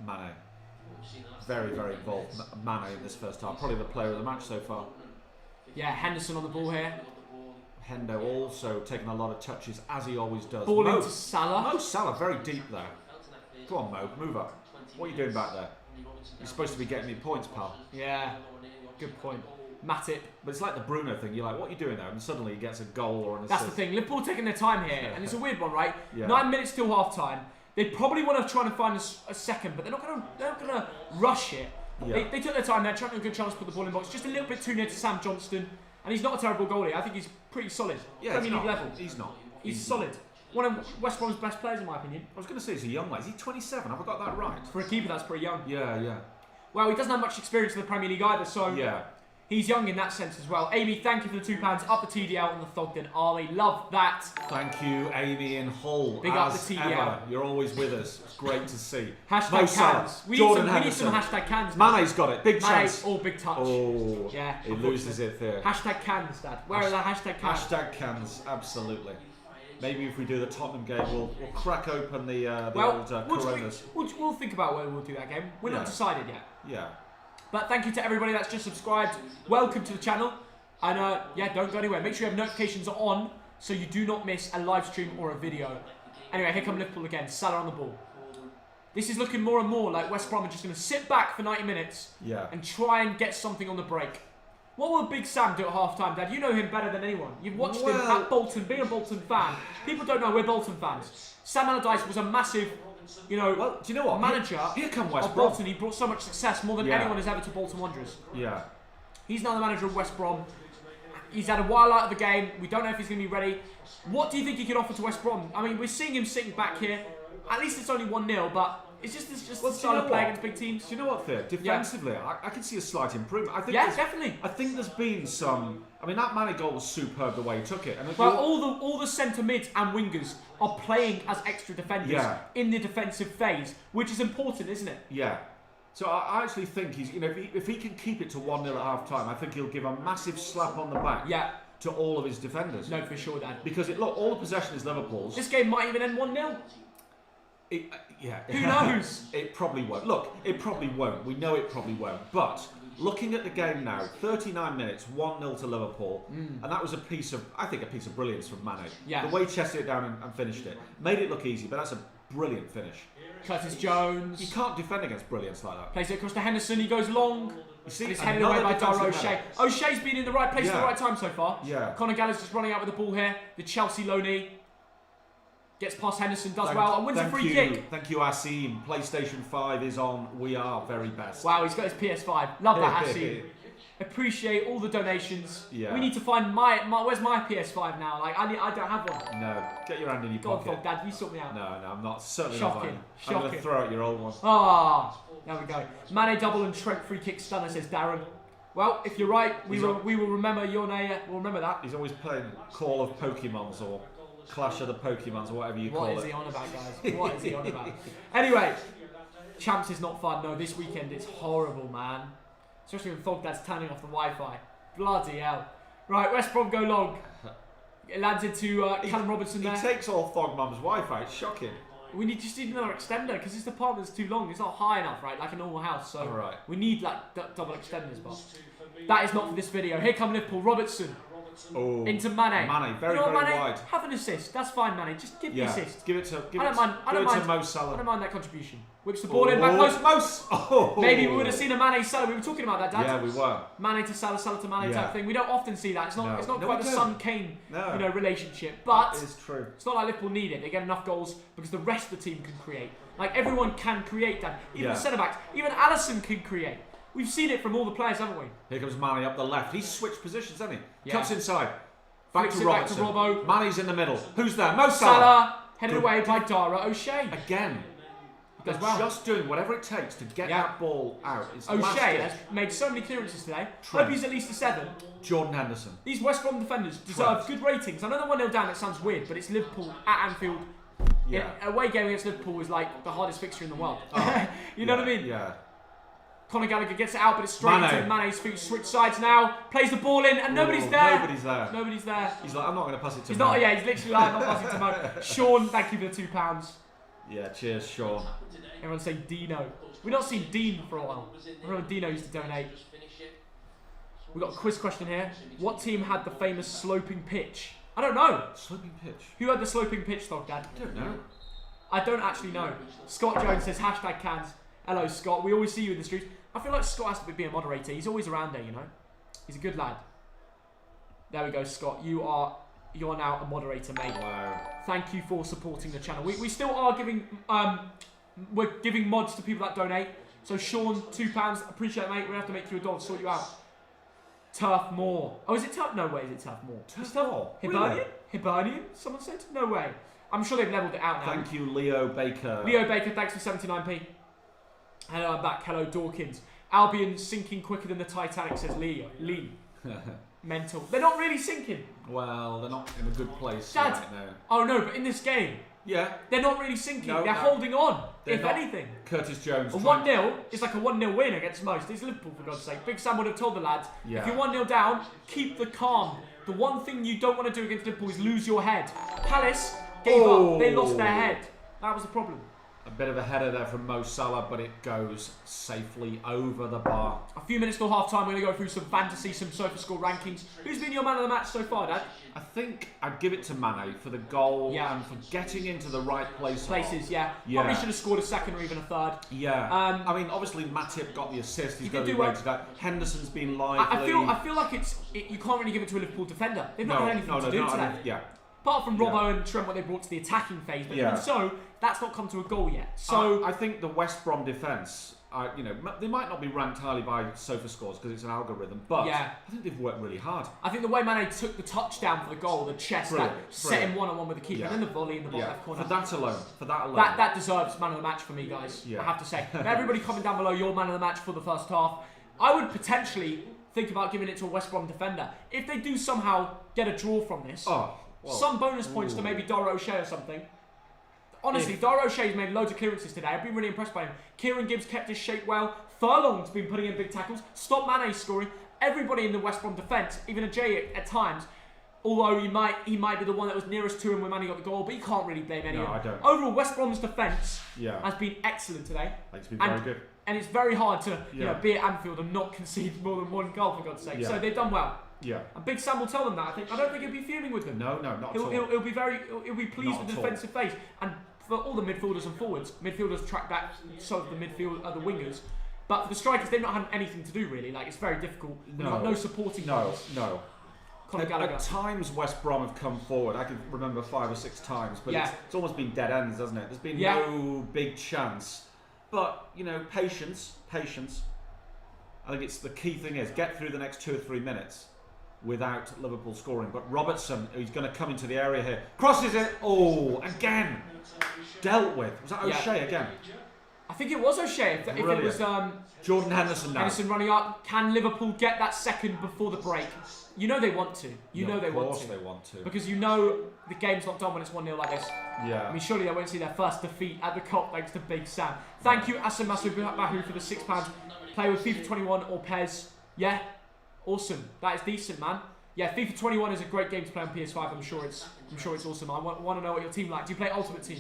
Mane. Very involved. Mane in this first half. Probably the player of the match so far. Yeah, Henderson on the ball here. Hendo also taking a lot of touches, as he always does. Ball into Salah. Mo Salah, very deep there. Go on, Mo, move up. What are you doing back there? You're supposed to be getting me points, pal. Yeah, good point. Matip. But it's like the Bruno thing. You're like, what are you doing there? And suddenly he gets a goal or an assist. That's the thing. Liverpool taking their time here, and it's a weird one, right? Yeah. 9 minutes till half time. They probably want to try and find a second, but they're not going to rush it. Yeah. They took their time. They're trying to have a good chance to put the ball in the box. Just a little bit too near to Sam Johnston, and he's not a terrible goalie. I think he's pretty solid. Yeah, Premier League level. He's not. He's solid. One of West Brom's best players, in my opinion. I was going to say he's a young lad. Is he 27? Have I got that right? For a keeper, that's pretty young. Yeah. Well, he doesn't have much experience in the Premier League either, so yeah. He's young in that sense as well. Amy, thank you for the £2. Up the TDL and the Thogden Army. Love that. Thank you, Amy in Hull. Big up the TDL. Ever. You're always with us. It's great to see. Hashtag cans. We need some hashtag cans. Mane's got it. Big chance. All big touch. Oh, yeah. He loses it there. Hashtag cans, Dad. Where are the hashtag cans? Hashtag cans, absolutely. Maybe if we do the Tottenham game, we'll crack open the old Coronas. We'll think about whether we'll do that game. We're not decided yet. Yeah. But thank you to everybody that's just subscribed. Welcome to the channel. And don't go anywhere. Make sure you have notifications on so you do not miss a live stream or a video. Anyway, here come Liverpool again. Salah on the ball. This is looking more and more like West Brom are just going to sit back for 90 minutes and try and get something on the break. What will Big Sam do at half-time, Dad? You know him better than anyone. You've watched him at Bolton, being a Bolton fan. People don't know we're Bolton fans. Sam Allardyce was a massive... do you know what? Manager here come West of Brom. Bolton. He brought so much success, more than anyone has ever to Bolton Wanderers. Yeah. He's now the manager of West Brom. He's had a while out of the game. We don't know if he's going to be ready. What do you think he can offer to West Brom? I mean, we're seeing him sitting back here. At least it's only 1-0, but it's just the style of play against big teams. Do you know what, Theo? Defensively, I can see a slight improvement. I think definitely. I think there's been some... I mean, that Mane goal was superb the way he took it. And well, all the centre mids and wingers are playing as extra defenders in the defensive phase, which is important, isn't it? Yeah. So I actually think he's, if he can keep it to 1-0 at half time, I think he'll give a massive slap on the back to all of his defenders. No, for sure, Dad. Because all the possession is Liverpool's. This game might even end 1-0. Who knows? It probably won't. Look, it probably won't. We know it probably won't. But looking at the game now, 39 minutes, 1-0 to Liverpool, and that was a piece of brilliance from Mane. Yeah. The way he chested it down and finished it. Made it look easy, but that's a brilliant finish. Curtis Jones. You can't defend against brilliance like that. Plays it across to Henderson, he goes long. You see, he's headed away by Darrell O'Shea. O'Shea's been in the right place at the right time so far. Yeah. Conor Gallagher's just running out with the ball here. The Chelsea loanee. Gets past Henderson, does well, and wins a free kick. Thank you, Asim. PlayStation 5 is on. We are very best. Wow, he's got his PS5. Love that, Asim. Appreciate all the donations. Yeah. We need to find where's my PS5 now? Like I don't have one. No, get your hand in your pocket. God, Dad, you sort me out. No, I'm not. Certainly Shocking. not. I'm going to throw out your old one. There we go. Mane double and Trent free kick stunner, says Darren. Well, if you're right, we will remember your name. We'll remember that. He's always playing Call of Pokemons or Clash of the Pokemons or whatever you call it. What is he on about, guys? What is he on about? Anyway, Champs is not fun. No, this weekend it's horrible, man. Especially when Thogdad's turning off the Wi-Fi. Bloody hell. Right, West Brom go long. It lands into Callum Robertson there. He takes all Thog Mum's Wi-Fi. It's shocking. We just need another extender because this apartment's too long. It's not high enough, right? Like a normal house. So we need like double extenders. But that is not for this video. Here come Liverpool. Robertson. Oh, into Mane. Mane, very wide. Have an assist. That's fine, Mane. Just give the assist. Give it to Mo Salah. I don't mind that contribution. Whips the ball in back close. Maybe we would have seen a Mane Salah. We were talking about that, Dad. Yeah, we were. Mane to Salah, Salah to Mane type thing. We don't often see that. It's not quite the Son Kane relationship. But it is true. It's not like Liverpool need it. They get enough goals because the rest of the team can create. Like everyone can create, Dad. Even the centre backs. Even Alisson can create. We've seen it from all the players, haven't we? Here comes Mane up the left. He's switched positions, hasn't he? Yeah. Cuts inside. Back to Robertson. Robbo. Mane's in the middle. Who's there? Mo Salah. Salah headed away by Dara O'Shea. Again. They're just doing whatever it takes to get that ball out. It's O'Shea has made so many clearances today. Hope he's at least a 7. Jordan Henderson. These West Brom defenders deserve good ratings. I know they're 1-0 down, it sounds weird, but it's Liverpool at Anfield. Yeah. Away game against Liverpool is like the hardest fixture in the world. You know what I mean? Yeah. Conor Gallagher gets it out, but it's straight into Mane's feet. Switch sides now. Plays the ball in, and nobody's there. Nobody's there. He's like, I'm not going to pass it to Mo. He's literally like, I'm not passing to Mo. Sean, thank you for the £2. Yeah, cheers, Sean. Everyone say Dino. We've not seen Dean for a while. I remember Dino used to donate. We've got a quiz question here. What team had the famous sloping pitch? I don't know. Sloping pitch? Who had the sloping pitch, Thogdad? I don't know. I don't actually know. Scott Jones says, #cans. Hello, Scott. We always see you in the streets. I feel like Scott has to be a moderator. He's always around there, you know. He's a good lad. There we go, Scott. You're now a moderator, mate. Wow. Thank you for supporting the channel. We still are giving we're giving mods to people that donate. So Sean, £2. Appreciate it, mate. We're gonna have to make you $1 to sort you out. Turf Moor. Oh, is it Turf? No way, is it Turf Moor? Turf Moor? Hibernian? Hibernian? Someone said? No way. I'm sure they've leveled it out now. Thank you, Leo Baker. Leo Baker, thanks for 79p. Hello, I'm back. Hello, Dawkins. Albion sinking quicker than the Titanic, says Lee. Mental. They're not really sinking. Well, they're not in a good place Dad. right now. Oh no, but in this game, they're not really sinking. They're holding on, if anything. Curtis Jones. A 1-0 is like a 1-0 win against most. It's Liverpool, for God's sake. Big Sam would have told the lads, if you're 1-0 down, keep the calm. The one thing you don't want to do against Liverpool is lose your head. Palace gave up. They lost their head. That was the problem. A bit of a header there from Mo Salah, but it goes safely over the bar. A few minutes till half time. We're going to go through some fantasy, some SofaScore rankings. Who's been your man of the match so far, Dad? I think I'd give it to Mane for the goal and for getting into the right places. Probably should have scored a second or even a third. I mean, obviously Matip got the assist. He's got to be rated that. Henderson's been lively. I feel like you can't really give it to a Liverpool defender. They've not had anything to do today. Apart from Robbo and Trent, what they brought to the attacking phase, but even so, that's not come to a goal yet. So I think the West Brom defence, they might not be ranked highly by SofaScores because it's an algorithm, but I think they've worked really hard. I think the way Mane took the touchdown for the goal, the chest, that set him one-on-one with the keeper, and then the volley in the bottom left corner. For that alone. That deserves man of the match for me, guys. I have to say. Now, everybody comment down below your man of the match for the first half. I would potentially think about giving it to a West Brom defender if they do somehow get a draw from this. Some bonus points to maybe Dara O'Shea or something. Honestly, Dara O'Shea's made loads of clearances today. I've been really impressed by him. Kieran Gibbs kept his shape well. Furlong's been putting in big tackles. Stop Mane scoring. Everybody in the West Brom defence, even Ajay at times, although he might be the one that was nearest to him when Mane got the goal, but you can't really blame anyone. No, I don't. Overall, West Brom's defence has been excellent today. It's been very good. And it's very hard to be at Anfield and not concede more than one goal, for God's sake. So they've done well. And Big Sam will tell them that. I don't think he'll be fuming with them. No, not at all. He'll be pleased with the defensive phase. And for all the midfielders and forwards, midfielders track back, so the wingers. But for the strikers, they've not had anything to do really. Like, it's very difficult. No supporting. No. Conor Gallagher. At times, West Brom have come forward. I can remember 5 or 6 times, but it's almost been dead ends, hasn't it? There's been no big chance. But patience. I think it's the key thing is get through the next 2 or 3 minutes without Liverpool scoring. But Robertson, who's going to come into the area here, crosses it. Oh, again. Dealt with. Was that O'Shea again? I think it was O'Shea. If it was Jordan Henderson now. Henderson running up. Can Liverpool get that second before the break? You know they want to. Of course they want to. Because you know the game's not done when it's 1-0 like this. Yeah. I mean, surely they won't see their first defeat at the Cop thanks to Big Sam. Thank you, Asamasu Bahu, for the £6. Play with FIFA 21 or PES. Yeah. Awesome. That is decent, man. Yeah, FIFA 21 is a great game to play on PS5. I'm sure it's awesome. I want to know what your team like. Do you play Ultimate Team?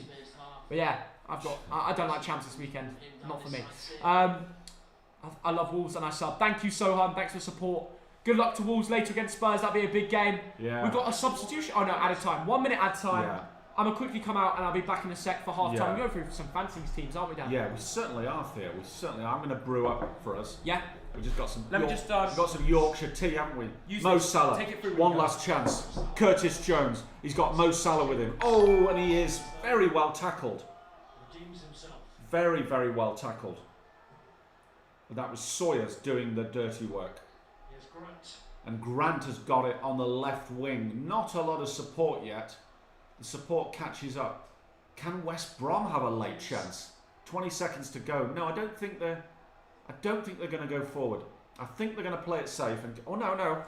But yeah, I don't like champs this weekend. Not for me. I love Wolves and I sub. Thank you, Sohan. Thanks for the support. Good luck to Wolves later against Spurs. That'll be a big game. Yeah. We've got a substitution. Oh no, added time. 1 minute added time. Yeah. I'm going to quickly come out and I'll be back in a sec for half time. We're going through some fancy teams, aren't we, Dan? Yeah, we certainly are, Theo. We certainly are. I'm going to brew up for us. Yeah. We just got some. We've got some Yorkshire tea, haven't we? Mo Salah. Take it through. One last chance. Curtis Jones. He's got Mo Salah with him. Oh, and he is very well tackled. Very, very well tackled. That was Sawyers doing the dirty work. Yes, Grant. And Grant has got it on the left wing. Not a lot of support yet. The support catches up. Can West Brom have a late chance? 20 seconds to go. No, I don't think they're going to go forward. I think they're going to play it safe. And oh no.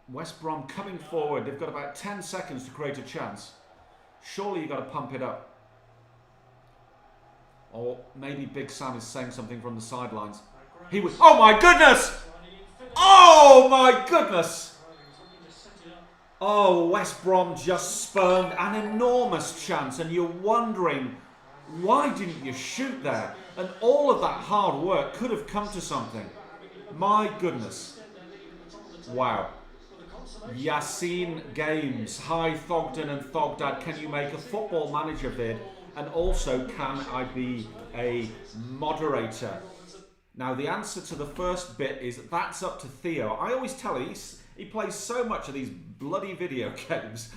West Brom coming forward. They've got about 10 seconds to create a chance. Surely you've got to pump it up. Or maybe Big Sam is saying something from the sidelines. He was. Oh my goodness! Oh my goodness! Oh, West Brom just spurned an enormous chance, and you're wondering, why didn't you shoot there? And all of that hard work could have come to something. My goodness. Wow. Yassine Games. Hi, Thogden and Thogdad. Can you make a Football Manager vid? And also, can I be a moderator? Now, the answer to the first bit is that's up to Theo. I always tell him, he plays so much of these bloody video games.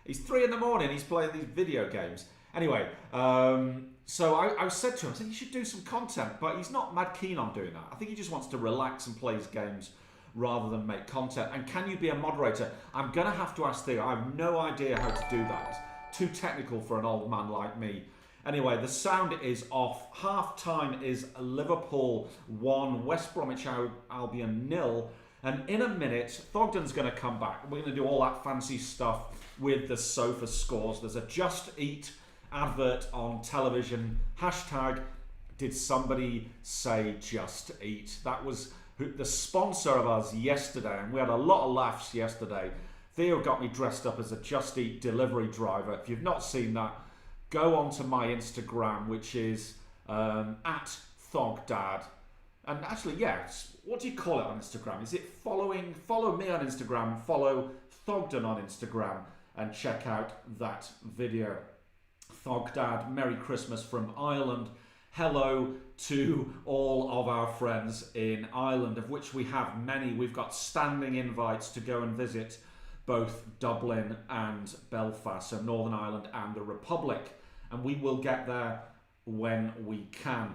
He's 3 in the morning, he's playing these video games. Anyway, so I said to him, I said, you should do some content, but he's not mad keen on doing that. I think he just wants to relax and play his games rather than make content. And can you be a moderator? I'm going to have to ask Theo. I have no idea how to do that. It's too technical for an old man like me. Anyway, the sound is off. Half time is Liverpool 1, West Bromwich Albion 0. And in a minute, Thogden's going to come back. We're going to do all that fancy stuff with the sofa scores. There's a Just Eat advert on television. Hashtag, did somebody say Just Eat? That was the sponsor of us yesterday. And we had a lot of laughs yesterday. Theo got me dressed up as a Just Eat delivery driver. If you've not seen that, go onto my Instagram, which is at Thogdad. And actually, yes, what do you call it on Instagram? Is it following? Follow me on Instagram, follow Thogden on Instagram, and check out that video. Thogdad, Merry Christmas from Ireland. Hello to all of our friends in Ireland, of which we have many. We've got standing invites to go and visit both Dublin and Belfast, so Northern Ireland and the Republic. And we will get there when we can.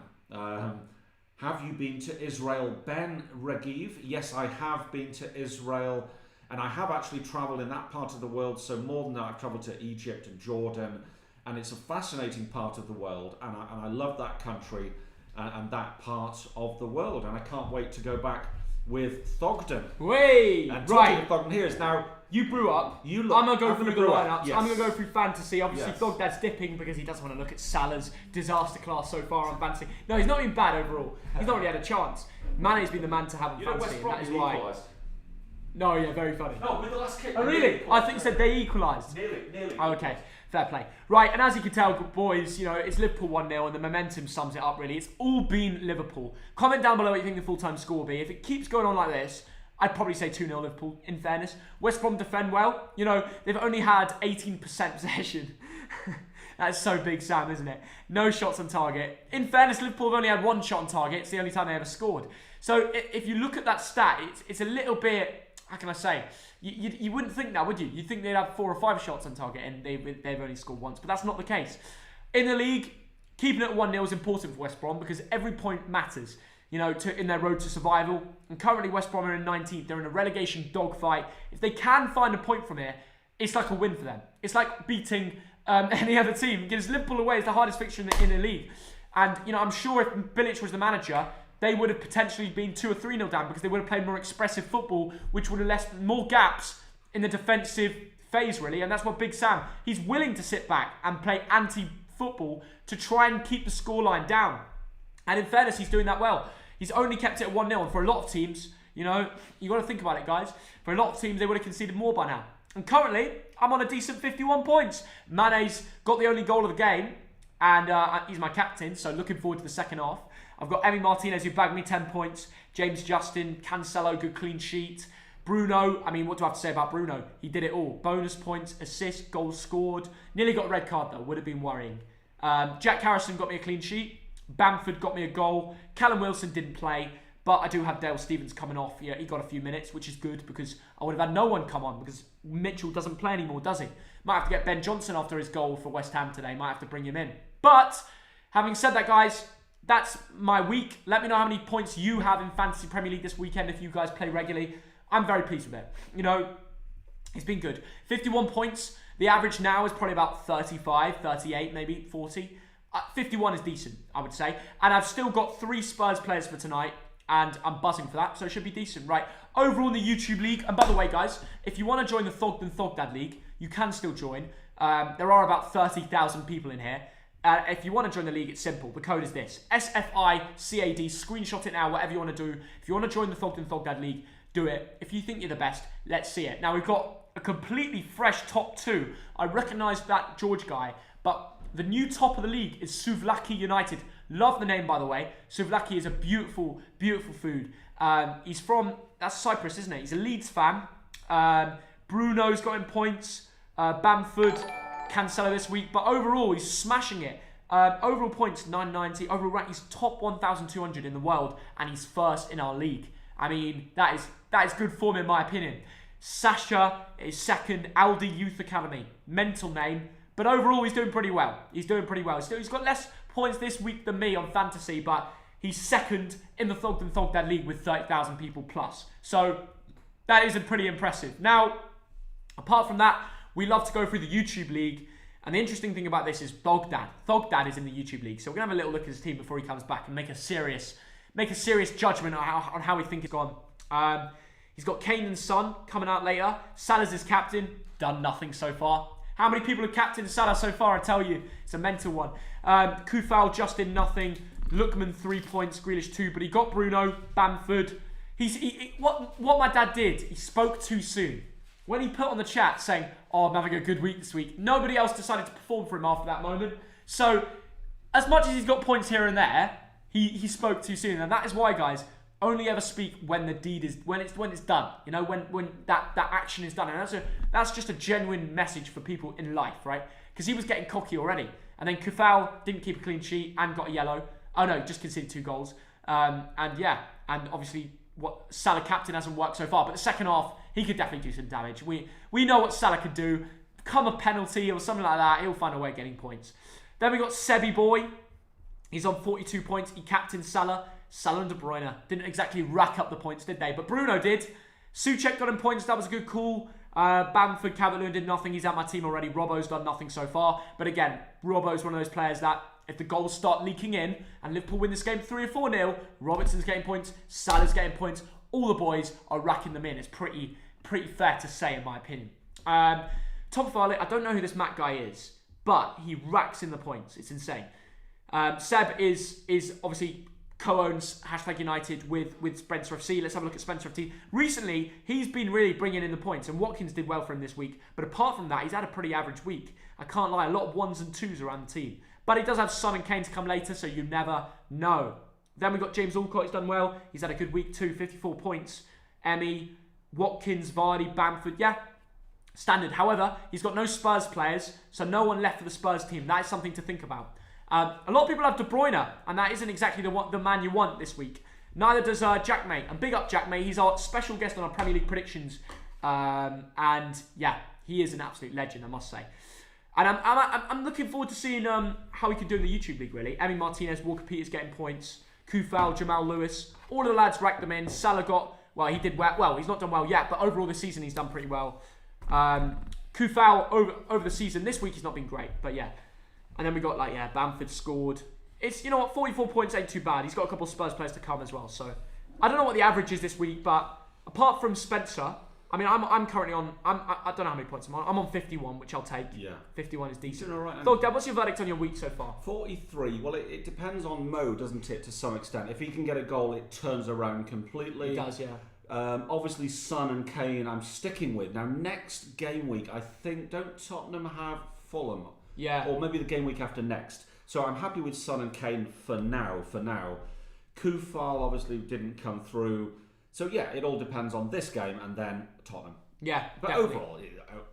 Have you been to Israel, Ben Regiv? Yes, I have been to Israel, and I have actually travelled in that part of the world. So more than that, I've travelled to Egypt and Jordan, and it's a fascinating part of the world, and I love that country and that part of the world, and I can't wait to go back with Thogden. Wait, and right. Thogden here is now. You brew up. I'm going to go through the lineups. Yes. I'm going to go through fantasy. Obviously, Yes. Thogdad's dipping because he doesn't want to look at Salah's disaster class so far on fantasy. No, he's not been bad overall. He's not really had a chance. Mane's been the man to have on fantasy, and that is why. Equalised. No, yeah, very funny. No, with the last kick. Oh, really? I think you said they equalised. Nearly. Oh, okay. Fair play. Right, and as you can tell, boys, it's Liverpool 1-0 and the momentum sums it up, really. It's all been Liverpool. Comment down below what you think the full-time score will be. If it keeps going on like this, I'd probably say 2-0 Liverpool, in fairness. West Brom defend well. They've only had 18% possession. That's so big, Sam, isn't it? No shots on target. In fairness, Liverpool have only had 1 shot on target. It's the only time they ever scored. So if you look at that stat, it's a little bit, how can I say? You wouldn't think that, would you? You'd think they'd have 4 or 5 shots on target, and they've only scored once. But that's not the case. In the league, keeping it at 1-0 is important for West Brom because every point matters. In their road to survival. And currently West Brom are in 19th. They're in a relegation dogfight. If they can find a point from here, it's like a win for them. It's like beating any other team. Because Liverpool away is the hardest fixture in the league. And, I'm sure if Bilic was the manager, they would have potentially been 2 or 3-0 down because they would have played more expressive football, which would have left more gaps in the defensive phase, really. And that's what Big Sam, he's willing to sit back and play anti-football to try and keep the scoreline down. And in fairness, he's doing that well. He's only kept it at 1-0. And for a lot of teams, You know, you got to think about it, guys. For a lot of teams, they would have conceded more by now. And currently, I'm on a decent 51 points. Mane's got the only goal of the game, and he's my captain, so looking forward to the second half. I've got Emi Martinez, who bagged me 10 points. James Justin, Cancelo, good clean sheet. Bruno, I mean, what do I have to say about Bruno? He did it all. Bonus points, assists, goals scored. Nearly got a red card, though. Would have been worrying. Jack Harrison got me a clean sheet. Bamford got me a goal. Callum Wilson didn't play. But I do have Dale Stephens coming off. Yeah, he got a few minutes, which is good because I would have had no one come on because Mitchell doesn't play anymore, does he? Might have to get Ben Johnson after his goal for West Ham today. Might have to bring him in. But having said that, guys, that's my week. Let me know how many points you have in Fantasy Premier League this weekend if you guys play regularly. I'm very pleased with it. You know, it's been good. 51 points. The average now is probably about 35, 38, maybe 40. 51 is decent, I would say. And I've still got 3 Spurs players for tonight. And I'm buzzing for that, so it should be decent. Right, overall in the YouTube League, and by the way, guys, if you want to join the Thogden and Thogdad League, you can still join. There are about 30,000 people in here. If you want to join the league, it's simple. The code is this, SFICAD. Screenshot it now, whatever you want to do. If you want to join the Thogden and Thogdad League, do it. If you think you're the best, let's see it. Now, we've got a completely fresh top 2. I recognise that George guy, but the new top of the league is Souvlaki United. Love the name, by the way. Souvlaki is a beautiful, beautiful food. He's from, that's Cyprus, isn't it? He's a Leeds fan. Bruno's got him points. Bamford, Cancelo this week. But overall, he's smashing it. Overall points, 990. Overall rank, he's top 1,200 in the world. And he's first in our league. I mean, that is good form in my opinion. Sasha is second. Aldi Youth Academy. Mental name. But overall, he's doing pretty well. He's got less points this week than me on fantasy, but he's second in the Thogden and Thogdad League with 30,000 people plus. So that is pretty impressive. Now, apart from that, we love to go through the YouTube League. And the interesting thing about this is Thogdad. Thogdad is in the YouTube League. So we're going to have a little look at his team before he comes back and make a serious judgment on how we think it's gone. He's got Kane and Son coming out later. Salah's his captain. Done nothing so far. How many people have captained Salah so far? I tell you, it's a mental one. Kufal, Justin, nothing. Lookman, 3 points. Grealish, 2. But he got Bruno, Bamford. What my dad did, he spoke too soon. When he put on the chat saying, oh, I'm having a good week this week, nobody else decided to perform for him after that moment. So, as much as he's got points here and there, he spoke too soon. And that is why, guys, only ever speak when the deed is when it's done. You know, when that action is done. And that's just a genuine message for people in life, right? Because he was getting cocky already. And then Kufal didn't keep a clean sheet and got a yellow. Oh no, just conceded 2 goals. And obviously what Salah captain hasn't worked so far. But the second half, he could definitely do some damage. We know what Salah could do. Come a penalty or something like that, he'll find a way of getting points. Then we got Sebi Boy. He's on 42 points. He captained Salah. Salah and De Bruyne didn't exactly rack up the points, did they? But Bruno did. Souček got him points. That was a good call. Bamford, Calvert-Lewin did nothing. He's out my team already. Robbo's done nothing so far. But again, Robbo's one of those players that if the goals start leaking in and Liverpool win this game 3 or 4-0, Robertson's getting points. Salah's getting points. All the boys are racking them in. It's pretty fair to say, in my opinion. Top Violet, I don't know who this Matt guy is, but he racks in the points. It's insane. Seb is obviously co-owns #United with Spencer FC. Let's have a look at Spencer FC. Recently, he's been really bringing in the points, and Watkins did well for him this week. But apart from that, he's had a pretty average week. I can't lie, a lot of 1s and 2s around the team. But he does have Son and Kane to come later, so you never know. Then we've got James Alcott, he's done well. He's had a good week too, 54 points. Emmy, Watkins, Vardy, Bamford, yeah, standard. However, he's got no Spurs players, so no one left for the Spurs team. That is something to think about. A lot of people have De Bruyne, and that isn't exactly the man you want this week. Neither does Jack May. And big up Jack May. He's our special guest on our Premier League predictions. And yeah, he is an absolute legend, I must say. And I'm looking forward to seeing how he can do in the YouTube League, really. Emi Martinez, Walker Peters getting points. Kufal, Jamal Lewis. All of the lads racked them in. Salah got, well, he did well. He's not done well yet, but overall this season he's done pretty well. Kufal, over the season, this week he's not been great, but yeah. And then we got, Bamford scored. It's, 44 points ain't too bad. He's got a couple of Spurs players to come as well. So, I don't know what the average is this week, but apart from Spencer, I mean, I'm currently on, I don't know how many points I'm on. I'm on 51, which I'll take. Yeah. 51 is decent. All right, Thogdad, what's your verdict on your week so far? 43. Well, it depends on Mo, doesn't it, to some extent. If he can get a goal, it turns around completely. It does, yeah. Obviously, Son and Kane I'm sticking with. Now, next game week, I think, don't Tottenham have Fulham? Yeah. Or maybe the game week after next. So I'm happy with Son and Kane for now. Kufal obviously didn't come through. So yeah, it all depends on this game and then Tottenham. Yeah, but definitely. Overall,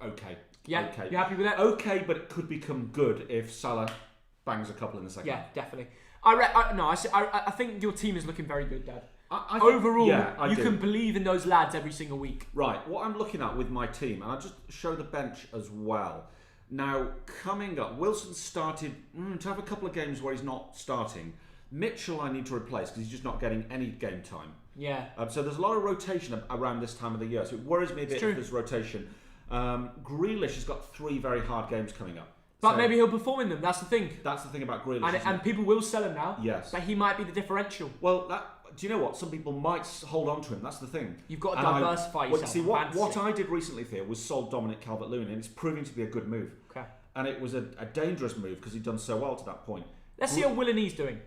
okay. Yeah, okay. You happy with that? Okay, but it could become good if Salah bangs a couple in the second half. Yeah, definitely. I think your team is looking very good, Dad. Overall, you can believe in those lads every single week. Right, what I'm looking at with my team, and I'll just show the bench as well. Now, coming up, Wilson started to have a couple of games where he's not starting. Mitchell I need to replace because he's just not getting any game time. Yeah. So there's a lot of rotation around this time of the year, so it worries me a bit if there's rotation. Grealish has got 3 very hard games coming up. But maybe he'll perform in them, that's the thing. That's the thing about Grealish. And people will sell him now. Yes. But he might be the differential. Well, do you know what? Some people might hold on to him. That's the thing. You've got to diversify yourself. See, what I did recently, Theo, was sold Dominic Calvert-Lewin, and it's proving to be a good move. Okay. And it was a dangerous move because he'd done so well to that point. Let's see how Willeney's doing.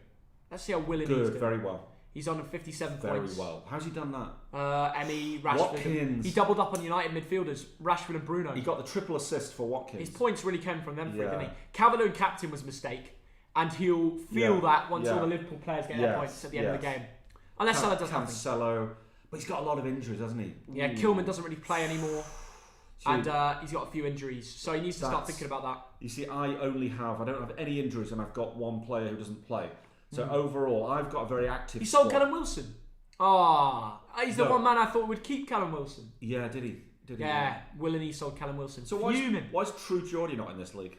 Good, very well. He's on 57 very points. Very well. How's he done that? Rashford. Watkins. He doubled up on United midfielders, Rashford and Bruno. He got the triple assist for Watkins. His points really came from them, didn't he? Calvert-Lewin captain was a mistake, and he'll feel that once all the Liverpool players get their points at the end of the game. Unless Salah does nothing. Cancelo. But he's got a lot of injuries, hasn't he? Yeah, Kilman doesn't really play anymore. And he's got a few injuries, so he needs to start thinking about that. You see, I don't have any injuries, and I've got one player who doesn't play. So overall, I've got a very active. He sold Callum Wilson. He's the one man I thought would keep Callum Wilson. Yeah, did he? Willeney sold Callum Wilson. So why is True Geordie not in this league?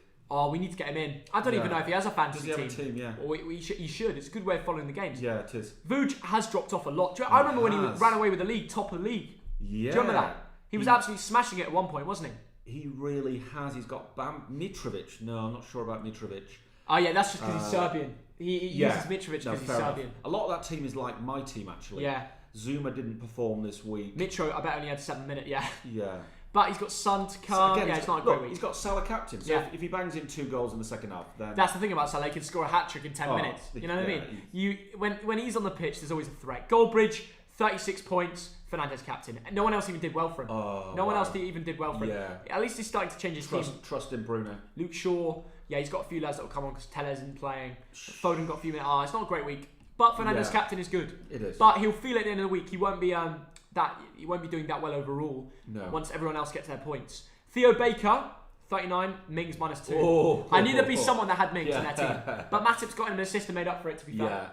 We need to get him in. I don't even know if he has a fantasy team. Does he have a team? Yeah. Or he should. It's a good way of following the games. Yeah, it is. Vuj has dropped off a lot. I remember when he ran away with the league, top of the league. Yeah. Do you remember that? He was absolutely smashing it at one point, wasn't he? He really has. He's got Mitrovic. No, I'm not sure about Mitrovic. Oh yeah, that's just because he's Serbian. He uses Mitrovic because he's Serbian. Enough. A lot of that team is like my team, actually. Yeah. Zuma didn't perform this week. Mitro, I bet only had 7 minutes, Yeah. But he's got Son to come. So again, it's not a great week. He's got Salah captain. So if he bangs in 2 goals in the second half, then... That's the thing about Salah. He can score a hat-trick in 10 minutes. You know what I mean? When he's on the pitch, there's always a threat. Goldbridge, 36 points. Fernandes captain. No one else even did well for him. No one else even did well for him. At least he's starting to change his team. Trust in Bruno. Luke Shaw. Yeah, he's got a few lads that will come on because Tellez isn't playing. Foden got a few minutes. It's not a great week. But Fernandes captain is good. It is. But he'll feel it at the end of the week. He won't be doing that well overall. No. Once everyone else gets their points. Theo Baker, 39, Mings -2. I knew there'd be someone that had Mings in their team. But Matip's got him an assist and made up for it, to be fair.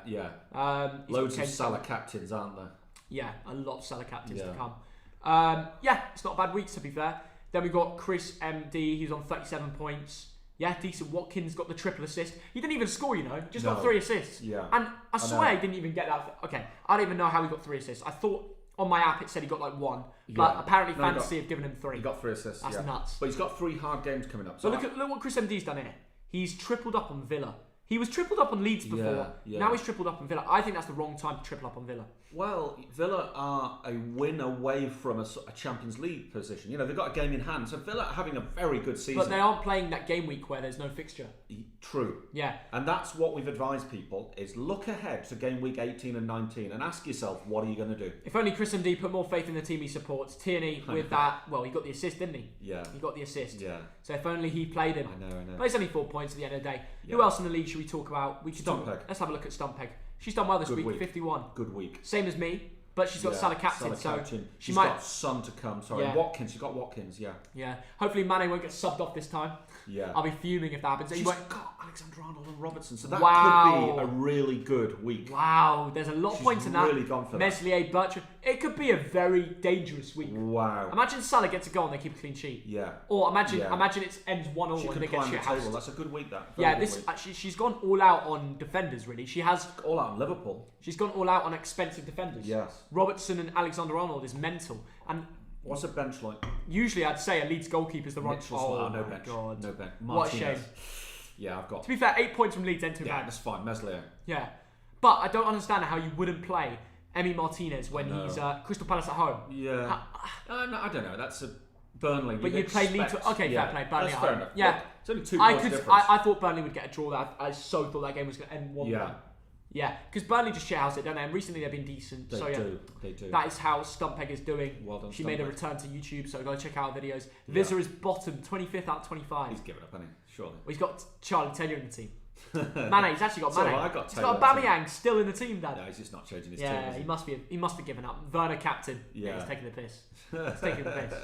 Loads of Salah captains, aren't there? Yeah, a lot of Salah captains to come. It's not a bad week, to be fair. Then we've got Chris MD, he's on 37 points. Yeah, decent. Watkins got the triple assist. He didn't even score, just got 3 assists. Yeah. And I swear he didn't even get that. Okay, I don't even know how he got 3 assists. I thought on my app it said he got like 1. But apparently Fantasy have given him 3. He got 3 assists. That's nuts. But he's got 3 hard games coming up. So look what Chris MD's done here. He's tripled up on Villa. He was tripled up on Leeds before. Now he's tripled up on Villa. I think that's the wrong time to triple up on Villa. Well, Villa are a win away from a Champions League position. They've got a game in hand. So Villa are having a very good season. But they aren't playing that game week where there's no fixture. True. Yeah. And that's what we've advised people, is look ahead to game week 18 and 19 and ask yourself, what are you going to do? If only Chris MD put more faith in the team he supports. Tierney with that, he got the assist, didn't he? Yeah. He got the assist. Yeah. So if only he played him. I know. But it's only 4 points at the end of the day. Yeah. Who else in the league should we talk about? Let's have a look at Stumpeg. She's done well this week, 51. Good week. Same as me. But she's got Salah captain, she's got Son to come. Watkins. She's got Watkins. Yeah. Hopefully Mane won't get subbed off this time. Yeah. I'll be fuming if that happens. She's got Alexander-Arnold and Robertson, so that could be a really good week. Wow, there's a lot of points in that. Really gone for Meslier, Bertrand. It could be a very dangerous week. Wow. Imagine Salah gets a goal and they keep a clean sheet. Yeah. Or imagine it ends 1-1 and they get shit housed. That's a good week. She's gone all out on defenders. Really, she has all out on Liverpool. She's gone all out on expensive defenders. Yes. Robertson and Alexander-Arnold is mental. And what's a bench like? Usually, I'd say a Leeds goalkeeper's the right. No bench. God. No bench. What a shame. Yeah, I've got. To be fair, 8 points from Leeds ain't too bad. Yeah, that's fine. Meslier. Yeah, but I don't understand how you wouldn't play Emi Martinez when he's Crystal Palace at home. Yeah. No, I don't know. That's a Burnley. But you'd play Leeds. Okay, fair play. Burnley at home. Fair enough. Yeah. It's only 2 points difference. I thought Burnley would get a draw. I so thought that game was going to end 1-1. Yeah, because Burnley just shithouse it, don't they? And recently they've been decent. They do. That is how Stumpeg is doing. Well done, she Stumpeg. made a return to YouTube, so go check out her videos. Vizza is bottom, 25th out of 25. He's given up, hasn't he? Surely. Well, he's got Charlie Taylor in the team. Mane, he's actually got Mane. He's got Aubameyang still in the team, Dad. No, he's just not changing his team. Yeah, he must have given up. Werner captain. Yeah, he's taking the piss. He's taking the piss.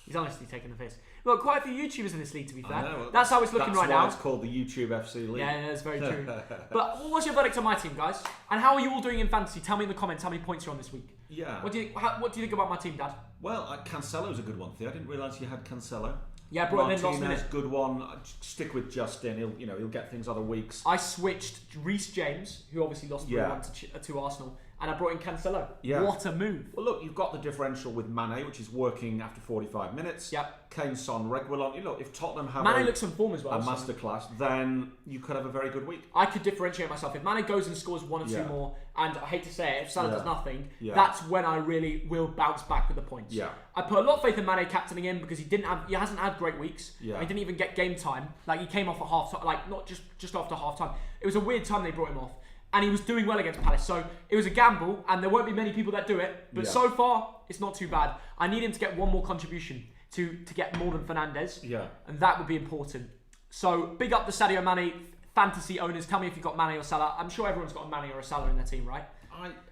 He's honestly taking the piss. Look, quite a few YouTubers in this league, to be fair. Well, that's how it's looking right now. That's why it's called the YouTube FC League. Yeah, that's very true. But what's your verdict on my team, guys? And how are you all doing in fantasy? Tell me in the comments how many points you're on this week. Yeah. What do you think about my team, Dad? Well, Cancelo's a good one for you. I didn't realise you had Cancelo. Yeah, brought him in last minute. Good one. Stick with Justin. He'll get things other weeks. I switched Reece James, who obviously lost 3-1 to Arsenal, and I brought in Cancelo. Yeah. What a move. Well, look, you've got the differential with Mane, which is working after 45 minutes. Yeah. Kane, Son, Reguilon. Look, if Tottenham have Mane looks in form as well. A masterclass, then you could have a very good week. I could differentiate myself. If Mane goes and scores one or two more, and I hate to say it, if Salah does nothing, that's when I really will bounce back with the points. Yeah. I put a lot of faith in Mane captaining him because he hasn't had great weeks. Yeah. He didn't even get game time. Like, he came off at half time, like not just after half time. It was a weird time they brought him off. And he was doing well against Palace. So it was a gamble, and there won't be many people that do it. But so far, it's not too bad. I need him to get one more contribution to get more than Fernandes. Yeah. And that would be important. So big up the Sadio Mane fantasy owners. Tell me if you've got Mane or Salah. I'm sure everyone's got a Mane or a Salah in their team, right?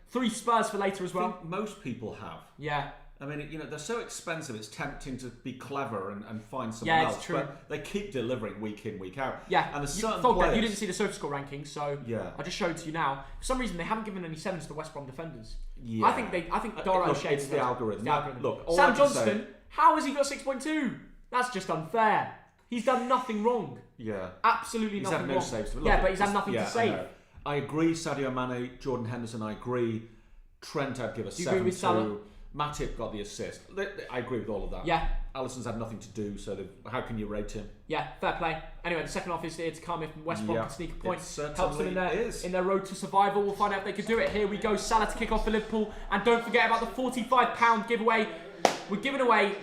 3 Spurs for later as well. I think most people have. Yeah. I mean, they're so expensive, it's tempting to be clever and find someone else. Yeah, it's true. But they keep delivering week in, week out. Yeah. And there's certain players... players... You didn't see the SofaScore rankings, so I just showed it to you now. For some reason, they haven't given any 7s to the West Brom defenders. Yeah. I think Darnell Shea... It's the algorithm. Look, Sam Johnston, how has he got 6.2? That's just unfair. He's done nothing wrong. Yeah. Absolutely nothing wrong. He's had no saves. Look, but he's had nothing to save. I agree, Sadio Mane, Jordan Henderson, I agree. Trent, I'd give a 7-2. You agree with Salah? Matip got the assist. I agree with all of that. Yeah. Alisson's had nothing to do, so how can you rate him? Yeah, fair play. Anyway, the second half is here to come if West Brom can sneak a point. Helps them in their road to survival. We'll find out if they can do it. Here we go. Salah to kick off for Liverpool. And don't forget about the £45 giveaway. We're giving away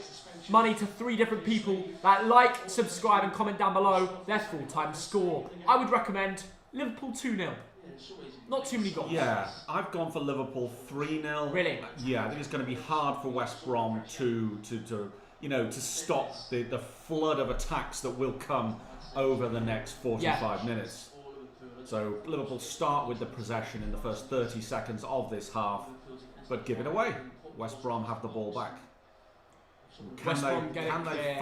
money to 3 different people that like, subscribe and comment down below their full-time score. I would recommend Liverpool 2-0. Not too many goals. Yeah, I've gone for Liverpool 3-0. Really? Yeah, I think it's going to be hard for West Brom to stop the flood of attacks that will come over the next 45 minutes. So Liverpool start with the possession in the first 30 seconds of this half, but give it away. West Brom have the ball back. Can they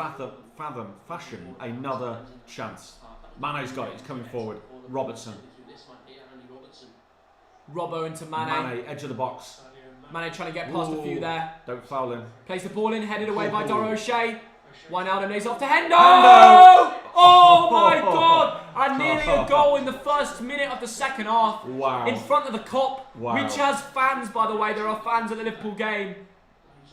fashion another chance? Mane's got it. He's coming forward. Robertson. Robbo into Mane. Mane, edge of the box. Mane trying to get past a few there. Don't foul him. Plays the ball in, headed away by Darragh O'Shea. Wijnaldum lays off to Hendo! Oh my God! And nearly a goal in the first minute of the second half. Wow. In front of the Kop, which has fans, by the way. There are fans at the Liverpool game.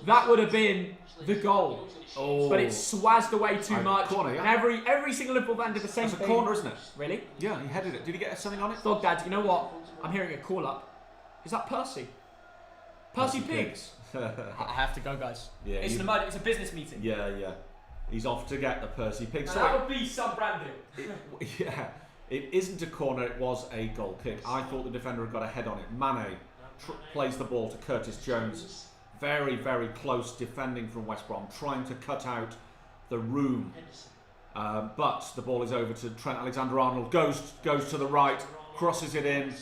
That would have been the goal. Oh. But it swazzed away too much. Corner, yeah. And every single Liverpool fan did the same thing. It's a corner, isn't it? Really? Yeah, he headed it. Did he get something on it? Thogdad, you know what? I'm hearing a call up. Is that Percy? Percy Pigs? I have to go, guys. Yeah, it's a business meeting. Yeah. He's off to get the Percy Pigs. So that would be some brand deal. It isn't a corner, it was a goal kick. I thought the defender had got a head on it. Mane plays the ball to Curtis Jones. Very, very close defending from West Brom, trying to cut out the room. But the ball is over to Trent Alexander-Arnold, goes to the right, crosses it in,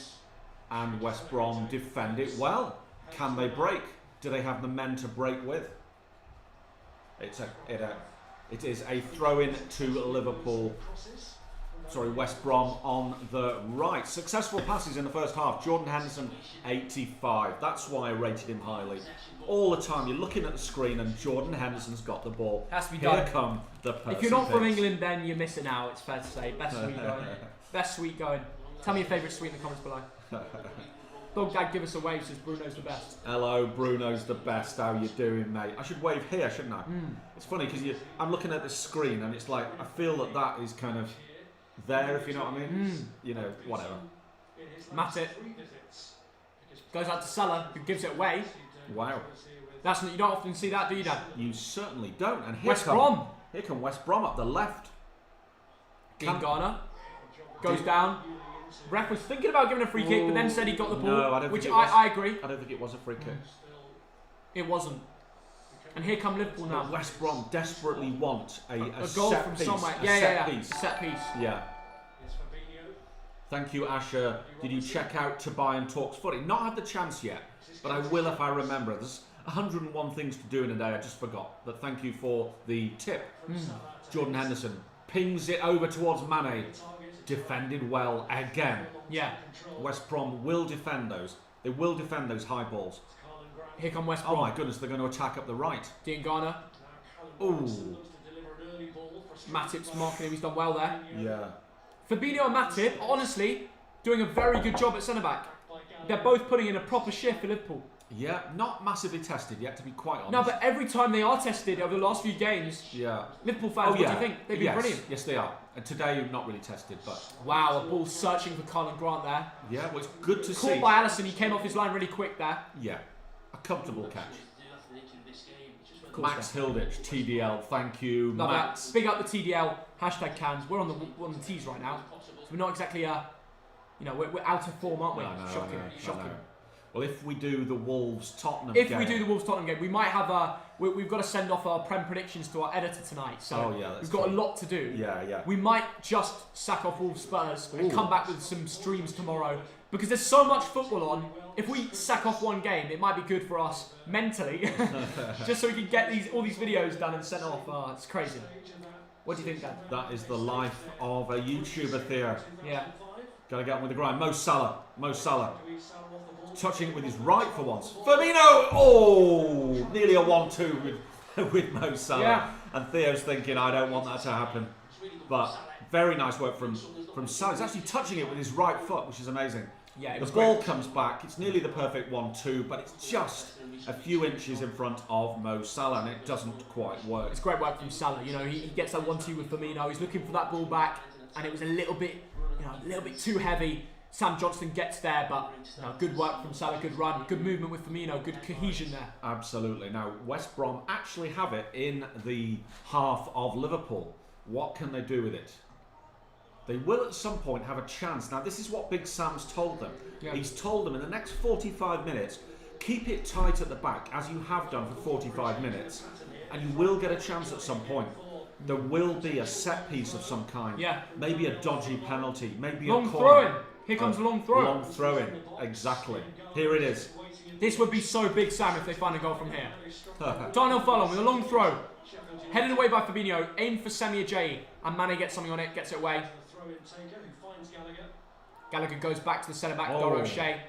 and West Brom defend it well. Can they break? Do they have the men to break with? It is a throw-in to Liverpool. Sorry, West Brom on the right. Successful passes in the first half. Jordan Henderson, 85. That's why I rated him highly. All the time, you're looking at the screen and Jordan Henderson's got the ball. Has to be done. Here come the Percy If you're not Pigs. from England, then you're missing out, it's fair to say. Best sweet going. Best sweet going. Tell me your favourite sweet in the comments below. Thogdad, give us a wave, says Bruno's the best. Hello, Bruno's the best. How you doing, mate? I should wave here, shouldn't I? It's funny because I'm looking at the screen and it's like, I feel that is kind of there, if you know what I mean. Whatever. Matip goes out to Salah, who gives it away. Wow. You don't often see that, do you, Dad? You certainly don't. And here West Brom. Here come West Brom up the left. Garner goes down. Ref was thinking about giving a free kick, but then said he got the ball, no, I don't which think it was. I agree. I don't think it was a free kick. It wasn't. And here come Liverpool now. But West Brom desperately want a goal set from piece. somewhere. Set piece. Yeah. Thank you, Asher. Did you check out Tobias Talks Footy? Not had the chance yet, but I will if I remember. There's 101 things to do in a day. I just forgot. But thank you for the tip. Jordan Henderson pings it over towards Mane. Defended well again. Yeah. West Brom will defend those. They will defend those high balls. Here come West Brom. Oh my goodness, they're going to attack up the right. Garner. Ooh. Matip's marking him. He's done well there. Yeah. Fabinho and Matip, honestly, doing a very good job at centre-back. They're both putting in a proper shift for Liverpool. Yeah, not massively tested yet, to be quite honest. No, but every time they are tested over the last few games, Liverpool fans, what do you think? They've been brilliant. Yes, they are. And today, not really tested, but... Wow, a ball searching for Colin Grant there. Yeah, well, it's good to see. Caught by Alisson, he came off his line really quick there. Yeah, a comfortable catch. Max Hilditch, TDL, thank you. Love Max. that. Big up the TDL, #cans. We're on the T's right now, so we're not exactly, we're out of form, aren't we? Shocking. Well, if we do the Wolves-Tottenham game... If we do the Wolves-Tottenham game, we might have we've got to send off our Prem predictions to our editor tonight, so we've got a lot to do. Yeah. We might just sack off Wolves Spurs and come back with some streams tomorrow, because there's so much football on. If we sack off one game, it might be good for us mentally, just so we can get all these videos done and sent off. Oh, it's crazy. What do you think, Dan? That is the life of a YouTuber, Theo. Yeah. Got to get on with the grind. Mo Salah. Touching it with his right for once. Firmino! Oh! Nearly a 1-2 with Mo Salah. Yeah. And Theo's thinking, I don't want that to happen. But very nice work from Salah. He's actually touching it with his right foot, which is amazing. Yeah, the ball comes back. It's nearly the perfect 1-2, but it's just a few inches in front of Mo Salah, and it doesn't quite work. It's great work from Salah. He gets that 1-2 with Firmino. He's looking for that ball back, and it was a little bit too heavy. Sam Johnson gets there, but good work from Salah, good run, good movement with Firmino, good cohesion there. Absolutely. Now, West Brom actually have it in the half of Liverpool. What can they do with it? They will at some point have a chance. Now, this is what Big Sam's told them. Yeah. He's told them in the next 45 minutes, keep it tight at the back, as you have done for 45 minutes, and you will get a chance at some point. There will be a set piece of some kind. Yeah. Maybe a dodgy penalty. Maybe long a corner. Throw-in. Here comes a long throw. Long throw-in. Exactly. Here it is. This would be so Big Sam if they find a goal from here. Darnell Furlong with a long throw. Headed away by Fabinho. Aimed for Semi Ajayi. And Mane gets something on it. Gets it away. Gallagher goes back to the centre-back. Doro O'Shea.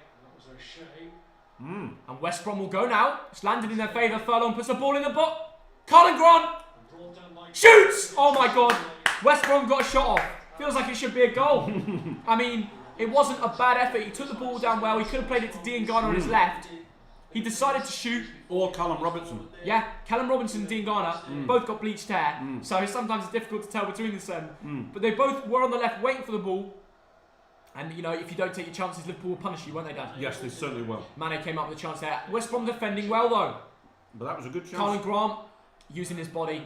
And West Brom will go now. It's landed in their favour. Furlong puts the ball in the box. Colin Grant shoots! Oh my God. West Brom got a shot off. Feels like it should be a goal. I mean, it wasn't a bad effort. He took the ball down well. He could have played it to Garner on his left. He decided to shoot. Or Callum Robinson. Yeah, Callum Robinson and Garner both got bleached hair. So sometimes it's difficult to tell between them. But they both were on the left waiting for the ball. And, if you don't take your chances, Liverpool will punish you, won't they, Dan? Yes, they certainly will. Mane came up with a chance there. West Brom defending well, though. But that was a good chance. Colin Grant, using his body,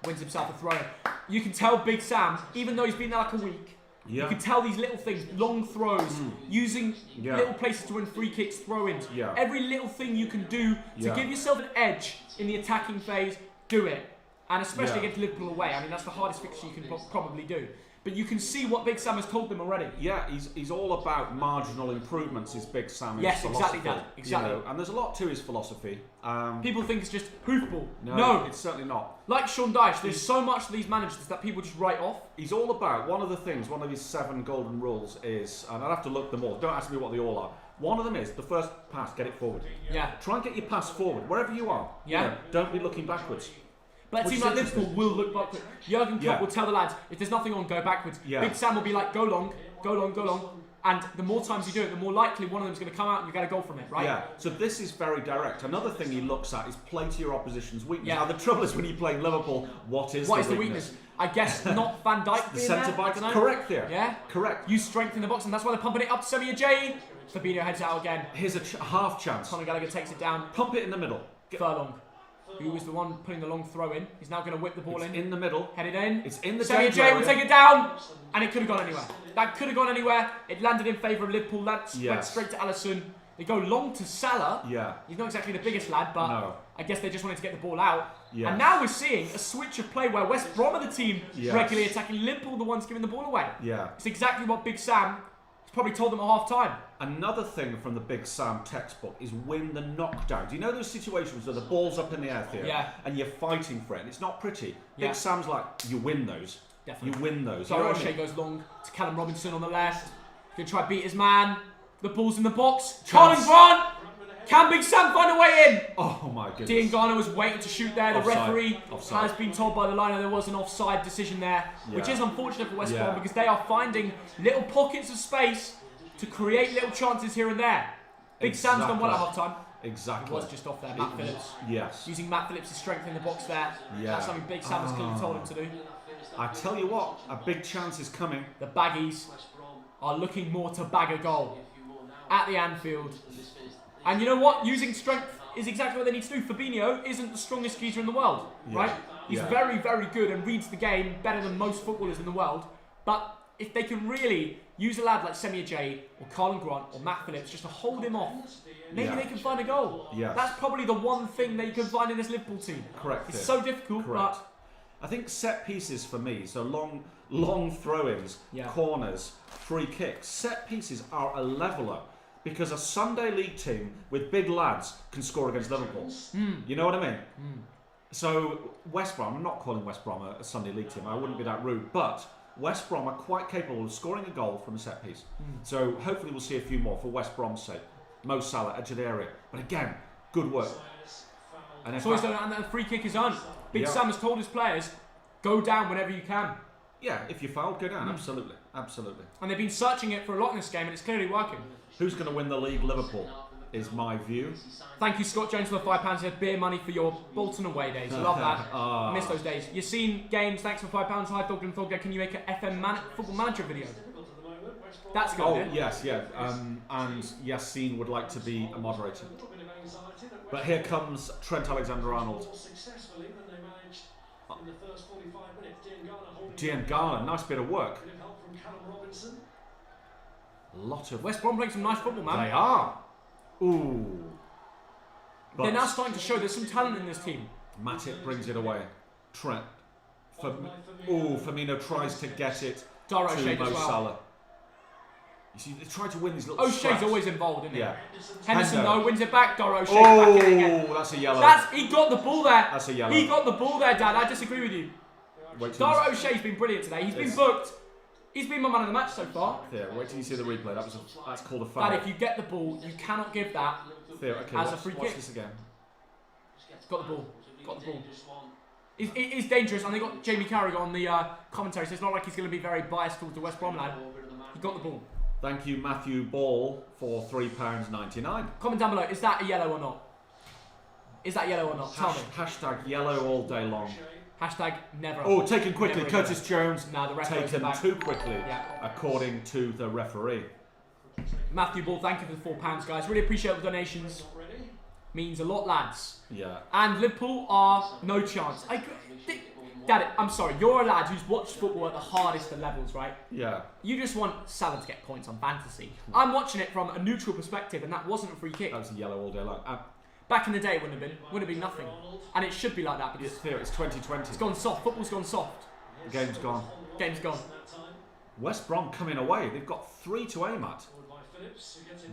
wins himself a throw. You can tell Big Sam, even though he's been there like a week, you can tell these little things, long throws, using little places to win free kicks, throw-ins. Yeah. Every little thing you can do to give yourself an edge in the attacking phase, do it. And especially against Liverpool away. I mean, that's the hardest fixture you can probably do. But you can see what Big Sam has told them already. Yeah, he's all about marginal improvements, is Big Sam's philosophy. Exactly that. Exactly. And there's a lot to his philosophy. People think it's just hoofball. No, it's certainly not. Like Sean Dyche, there's so much to these managers that people just write off. He's all about, one of his 7 golden rules is, and I'll have to look them all, don't ask me what they all are. One of them is, the first pass, get it forward. Yeah. Try and get your pass forward, wherever you are. Yeah. Don't be looking backwards. But a team like Liverpool will look backwards. Jurgen Klopp will tell the lads, if there's nothing on, go backwards. Yeah. Big Sam will be like, go long. And the more times you do it, the more likely one of them's going to come out and you get a goal from it, right? Yeah, so this is very direct. Another thing he looks at is play to your opposition's weakness. Now, the trouble is when you play Liverpool, what is the weakness? I guess not Van Dijk being there. The centre-back, correct there. Yeah? Correct. Use strength in the box, and that's why they're pumping it up to Semi Ajayi. Fabinho heads out again. Here's a half chance. Conor Gallagher takes it down. Pump it in the middle. Furlong. who was the one putting the long throw in. He's now going to whip the ball in the middle. Headed in. It's in the Sammy J will take it down, and it could have gone anywhere. That could have gone anywhere. It landed in favour of Liverpool. That went straight to Alisson. They go long to Salah. Yeah. He's not exactly the biggest lad, but I guess they just wanted to get the ball out. Yes. And now we're seeing a switch of play where West Brom are the team regularly attacking, Liverpool the ones giving the ball away. Yeah. It's exactly what Big Sam has probably told them at half time. Another thing from the Big Sam textbook is win the knockdown. Do you know those situations where the ball's up in the air, Theo, and you're fighting for it, and it's not pretty? Big Sam's like, you win those. Definitely. You win those. So O'Shea goes long to Callum Robinson on the left. Going to try beat his man. The ball's in the box. Colin Grant! Can Big Sam find a way in? Oh my goodness. Dean Garner was waiting to shoot there. The Offside. referee has been told by the liner there was an offside decision there, which is unfortunate for West Brom because they are finding little pockets of space to create little chances here and there. Big Sam's done well at half time. Exactly. It was just off there, Matt Phillips. Yes. Using Matt Phillips' strength in the box there. That's something Big Sam has clearly told him to do. I tell you what, a big chance is coming. The Baggies are looking more to bag a goal at the Anfield. And you know what? Using strength is exactly what they need to do. Fabinho isn't the strongest geezer in the world, right? He's very, very good and reads the game better than most footballers in the world. But if they can really use a lad like Semi J or Colin Grant or Matt Phillips just to hold him off, maybe they can find a goal. That's probably the one thing that you can find in this Liverpool team. Correct. It's so difficult, but I think set pieces for me, so long throw-ins, corners, free kicks, set pieces are a leveller. Because a Sunday League team with big lads can score against Liverpool. You know what I mean? So West Brom, I'm not calling West Brom a Sunday League team, I wouldn't be that rude, but West Brom are quite capable of scoring a goal from a set piece. So hopefully we'll see a few more for West Brom's sake. Mo Salah, edge of the area. But again, good work. And the free kick is on. Big Sam has told his players, go down whenever you can. Yeah, if you fouled, go down. Absolutely. Absolutely. And they've been searching it for a lot in this game, and it's clearly working. Who's going to win the league? Liverpool, is my view. Thank you, Scott Jones, for the £5. You had beer money for your Bolton away days. I love that. Miss those days. You've seen games. Thanks for £5. Hi, Thogden and Thogdad. Can you make an FM football manager video? That's good. Oh, yes, yeah. And Yassine would like to be a moderator. But here comes Trent Alexander-Arnold. Garner, nice bit of work. Lot of West Brom playing some nice football, man. They are. Ooh. But they're now starting to show there's some talent in this team. Matip brings it away. Trent. Firmino tries to get it to Mo Salah. You see, they try to win these little O'Shea's always involved, isn't he? Yeah. Henderson, though, wins it back. O'Shea back in again. That's a yellow. He got the ball there. That's a yellow. He got the ball there, Dad. I disagree with you. O'Shea's been brilliant today. He's been booked. He's been my man of the match so far. Theo, wait till you see the replay. That's called a foul. Dad, if you get the ball, you cannot give that Theo, as a free kick. Watch this again. Got the ball. Got the ball. It is dangerous, and they got Jamie Carragher on the commentary, so it's not like he's going to be very biased towards the West Brom lad. He got the ball. Thank you, Matthew Ball, for £3.99. Comment down below, is that a yellow or not? Is that yellow or not? Tell me. Hashtag yellow all day long. Hashtag never. Oh, taken quickly. Curtis Jones. Nah, the referee taken too quickly, according to the referee. Matthew Ball, thank you for the £4, guys. Really appreciate the donations. Means a lot, lads. Yeah. And Liverpool are no chance. Dad, I'm sorry, you're a lad who's watched football at the hardest of levels, right? Yeah. You just want Salah to get points on fantasy. I'm watching it from a neutral perspective, and that wasn't a free kick. That was a yellow all day long. Back in the day, it wouldn't have been nothing. And it should be like that because it's 2020. It's gone soft. Football's gone soft. The game's gone. Game's gone. West Brom coming away. They've got 3 to aim at.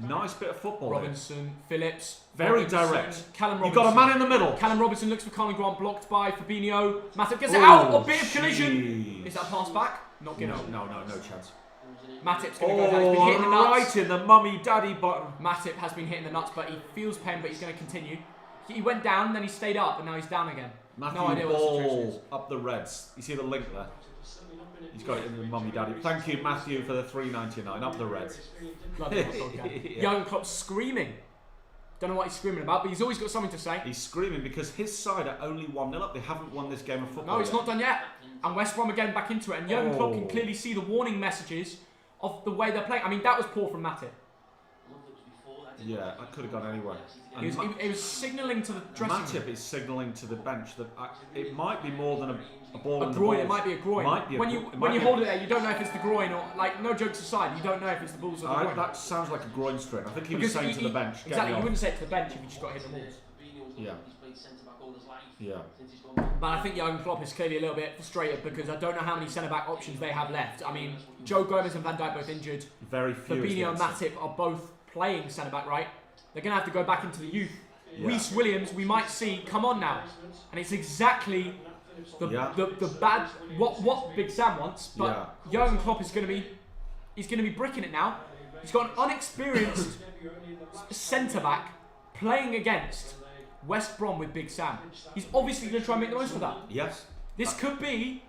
Nice bit of football. Robinson, Phillips. Very direct. Callum Robinson. You've got a man in the middle. Callum Robinson looks for Conor Grant, blocked by Fabinho. Matip gets it out. A bit of collision. Is that a pass back? Not good. No chance. Matip's going to go down. He's been hitting the nuts. Right in the mummy daddy button. Matip has been hitting the nuts, but he feels pain, but he's going to continue. He went down, then he stayed up, and now he's down again. Matthew no idea what the situation is. Up the Reds. You see the link there? He's got it in the mummy daddy. Thank you, Matthew, for the $3.99. Up the Reds. Young Klopp's screaming. Don't know what he's screaming about, but he's always got something to say. He's screaming because his side are only 1-0 up. They haven't won this game of football. No, it's not done yet. And West Brom are getting back into it. And Jurgen Klopp can clearly see the warning messages of the way they're playing. I mean, that was poor from Matip. Yeah, I could have gone anywhere. He was signalling to the dressing room. Matip is signalling to the bench that it might be more than a ball. A groin. It might be a groin. When you hold it there, you don't know if it's the groin or no jokes aside, you don't know if it's the balls or the groin. That sounds like a groin strain. I think he was saying to the bench. Exactly. You wouldn't say it to the bench if you just got hit the balls. Yeah. Yeah. But I think Jurgen Klopp is clearly a little bit frustrated because I don't know how many centre-back options they have left. I mean, Joe Gomez and Van Dijk both injured. Very few. Fabinho and Matip are both playing centre-back, right? They're going to have to go back into the youth. Yeah. Reece Williams, we might see, come on now. And it's exactly the bad, what Big Sam wants, but Jurgen Klopp is going to be bricking it now. He's got an unexperienced centre-back playing against West Brom with Big Sam. He's obviously going to try and make the most of that. Yes. This could be,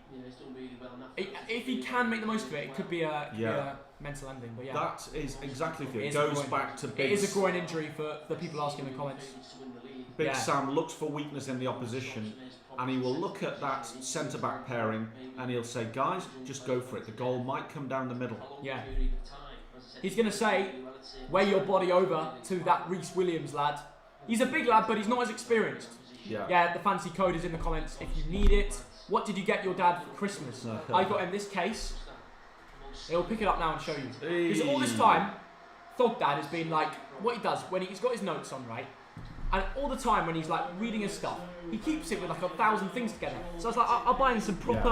if he can make the most of it, it could be a mental ending. But yeah, that is exactly it. It goes back to Big. It is a groin injury for the people asking in the comments. Big Sam looks for weakness in the opposition, and he will look at that centre-back pairing, and he'll say, "Guys, just go for it. The goal might come down the middle." Yeah. He's going to say, "Wear your body over to that Reece Williams lad." He's a big lad, but he's not as experienced. Yeah, the fancy code is in the comments if you need it. What did you get your dad for Christmas? I got him this case. He'll pick it up now and show you. Because all this time, Thogdad has been like, what he does, when he's got his notes on, right? And all the time when he's like reading his stuff, he keeps it with like 1,000 things together. So I was like, I'll buy him some proper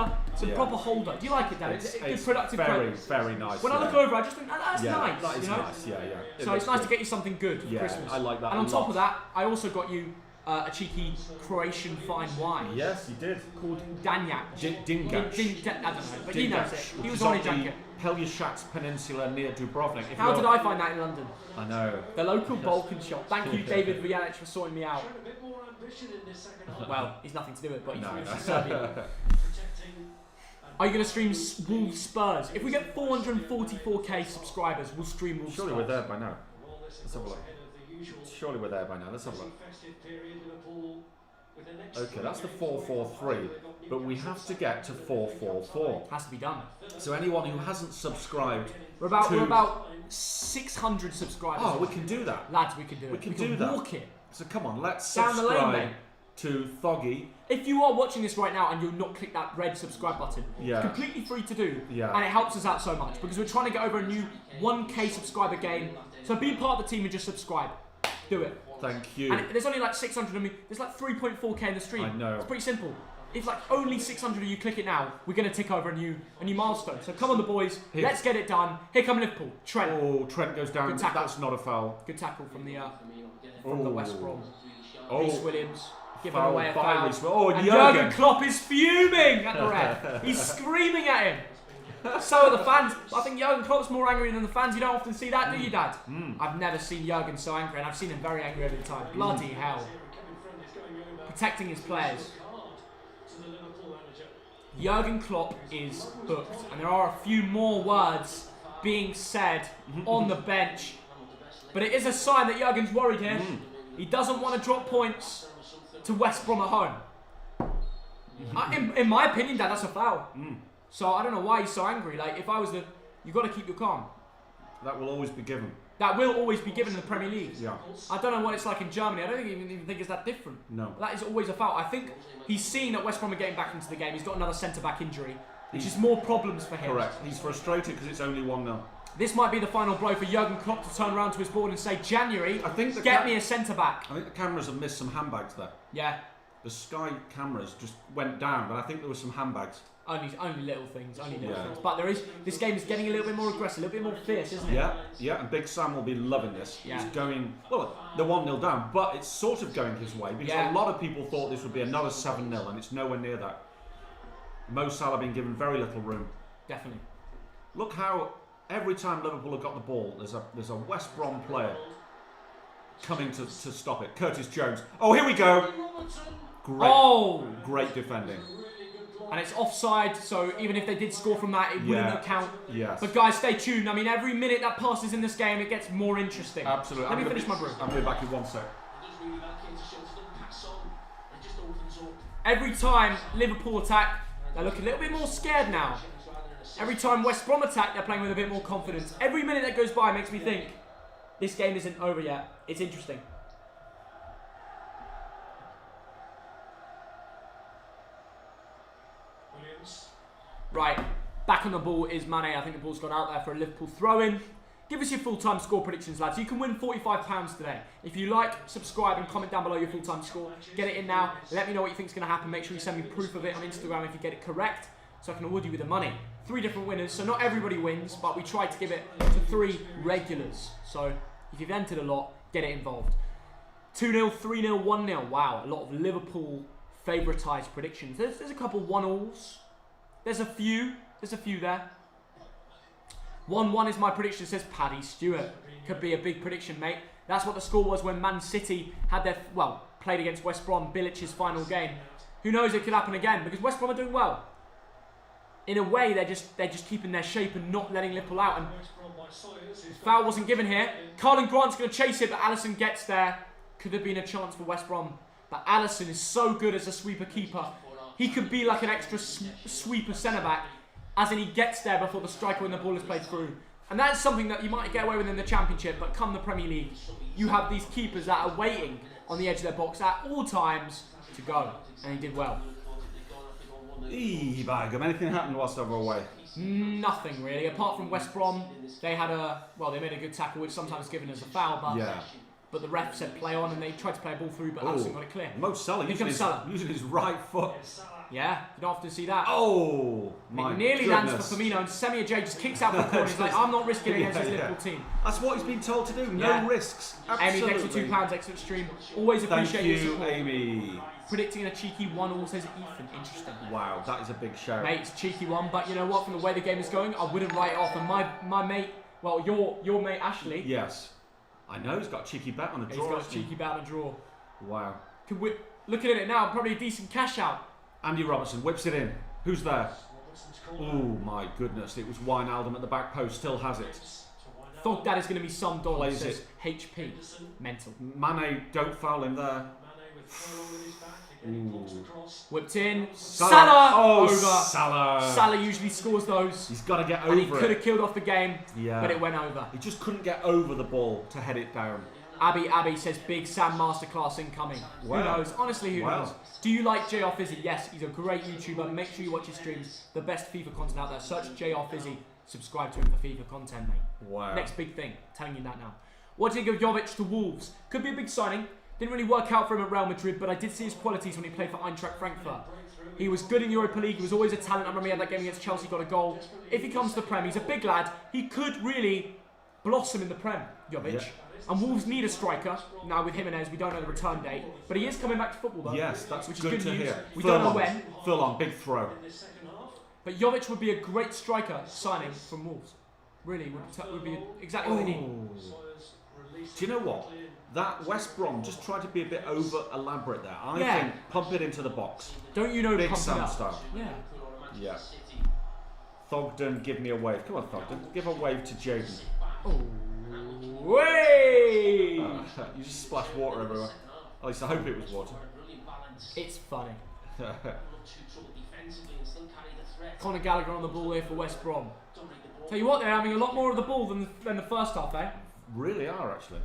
holder. Do you like it, Dad? It's a good productive very, very nice. When I look over, I just think, that's nice. That is nice, yeah. So it's nice to get you something good for Christmas. I like that. And on top of that, I also got you a cheeky Croatian fine wine. Yes, you did. Called Danjak. Dingac. I don't know, but he knows it. He was on a jacket. Pelješac Peninsula near Dubrovnik. How did I find that in London? I know. The local Balkan shop. Thank you, David Vujanic, for sorting me out. Well, he's nothing to do with it, but he's Serbian. Are you going to stream Wolves Spurs? If we get 444k subscribers, we'll stream Wolves Spurs. Surely we're there by now. Let's have a look. Surely we're there by now. Let's have a look. Okay, that's the 443, but we have to get to 444. Has to be done. So anyone who hasn't subscribed, we're about 600 subscribers. Oh, we can do that, lads. We can do it. We can do that. Walk it. So come on, let's down the lane, mate. To Thoggy. If you are watching this right now and you've not clicked that red subscribe button, it's completely free to do, and it helps us out so much because we're trying to get over a new 1k subscriber game. So be part of the team and just subscribe. Do it. Thank you. And there's only like 600 of me. There's like 3.4k in the stream. I know. It's pretty simple. If like only 600 of you click it now, we're going to tick over a new milestone. So come on, the boys. Let's get it done. Here come Liverpool. Trent. Oh, Trent goes down. That's not a foul. Good tackle from the West Brom. Oh. Reece Williams giving away a foul. Oh, and Jurgen Klopp is fuming at the ref. He's screaming at him. So are the fans. I think Jurgen Klopp's more angry than the fans. You don't often see that, do you, Dad? I've never seen Jurgen so angry, and I've seen him very angry over the time. Bloody hell. Protecting his players. Jurgen Klopp is booked, and there are a few more words being said on the bench. But it is a sign that Jurgen's worried here. He doesn't want to drop points to West Brom at home. In my opinion, Dad, that's a foul. So I don't know why he's so angry. Like, if I was you've got to keep your calm. That will always be given. That will always be given in the Premier League. Yeah. I don't know what it's like in Germany. I don't even think it's that different. No. That is always a foul. I think he's seeing that West Brom are getting back into the game. He's got another centre-back injury, which is more problems for him. Correct. He's frustrated because it's only 1-0. This might be the final blow for Jurgen Klopp to turn around to his board and say, January, get me a centre-back. I think the cameras have missed some handbags there. Yeah. The Sky cameras just went down, but I think there were some handbags. Only little things, things. But this game is getting a little bit more aggressive, a little bit more fierce, isn't it? Yeah, and Big Sam will be loving this. Yeah. He's going, well, they're 1-0 down, but it's sort of going his way because a lot of people thought this would be another 7-0, and it's nowhere near that. Mo Salah being given very little room. Definitely. Look how every time Liverpool have got the ball, there's a West Brom player coming to stop it. Curtis Jones. Oh, here we go. Great defending. And it's offside, so even if they did score from that, it wouldn't count. Yes. But guys, stay tuned. I mean, every minute that passes in this game, it gets more interesting. Absolutely. Let me finish my brew. I'm going back in 1 sec. Every time Liverpool attack, they look a little bit more scared now. Every time West Brom attack, they're playing with a bit more confidence. Every minute that goes by makes me think, This game isn't over yet. It's interesting. Right, back on the ball is Mane. I think the ball's gone out there for a Liverpool throw-in. Give us your full-time score predictions, lads. You can win £45 today. If you like, subscribe and comment down below your full-time score. Get it in now. Let me know what you think is going to happen. Make sure you send me proof of it on Instagram if you get it correct, so I can award you with the money. 3 different winners, so not everybody wins, but we try to give it to 3 regulars. So if you've entered a lot, get it involved. 2-0, 3-0, 1-0. Wow, a lot of Liverpool favouritised predictions. There's a couple 1-alls. There's a few there. 1-1 is my prediction, says Paddy Stewart. Could be a big prediction, mate. That's what the score was when Man City had their, played against West Brom, Bilic's final game. Who knows, it could happen again, because West Brom are doing well. In a way, they're just keeping their shape and not letting Liverpool out. And foul wasn't given here. Carlin Grant's going to chase it, but Alisson gets there. Could have been a chance for West Brom. But Alisson is so good as a sweeper keeper. He could be like an extra sweeper centre-back, as in he gets there before the striker when the ball is played through. And that's something that you might get away with in the Championship, but come the Premier League, you have these keepers that are waiting on the edge of their box at all times to go. And he did well. Anything happened whilst they were away? Nothing really, apart from West Brom. They had they made a good tackle, which sometimes is given as a foul, but the ref said play on, and they tried to play a ball through, but Alisson got it clear. Mo Salah using his right foot. Yeah, you don't often see that. Oh, my It nearly goodness. lands for Firmino, and Semi Ajay just kicks out for the corner. He's like, I'm not risking it against this Liverpool team. That's what he's been told to do. No risks. Absolutely. Amy, thanks for £2, extra stream. Always appreciate your support. Thank you, Amy. Predicting a cheeky 1-all, says Ethan. Interesting. Wow, that is a big shout. Mate, it's a cheeky one, but you know what? From the way the game is going, I wouldn't write it off. And my mate, your mate Ashley. Yes. I know, he's got a cheeky bet on the draw. He's got a cheeky bet on a draw. Wow. Looking at it now, probably a decent cash out. Andy Robertson whips it in. Who's there? Oh my goodness, it was Wijnaldum at the back post, still has it. Thogdad is going to be some dollar, Plays says it. HP. Mental. Mane, don't foul him there. Ooh. Whipped in. Salah! Over. Salah! Salah usually scores those. He's got to get over and he it. could have killed off the game, yeah, but it went over. He just couldn't get over the ball to head it down. Abby says Big Sam masterclass incoming. Wow. Who knows? Honestly, who knows? Do you like JR Fizzy? Yes, he's a great YouTuber. Make sure you watch his streams. The best FIFA content out there. Search JR Fizzy. Subscribe to him for FIFA content, mate. Wow. Next big thing. Telling you that now. What do you think of Jovic to Wolves? Could be a big signing. Didn't really work out for him at Real Madrid, but I did see his qualities when he played for Eintracht Frankfurt. He was good in Europa League. He was always a talent. I remember he had that game against Chelsea, got a goal. If he comes to the Prem, he's a big lad. He could really blossom in the Prem, Jovic. Yeah. And Wolves need a striker. Now with Jimenez, we don't know the return date. But he is coming back to football though. Yes, that's which is good good to news. hear. We don't know when. Furlong, big throw. But Jovic would be a great striker signing from Wolves. Really, would be exactly what they need. Do you know what? That West Brom just tried to be a bit over elaborate there. I think pump it into the box. Don't you know Big pump Sam it up? style. Yeah. Yeah. Thogden, give me a wave. Come on, Thogden. Give a wave to Jaden. Oh. Way! You just splashed water everywhere. At least I hope it was water. It's funny. Conor Gallagher on the ball here for West Brom. Tell you what, they're having a lot more of the ball than the first half, eh? Really are, actually.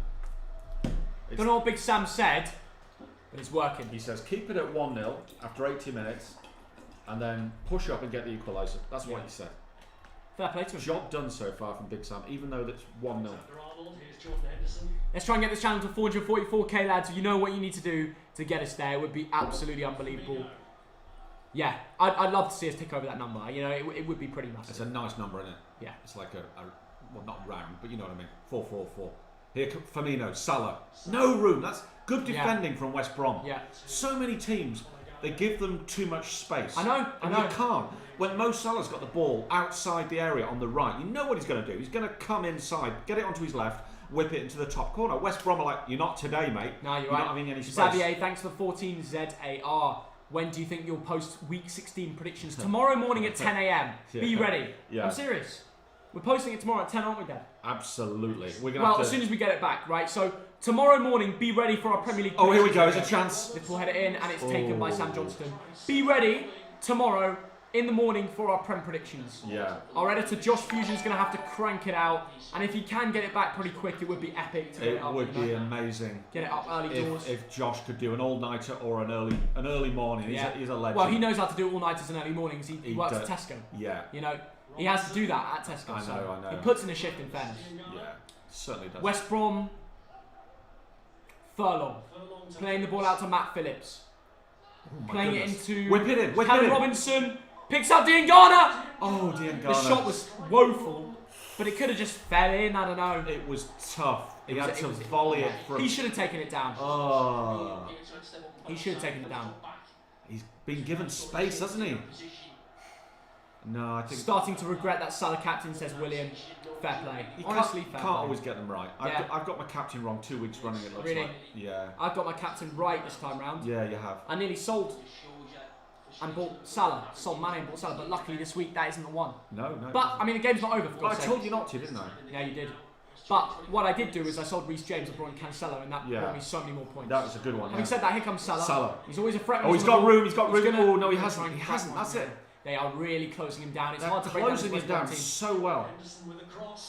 Don't know what Big Sam said, but it's working. He says, keep it at 1-0 after 80 minutes, and then push up and get the equaliser. That's what he said. Fair play to him. Job done so far from Big Sam, even though that's 1-0. Let's try and get this channel to 444k, lads. You know what you need to do to get us there. It would be absolutely unbelievable. Yeah, I'd love to see us tick over that number. You know, it would be pretty massive. It's a nice number, isn't it? Yeah. It's like well, not round, but you know what I mean. 4-4-4. Here, Firmino, Salah. No room. That's good defending from West Brom. Yeah. So many teams, they give them too much space. I know. You can't. When Mo Salah's got the ball outside the area on the right, you know what he's going to do. He's going to come inside, get it onto his left, whip it into the top corner. West Brom are like, you're not today, mate. No, you're not right. having any space. Xavier, thanks for 14 ZAR. When do you think you'll post week 16 predictions? Tomorrow morning at 10 a.m. Be ready. Yeah. I'm serious. We're posting it tomorrow at 10, aren't we, Dad? Absolutely. We're gonna as soon as we get it back, right? So tomorrow morning, be ready for our Premier League. Oh, here we go. There's a chance. Liverpool head it in, and it's taken by Sam Johnston. Be ready tomorrow in the morning for our Prem predictions. Yeah. Our editor Josh Fusion's going to have to crank it out, and if he can get it back pretty quick, it would be epic to get it up. It would be amazing. Get it up early doors. If Josh could do an all-nighter or an early morning, he's a legend. Well, he knows how to do all-nighters and early mornings. He works at Tesco. Yeah. You know, he has to do that at Tesco. I know. He puts in a shift, in fairness. Yeah, certainly does. West Brom, Furlong, playing the ball out to Matt Phillips. Playing it into Whip it in. Callum Robinson. Picks up Garner. Oh, Garner. The shot was woeful, but it could have just fell in. I don't know. It was tough. He had to volley it from... He should have taken it down. Oh. He should have taken it down. He's been given space, hasn't he? No, I think... Starting to regret that Salah captain, says William. Fair play. Honestly, fair play. Can't always get them right. I've got my captain wrong 2 weeks running, it looks like. Yeah. I've got my captain right this time round. Yeah, you have. I nearly sold and bought Salah. Sold Mane and bought Salah, but luckily this week that isn't the one. No. But, I mean, the game's not over, for But God's I sake. told you not to, didn't I? Yeah, you did. But what I did do is I sold Reece James and brought in Cancelo, and that brought me so many more points. That was a good one. Having said that, here comes Salah. He's always a threat. Oh, he's got room. Oh, no, he hasn't. He hasn't. That's it. They are really closing him down. It's hard to break down closing him down so well.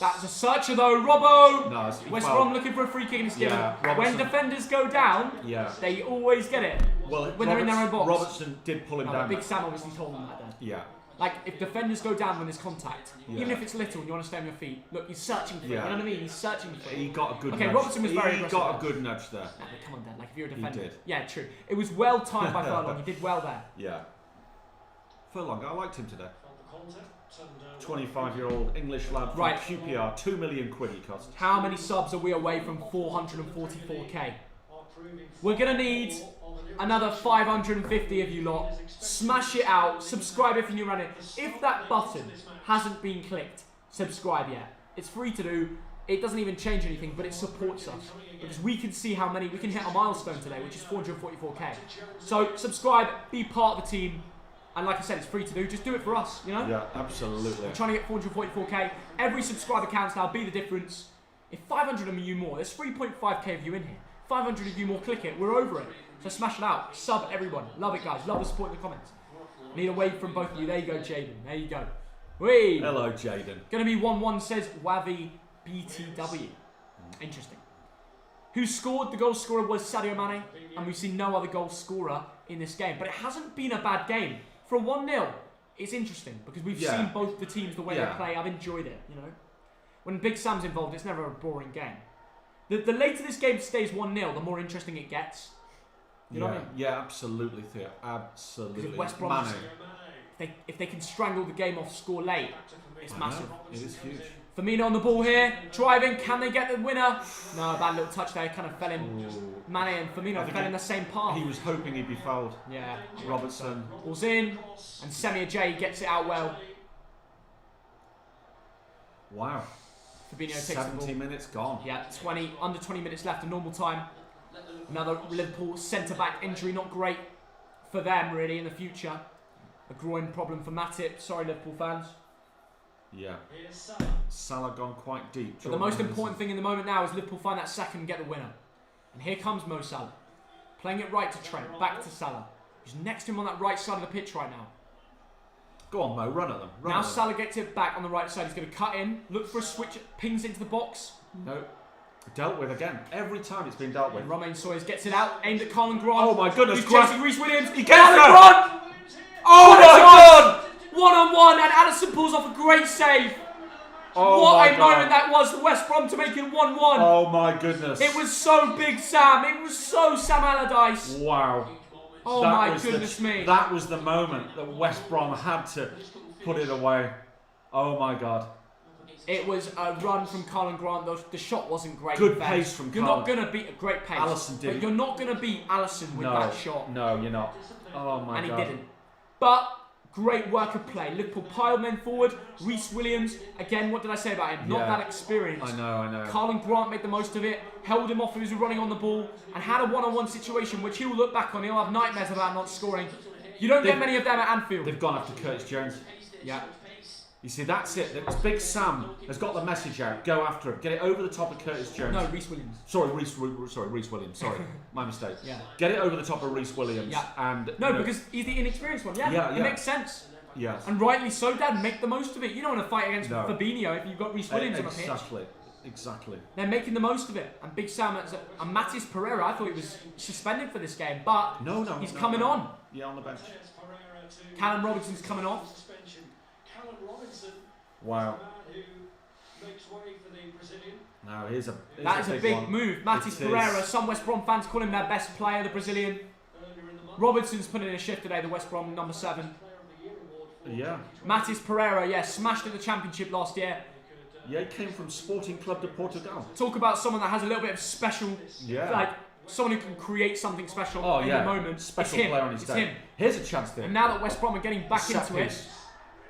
That's a searcher though, Robbo. No, West Brom looking for a free kick and it's given. When defenders go down, they always get it. Well, when they're in their own box. Robertson did pull him down. Big Sam obviously told him that then. Yeah. Like, if defenders go down when there's contact, even if it's little and you want to stay on your feet, look, he's searching for it. You know what I mean? He's searching for it. He got a good nudge. Okay, Robertson was very aggressive. He got a good nudge there. Nah, come on, Dan. Like, if you're a defender. He did. Yeah, true. It was well timed by Furlong. He did well there. Yeah. Furlong, I liked him today. 25-year-old English lad from QPR. 2 million quid he cost. How many subs are we away from 444k? We're going to need another 550 of you lot. Smash it out. Subscribe if you're new around it. If that button hasn't been clicked, subscribe yet. It's free to do. It doesn't even change anything, but it supports us. Because we can see how many... We can hit a milestone today, which is 444k. So subscribe, be part of the team. And like I said, it's free to do. Just do it for us, you know? Yeah, absolutely. We're trying to get 444k. Every subscriber counts now. Be the difference. If 500 of you more, there's 3.5k of you in here. 500 of you more, click it. We're over it. So smash it out. Sub everyone. Love it, guys. Love the support in the comments. Need a wave from both of you. There you go, Jaden. There you go. Whee! Hello, Jaden. Going to be 1-1, says Wavi BTW. Interesting. Who scored? The goal scorer was Sadio Mane. And we've seen no other goal scorer in this game. But it hasn't been a bad game. For a 1-0, it's interesting. Because we've seen both the teams, the way they play. I've enjoyed it, you know. When Big Sam's involved, it's never a boring game. The later this game stays 1-0, the more interesting it gets. You know what I mean? Yeah, absolutely, Theo. Absolutely. Because West Brom, if they can strangle the game off, score late, it's massive. It is huge. Firmino on the ball here, driving. Can they get the winner? No, bad little touch there. Kind of fell in. Mane and Firmino fell in the same path. He was hoping he'd be fouled. Yeah. Robertson. Ball's in, and Semi Ajay gets it out well. Wow. Fabinho takes 70 minutes gone. Yeah, under 20 minutes left of normal time. Another Liverpool centre-back injury, not great for them really in the future. A groin problem for Matip. Sorry, Liverpool fans. Yeah. Salah gone quite deep. But the most important thing in the moment now is Liverpool find that second and get the winner. And here comes Mo Salah. Playing it right to Trent, back to Salah. Who's next to him on that right side of the pitch right now. Go on, Mo, run at them. Now Salah gets it back on the right side. He's going to cut in, look for a switch, pings into the box. No. Dealt with again. Every time it's been dealt with. And Romain Sawyers gets it out, aimed at Conor Gallagher. Oh my goodness, He's chasing Reece Williams. He gets it! Oh my god! 1-on-1, and Alisson pulls off a great save. Oh what a moment that was for West Brom to make it 1-1. Oh my goodness. It was so Big Sam. It was so Sam Allardyce. Wow. Oh my goodness me. That was the moment that West Brom had to put it away. Oh my god. It was a run from Carlin Grant. The shot wasn't great. Good pace from You're Carlin. not going to beat a great pace. Alisson did. But you're not going to beat Alisson with that shot. No, you're not. Oh my god. And he didn't. But great work of play. Liverpool piled men forward. Reece Williams, again, what did I say about him? Not that experienced. I know. Carlin Grant made the most of it, held him off as he was running on the ball, and had a one-on-one situation which he'll look back on. He'll have nightmares about not scoring. You don't get many of them at Anfield. They've gone after Curtis Jones. Yeah. You see, that's it. It's Big Sam has got the message out. Go after him. Get it over the top of Curtis Jones. No, Reece Williams. Reece Williams. Sorry, my mistake. Yeah. Get it over the top of Reece Williams. Yeah. And no, because he's the inexperienced one. Yeah. It makes sense. Yes. And rightly so, Dad. Make the most of it. You don't want to fight against Fabinho if you've got Reece Williams on the pitch. Exactly. They're making the most of it. And Big Sam and Matis Pereira, I thought he was suspended for this game, but he's coming on. Yeah, on the bench. Callum Robinson's coming off. Wow. Now that is a big move. Matis Pereira, some West Brom fans call him their best player, the Brazilian. Robinson's putting in a shift today, the West Brom number 7. Yeah. Matis Pereira, smashed at the Championship last year. Yeah, he came from Sporting Club de Portugal. Talk about someone that has a little bit of special, like someone who can create something special in the moment. Special player on his day. Him. Here's a chance there. And now that West Brom are getting back into it,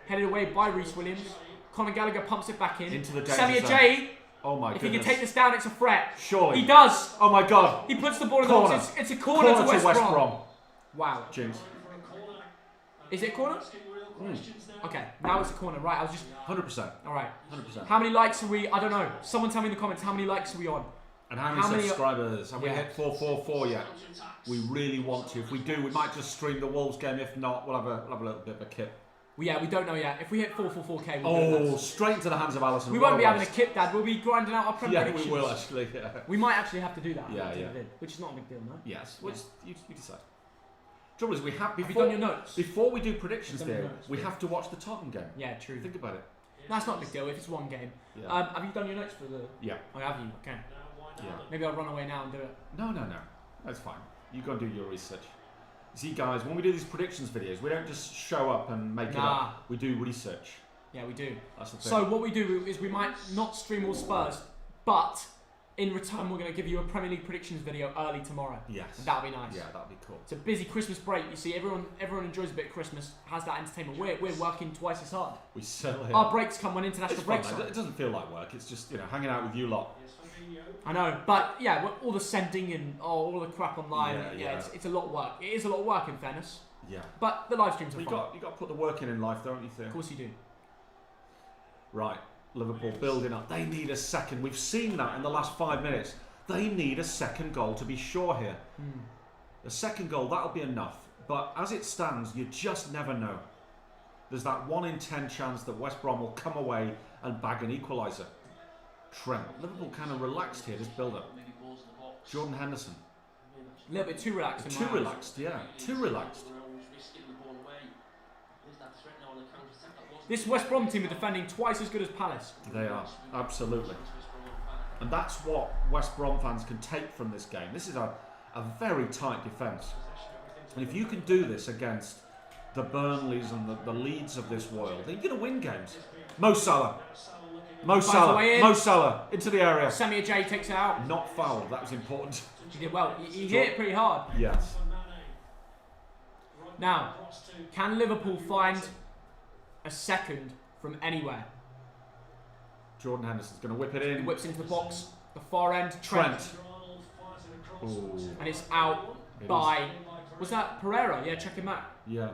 headed away by Reece Williams, Conor Gallagher pumps it back in. Into the danger Sammy zone. Ajay, oh my if goodness. he can take this down, it's a threat. Surely. He does. Oh my God. He puts the ball in the box. It's a corner to West Brom. Wow. James. Is it a corner? Okay, now it's a corner. Right, I was just... 100%. Alright. 100%. How many likes are we... I don't know. Someone tell me in the comments how many likes are we on. And how many subscribers? Have we hit 444 yet? We really want to. If we do, we might just stream the Wolves game. If not, we'll have a little bit of a kip. Well, we don't know yet. If we hit 444k, we'll straight into the hands of Allison. We won't be having a kip, Dad. We'll be grinding out our Premier predictions. Yeah, we will actually. Yeah. We might actually have to do that. Yeah. Which is not a big deal, no? Yes. Well, you decide. Trouble is, have you done your notes? Before we do predictions, there, we have to watch the Tottenham game. Yeah, true. Think about it. That's not a big deal if it's one game. Yeah. Have you done your notes for the? Yeah. Oh, have you? Okay. Yeah. Maybe I'll run away now and do it. No. That's fine. You go and do your research. See, guys, when we do these predictions videos, we don't just show up and make it up. We do research. Yeah, we do. That's the thing. So what we do is we might not stream all Spurs, but in return we're going to give you a Premier League predictions video early tomorrow. Yes. And that'll be nice. Yeah, that'll be cool. It's a busy Christmas break. You see, everyone enjoys a bit of Christmas, has that entertainment. We're working twice as hard. We certainly Our breaks come when international breaks are. It doesn't feel like work. It's just, hanging out with you lot. I know, but all the sending and all the crap online. It's a lot of work. It is a lot of work, in fairness. Yeah. But the live streams are fun. You got to put the work in life, don't you, Theo? Of course you do. Right, Liverpool building up. They need a second. We've seen that in the last 5 minutes. They need a second goal to be sure here. A second goal, that'll be enough. But as it stands, you just never know. There's that 1 in 10 chance that West Brom will come away and bag an equaliser. Trent. Liverpool kind of relaxed here, this build-up. Jordan Henderson. A little bit too relaxed. Too relaxed. This West Brom team are defending twice as good as Palace. They are, absolutely. And that's what West Brom fans can take from this game. This is a very tight defence. And if you can do this against the Burnleys and the Leeds of this world, then you're going to win games. Mo Salah into the area. Sammy Ajay takes it out. Not fouled, that was important. He did well. He hit it pretty hard. Yes. Now, can Liverpool find a second from anywhere? Jordan Henderson's going to whip it in. He whips into the box. The far end. Trent. Ooh. And it's out by... Was that Pereira? Yeah, check him out. Yeah.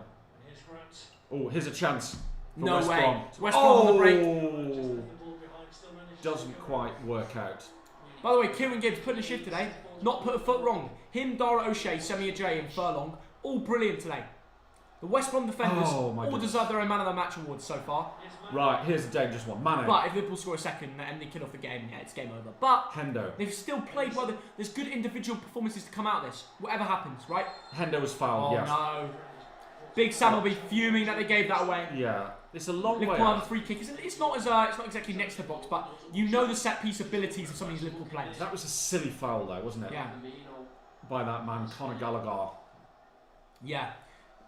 Oh, here's a chance. No West way. Brom. West Brom on the break. Doesn't quite work out. By the way, Kieran Gibbs put in a shift today. Not put a foot wrong. Him, Dara O'Shea, Sammy Ajay and Furlong. All brilliant today. The West Brom defenders all deserve their own man of the match awards so far. Right, here's a dangerous one. Mane. But if Liverpool score a second and they kill off the game, it's game over. But Hendo. They've still played well. There's good individual performances to come out of this. Whatever happens, right? Hendo was fouled, yes. Oh no. Big Sam will be fuming that they gave that away. Yeah. It's a long way Liverpool have out. a free kick. It's not exactly next to the box, but you know the set piece abilities of some of these Liverpool players. That was a silly foul though, wasn't it? Yeah. By that man, Conor Gallagher. Yeah.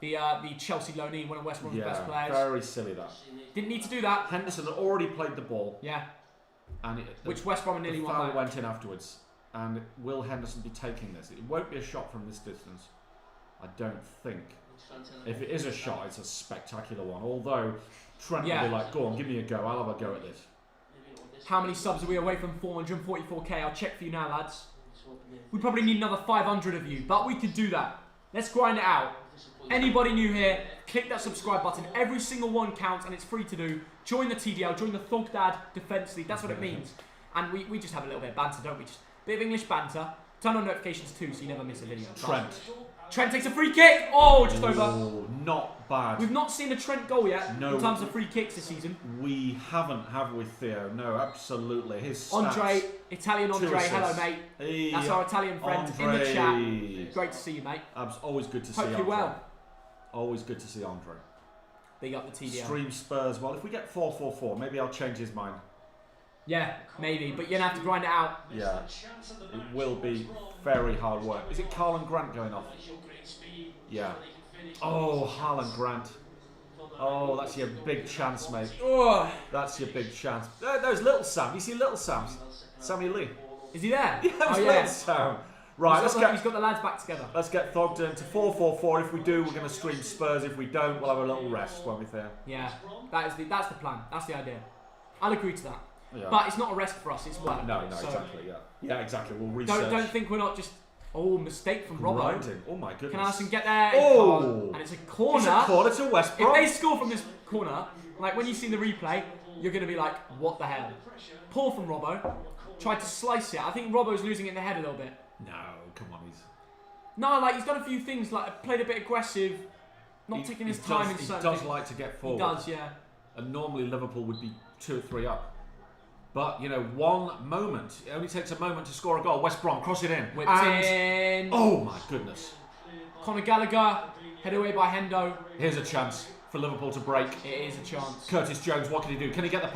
The Chelsea loanee, one of West Brom's best players. Very silly that. Didn't need to do that. Henderson had already played the ball. Yeah. And which West Brom nearly won back. The foul went in afterwards. And will Henderson be taking this? It won't be a shot from this distance. I don't think. If it is a shot, it's a spectacular one. Although Trent will be like, go on, give me a go. I'll have a go at this. How many subs are we away from 444k? I'll check for you now, lads. We probably need another 500 of you, but we could do that. Let's grind it out. Anybody new here, click that subscribe button. Every single one counts and it's free to do. Join the TDL, join the Thogdad Defence League. That's what it means. And we just have a little bit of banter, don't we? Just a bit of English banter. Turn on notifications too so you never miss a video. Trent. Trent takes a free kick. Oh, just over. Oh, not bad. We've not seen a Trent goal yet in terms of free kicks this season. We haven't, have we, Theo? No, absolutely. His stats, Andre, Italian Andre, hello, mate. Hey, that's our Italian friend in the chat. Great to see you, mate. Always good to see you. Hope you're well. Always good to see Andre. Big up the TDL. Stream Spurs. Well, if we get 4-4-4, maybe I'll change his mind. Yeah, maybe, but you're going to have to grind it out. Yeah, it will be very hard work. Is it Carl and Grant going off? Yeah. Oh, Harlan Grant. Oh, that's your big chance, mate. Oh, that's your big chance. There's Little Sam. You see Little Sam? Sammy Lee. Is he there? Yeah, Little Sam. Right, he's got the lads back together. Let's get Thogden to 4-4-4. If we do, we're going to stream Spurs. If we don't, we'll have a little rest, won't we, Theo? Yeah, that's the plan. That's the idea. I'll agree to that. Yeah. But it's not a rest for us, it's work. No, so exactly, yeah. Yeah, exactly. We'll research. Don't think we're not just... Oh, mistake from Robbo. Oh my goodness. Can Alisson get there? Oh! And it's a corner. It's a corner to West Brom. If they score from this corner, like when you see the replay, you're going to be like, what the hell? Poor from Robbo. Tried to slice it. I think Robbo's losing it in the head a little bit. No, come on, No, like he's done a few things, like played a bit aggressive, not taking his time in certain things. He does like to get forward. He does, yeah. And normally Liverpool would be 2 or 3 up. But, you know, one moment. It only takes a moment to score a goal. West Brom, cross it in. Whipped in. Oh, my goodness. Conor Gallagher, head away by Hendo. Here's a chance for Liverpool to break. It is a chance. Curtis Jones, what can he do? Can he get the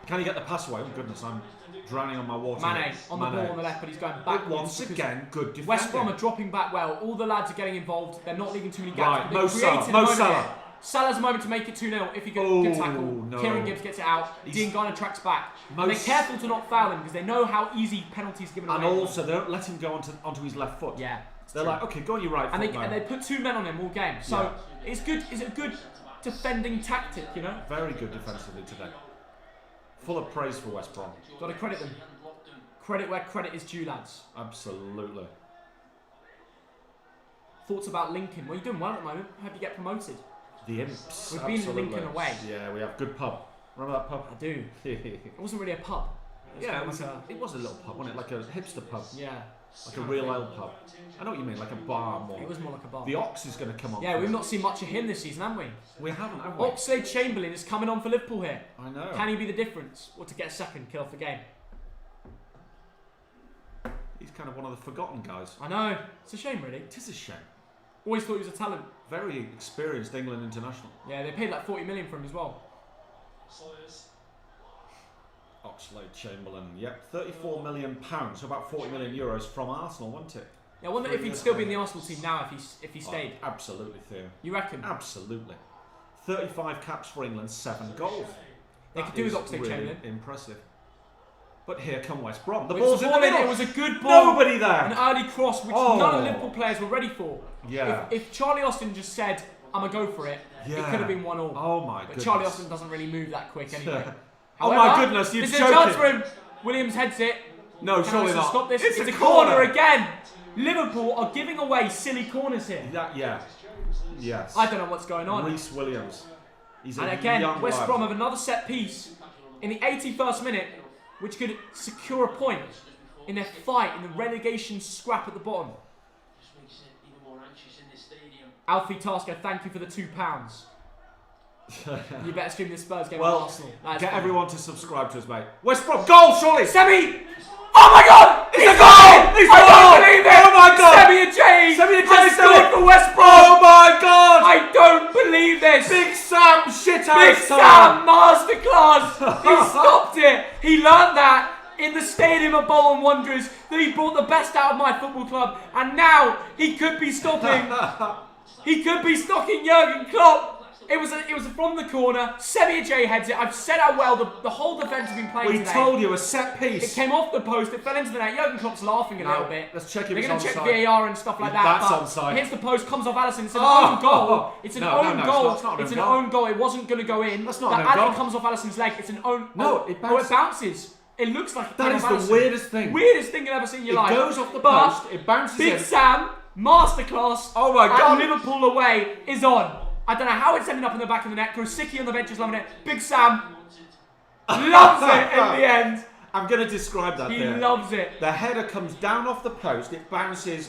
Can he get the pass away? Oh, goodness, I'm drowning on my water. Mane on the ball on the left, but he's going backwards. Once again, good defending. West Brom are dropping back well. All the lads are getting involved. They're not leaving too many gaps. Right, Mo Salah. Salah's moment to make it 2-0 if he gets good tackle. No. Kieran Gibbs gets it out. Dean Garner tracks back. And they're careful to not foul him because they know how easy penalties given away. And also, they don't let him go onto his left foot. Yeah. They're like, okay, go on your right foot. And they put 2 men on him all game. So it's good. It's a good defending tactic, you know? Very good defensively today. Full of praise for West Brom. Got to credit them. Credit where credit is due, lads. Absolutely. Thoughts about Lincoln? Well, you're doing well at the moment. Hope you get promoted. The Imps. We've been in Lincoln away. Yeah, we have good pub. Remember that pub? I do. It wasn't really a pub. It was a little pub, wasn't it? Like a hipster pub. Yeah. Like a real ale pub. I know what you mean, like a bar more. It was more like a bar. The Ox is going to come on. Yeah, we've not seen much of him this season, have we? We haven't, have we? Oxlade-Chamberlain is coming on for Liverpool here. I know. Can he be the difference? Or to get a second, kill off the game? He's kind of one of the forgotten guys. I know. It's a shame, really. It is a shame. Always thought he was a talent. Very experienced England international. Yeah, they paid like 40 million for him as well. Oxlade-Chamberlain, yep, £34 million, so about 40 million euros from Arsenal, wasn't it? Yeah, I wonder if he'd still be in the Arsenal team now if he stayed. Absolutely, Theo. You reckon? Absolutely. 35 caps for England, 7 goals. They could do with Oxlade-Chamberlain. Really impressive. But here come West Brom. The ball's in the middle. It was a good ball. Nobody there. An early cross, which none of the Liverpool players were ready for. Yeah. If Charlie Austin just said, I'm going to go for it, it could have been 1-1. Oh my goodness. But Charlie Austin doesn't really move that quick anyway. However, oh my goodness, you're joking. There's a chance for him. Williams heads it. No, surely not. Stop this. It's a corner again. Liverpool are giving away silly corners here. Yeah. Yes. I don't know what's going on. Reece Williams. He's and a again, young West lad. Brom have another set piece in the 81st minute, which could secure a point in their fight in the relegation scrap at the bottom. Alfie Tasker, thank you for the £2. You better stream this Spurs game on Arsenal. Get everyone to subscribe to us, mate. West Brom, goal, surely! Semi! Oh my god! It's a goal! It's I don't believe it! Oh my god! Semi J has scored for West Brom! Oh my god! I don't believe this! Big Sam, shit out Big Sam, masterclass! He stopped it! He learned that in the stadium of Bolton Wanderers that he brought the best out of my football club, and now he could be stopping. He could be stocking Jurgen Klopp. It was from the corner. Semi J heads it. I've said how well the whole defence have been playing today. We told you, a set piece. It came off the post. It fell into the net. Jurgen Klopp's laughing a little bit. Let's check if They're going to check onside. VAR and stuff like that. That's onside. Hits the post, comes off Alisson. It's an own goal. It's an own goal. It's an own goal. It wasn't going to go in. That's not an own goal. It comes off Alisson's leg. It's an own. No, it bounces. Oh, it bounces. It looks like that is the weirdest thing. Weirdest thing you've ever seen in your life. It goes off the post. It bounces in. Big Sam, masterclass. Oh my god! And Liverpool away is on. I don't know how it's ending up in the back of the net. Grosicki on the bench is loving it. Big Sam loves it in the end. I'm going to describe that. He loves it. The header comes down off the post. It bounces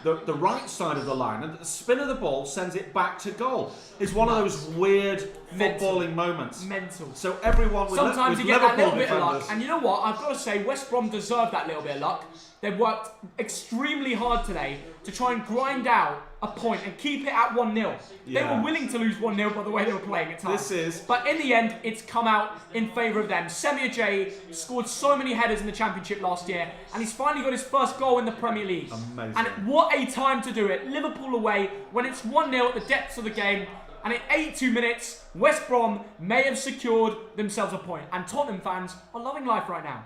the right side of the line, and the spin of the ball sends it back to goal. It's one of those weird footballing moments. Mental. So everyone with sometimes you get Liverpool that little bit of defenders. luck, and you know what? I've got to say, West Brom deserve that little bit of luck. They've worked extremely hard today to try and grind out a point and keep it at 1-0. They were willing to lose 1-0 by the way they were playing at times. But in the end, it's come out in favour of them. Semi Ajayi scored so many headers in the Championship last year, and he's finally got his first goal in the Premier League. Amazing. And what a time to do it. Liverpool away when it's 1-0 at the depths of the game. And in 82 minutes, West Brom may have secured themselves a point. And Tottenham fans are loving life right now.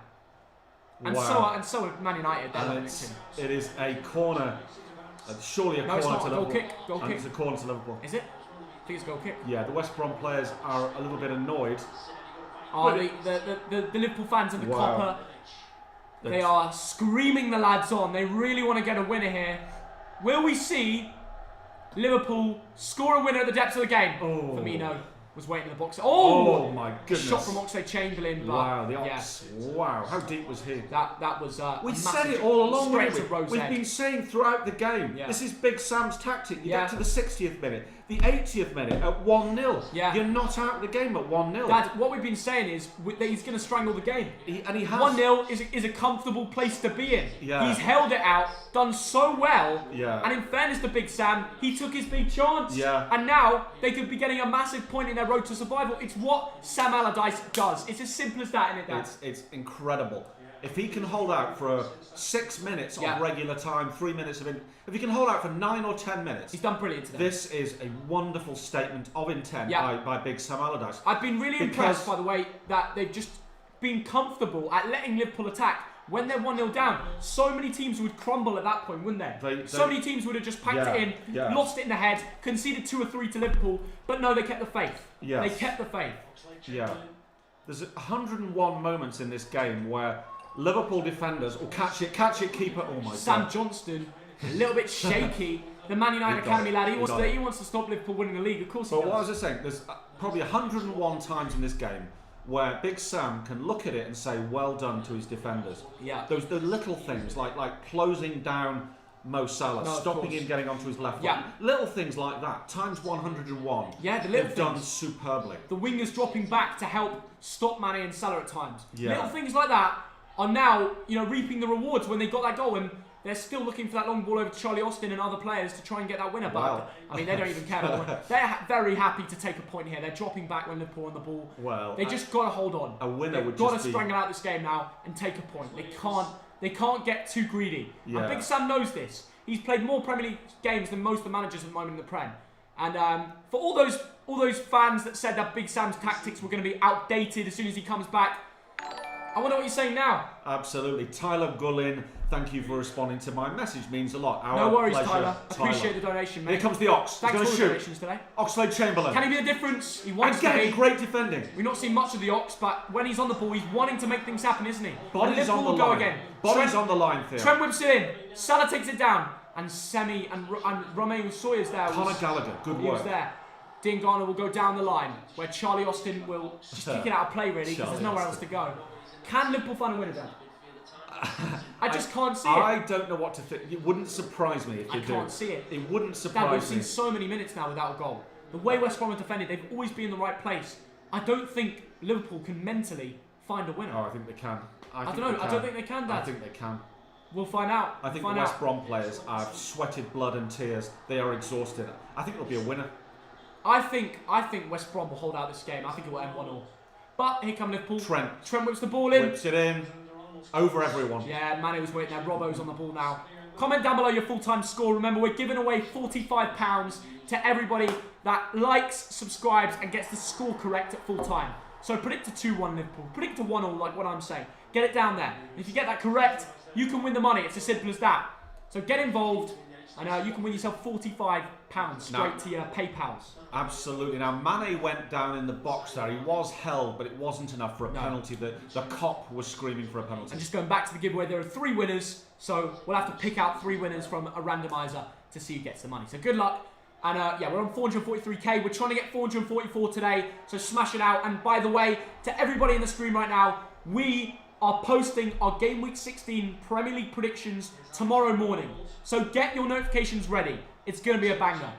And so are Man United. It is a corner. Surely a corner to Liverpool. Goal kick. It's a corner to Liverpool. Is it? I think it's a goal kick. Yeah, the West Brom players are a little bit annoyed. Oh, the Liverpool fans and the copper. They are screaming the lads on. They really want to get a winner here. Will we see Liverpool score a winner at the depths of the game? Oh. Firmino was waiting in the box. Oh my goodness. Shot from Oxlade-Chamberlain. Wow, the Ox. Yeah. Wow, how deep was he? That was we said it all along. We've been saying throughout the game. Yeah. This is Big Sam's tactic. You get to the 60th minute, the 80th minute at 1-0. Yeah. You're not out of the game at 1-0. Dad, what we've been saying is that he's going to strangle the game. He has. 1-0 is a comfortable place to be in. Yeah. He's held it out, done so well. Yeah. And in fairness to Big Sam, he took his big chance. Yeah. And now they could be getting a massive point in their road to survival. It's what Sam Allardyce does. It's as simple as that, isn't it, Dad? It's incredible. If he can hold out for 6 minutes of regular time, 3 minutes of if he can hold out for 9 or 10 minutes, he's done brilliant today. This is a wonderful statement of intent by Big Sam Allardyce. I've been really impressed by the way that they've just been comfortable at letting Liverpool attack when they're 1-0 down. So many teams would crumble at that point, wouldn't they? So many teams would have just packed it in, lost it in the head, conceded 2 or 3 to Liverpool, but no, they kept the faith. Yes. They kept the faith. Yeah. There's 101 moments in this game where Liverpool defenders will catch it, keeper. Oh my God. Sam Johnston, a little bit shaky. The Man United Academy lad, he wants to stop Liverpool winning the league. Of course he does. But what was I saying? There's probably 101 times in this game where Big Sam can look at it and say, well done to his defenders. Yeah. Those the little things like closing down Mo Salah, stopping him getting onto his left foot. Little things like that, times 101. Yeah, the little they've done superbly. The wingers dropping back to help stop Mane and Salah at times. Yeah. Little things like that are now, reaping the rewards when they got that goal, and they're still looking for that long ball over to Charlie Austin and other players to try and get that winner. Wow. But they don't even care. They're very happy to take a point here. They're dropping back when Liverpool on the ball. Well, they just got to hold on. A winner would got to strangle out this game now and take a point. They can't get too greedy. Yeah. And Big Sam knows this. He's played more Premier League games than most of the managers at the moment in the Prem. And for all those fans that said that Big Sam's tactics were going to be outdated as soon as he comes back, I wonder what you're saying now. Absolutely. Tyler Gullin, thank you for responding to my message. Means a lot. No worries, Tyler. Appreciate the donation, mate. Here comes the Ox. Thanks for the donations today. Oxlade-Chamberlain. Can he be the difference? He wants to be. Great defending. We've not seen much of the Ox, but when he's on the ball, he's wanting to make things happen, isn't he? Body's on the line. Go again. Body's on the line, Theo. Trent whips it in. Salah takes it down. And Semi and Romeo Sawyer's there. Conor Gallagher, good work. He was there. Dean Garner will go down the line, where Charlie Austin will just kick it out of play, really, because there's nowhere else to go. Can Liverpool find a winner, Dan? I just can't see it. I don't know what to think. It wouldn't surprise me if they do. I can't see it. It wouldn't surprise me. We've seen so many minutes now without a goal. The way West Brom have defended, they've always been in the right place. I don't think Liverpool can mentally find a winner. Oh, I think they can. I don't know. I don't think they can, Dad. I think they can. We'll find out. I think the West Brom players have sweated blood and tears. They are exhausted. I think it'll be a winner. I think West Brom will hold out this game. I think it will end 1-1. But here come Liverpool. Trent whips the ball in. Whips it in. Over everyone. Yeah, Mane was waiting there. Robbo's on the ball now. Comment down below your full-time score. Remember, we're giving away £45 to everybody that likes, subscribes, and gets the score correct at full time. So predict a 2-1 Liverpool. Predict a 1-1, like what I'm saying. Get it down there. If you get that correct, you can win the money. It's as simple as that. So get involved, and you can win yourself £45 straight to your PayPals. Absolutely. Now, Mane went down in the box there. He was held, but it wasn't enough for a penalty. The cop was screaming for a penalty. And just going back to the giveaway, there are 3 winners, so we'll have to pick out 3 winners from a randomizer to see who gets the money. So good luck. And we're on 443k. We're trying to get 444 today, so smash it out. And by the way, to everybody in the stream right now, we are posting our Game Week 16 Premier League predictions tomorrow morning. So get your notifications ready. It's going to be a banger.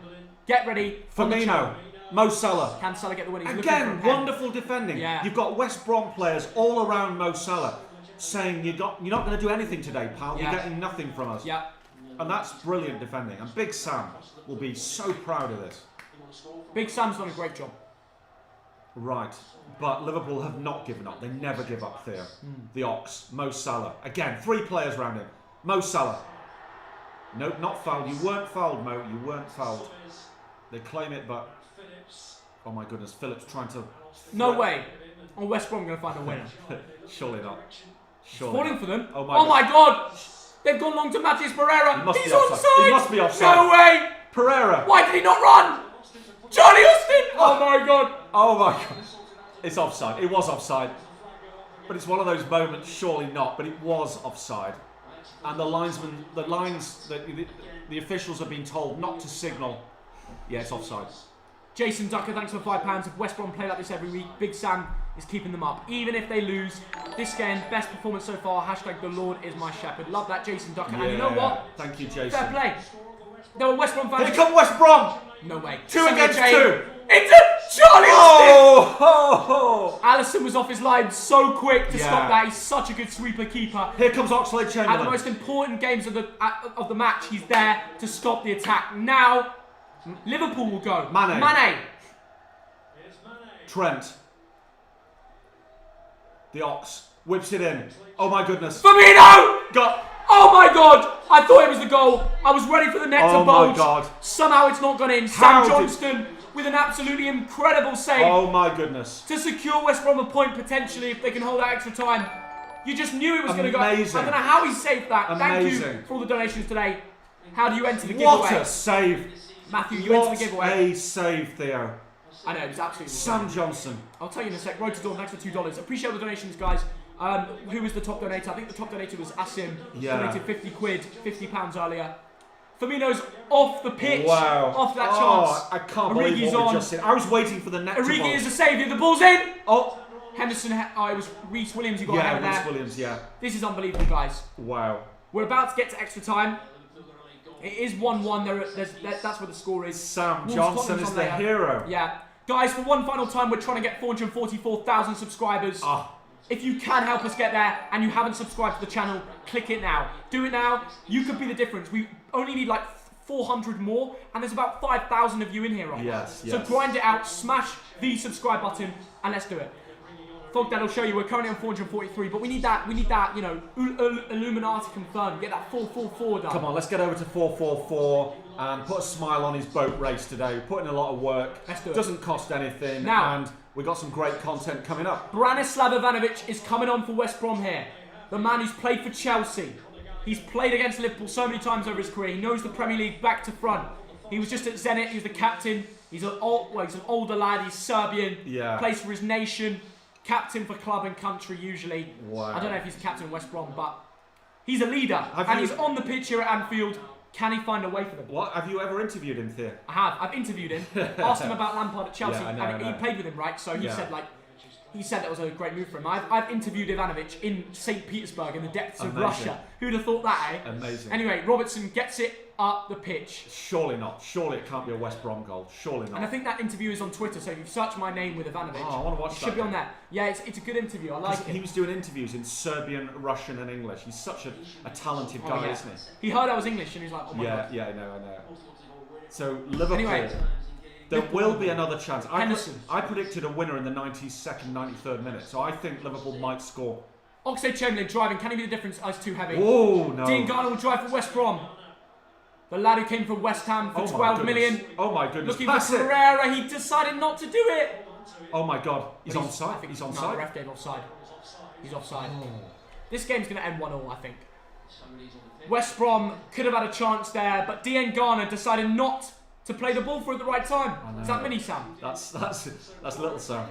Get ready. Firmino, Mo Salah. Can Salah get the win? He's again, wonderful defending. Yeah. You've got West Brom players all around Mo Salah saying you're not going to do anything today, pal. Yeah. You're getting nothing from us. Yeah. And that's brilliant defending. And Big Sam will be so proud of this. Big Sam's done a great job. Right. But Liverpool have not given up. They never give up, Theo. The Ox, Mo Salah. Again, 3 players around him. Mo Salah. Nope, not fouled. You weren't fouled, Mo. You weren't fouled. They claim it, but... Oh my goodness, Phillips trying to... No way. Oh, West Brom going to find a winner. Surely not. Surely Falling not. for them. Oh my God. They've gone long to Matheus Pereira. He's onside. He must be offside. No way. Pereira. Why did he not run? Charlie Austin. Oh my God. Oh my God. It's offside. It was offside. But it's one of those moments, surely not, but it was offside. And the officials have been told not to signal. Yeah, it's offside. Jason Ducker, thanks for £5. If West Brom play like this every week, Big Sam is keeping them up. Even if they lose, this game, best performance so far, hashtag the Lord is my shepherd. Love that, Jason Ducker. Yeah, and you know what? Thank you, Jason. Fair play. There were West Brom fans. Here come West Brom! No way. 2 against 2. Into Charlie Austin! Oh! Alisson was off his line so quick to stop that. He's such a good sweeper keeper. Here comes Oxlade-Chamberlain. At the most important games of the match, he's there to stop the attack. Now, Liverpool will go. Mane. Trent. The Ox. Whips it in. Oh my goodness. Firmino! Got. Oh my God! I thought it was the goal. I was ready for the net to bulge. Oh my God. Somehow it's not gone in. Sam Johnston with an absolutely incredible save. Oh my goodness. To secure West Brom a point potentially if they can hold out extra time. You just knew it was going to go. I don't know how he saved that. Amazing. Thank you for all the donations today. How do you enter the What giveaway? a save. Matthew, you enter the giveaway. What a save, Theo. I know, it was absolutely Sam insane. Johnson. I'll tell you in a sec. Road to Dawn, thanks for $2. Appreciate all the donations, guys. Who was the top donator? I think the top donator was Asim. Yeah. Donated 50 quid, £50 earlier. Firmino's off the pitch. Wow. Off that chance. I can't believe what we just said. I was waiting for the net to bulge. Origi is a saviour. The ball's in. Oh. Henderson. Oh, it was Reece Williams who got out there. Reece Williams, yeah. This is unbelievable, guys. Wow. We're about to get to extra time. It is 1-1. That's where the score is. Sam Johnson is the hero. Yeah. Guys, for one final time, we're trying to get 444,000 subscribers. If you can help us get there and you haven't subscribed to the channel, click it now. Do it now. You could be the difference. We only need like 400 more, and there's about 5,000 of you in here right now. So grind it out, smash the subscribe button, and let's do it. Thogdad will show you we're currently on 443, but we need that, you know, Illuminati confirmed. Get that 444 done. Come on, let's get over to 444 and put a smile on his boat race today. We're putting in a lot of work. Let's do it. Doesn't cost anything. Now, and we've got some great content coming up. Branislav Ivanovic is coming on for West Brom here. The man who's played for Chelsea. He's played against Liverpool so many times over his career. He knows the Premier League back to front. He was just at Zenit. He was the captain. He's an older lad. He's Serbian. Yeah. Plays for his nation. Captain for club and country usually. Wow. I don't know if he's the captain of West Brom, but he's a leader. And he's on the pitch here at Anfield. Can he find a way for them? What? Have you ever interviewed him, Theo? I have. I've interviewed him. Asked him about Lampard at Chelsea. Yeah, I know. He played with him, right? So he said that was a great move for him. I've interviewed Ivanovic in St. Petersburg in the depths of Russia. Who'd have thought that, eh? Amazing. Anyway, Robertson gets it up the pitch. Surely not. Surely it can't be a West Brom goal. Surely not. And I think that interview is on Twitter, so if you search my name with Ivanovic, I want to watch it should be on there. Yeah, it's a good interview. I like it. He was doing interviews in Serbian, Russian and English. He's such a talented guy, isn't he? He heard I was English and he was like, oh my God. Yeah, I know. So, Liverpool, there will be another chance. I predicted a winner in the 92nd, 93rd minute, so I think Liverpool might score. Oxlade-Chamberlain driving. Can he be the difference? Ice too heavy. Oh, no. Garner will drive for West Brom. The lad who came from West Ham for 12 million. Oh my goodness. Looking for Pereira, he decided not to do it. Oh my God. He's onside. He's onside. No, the ref gave offside. He's offside. This game's going to end 1-1, I think. West Brom could have had a chance there, but Garner decided not to play the ball for at the right time. Is that mini Sam? That's little Sam.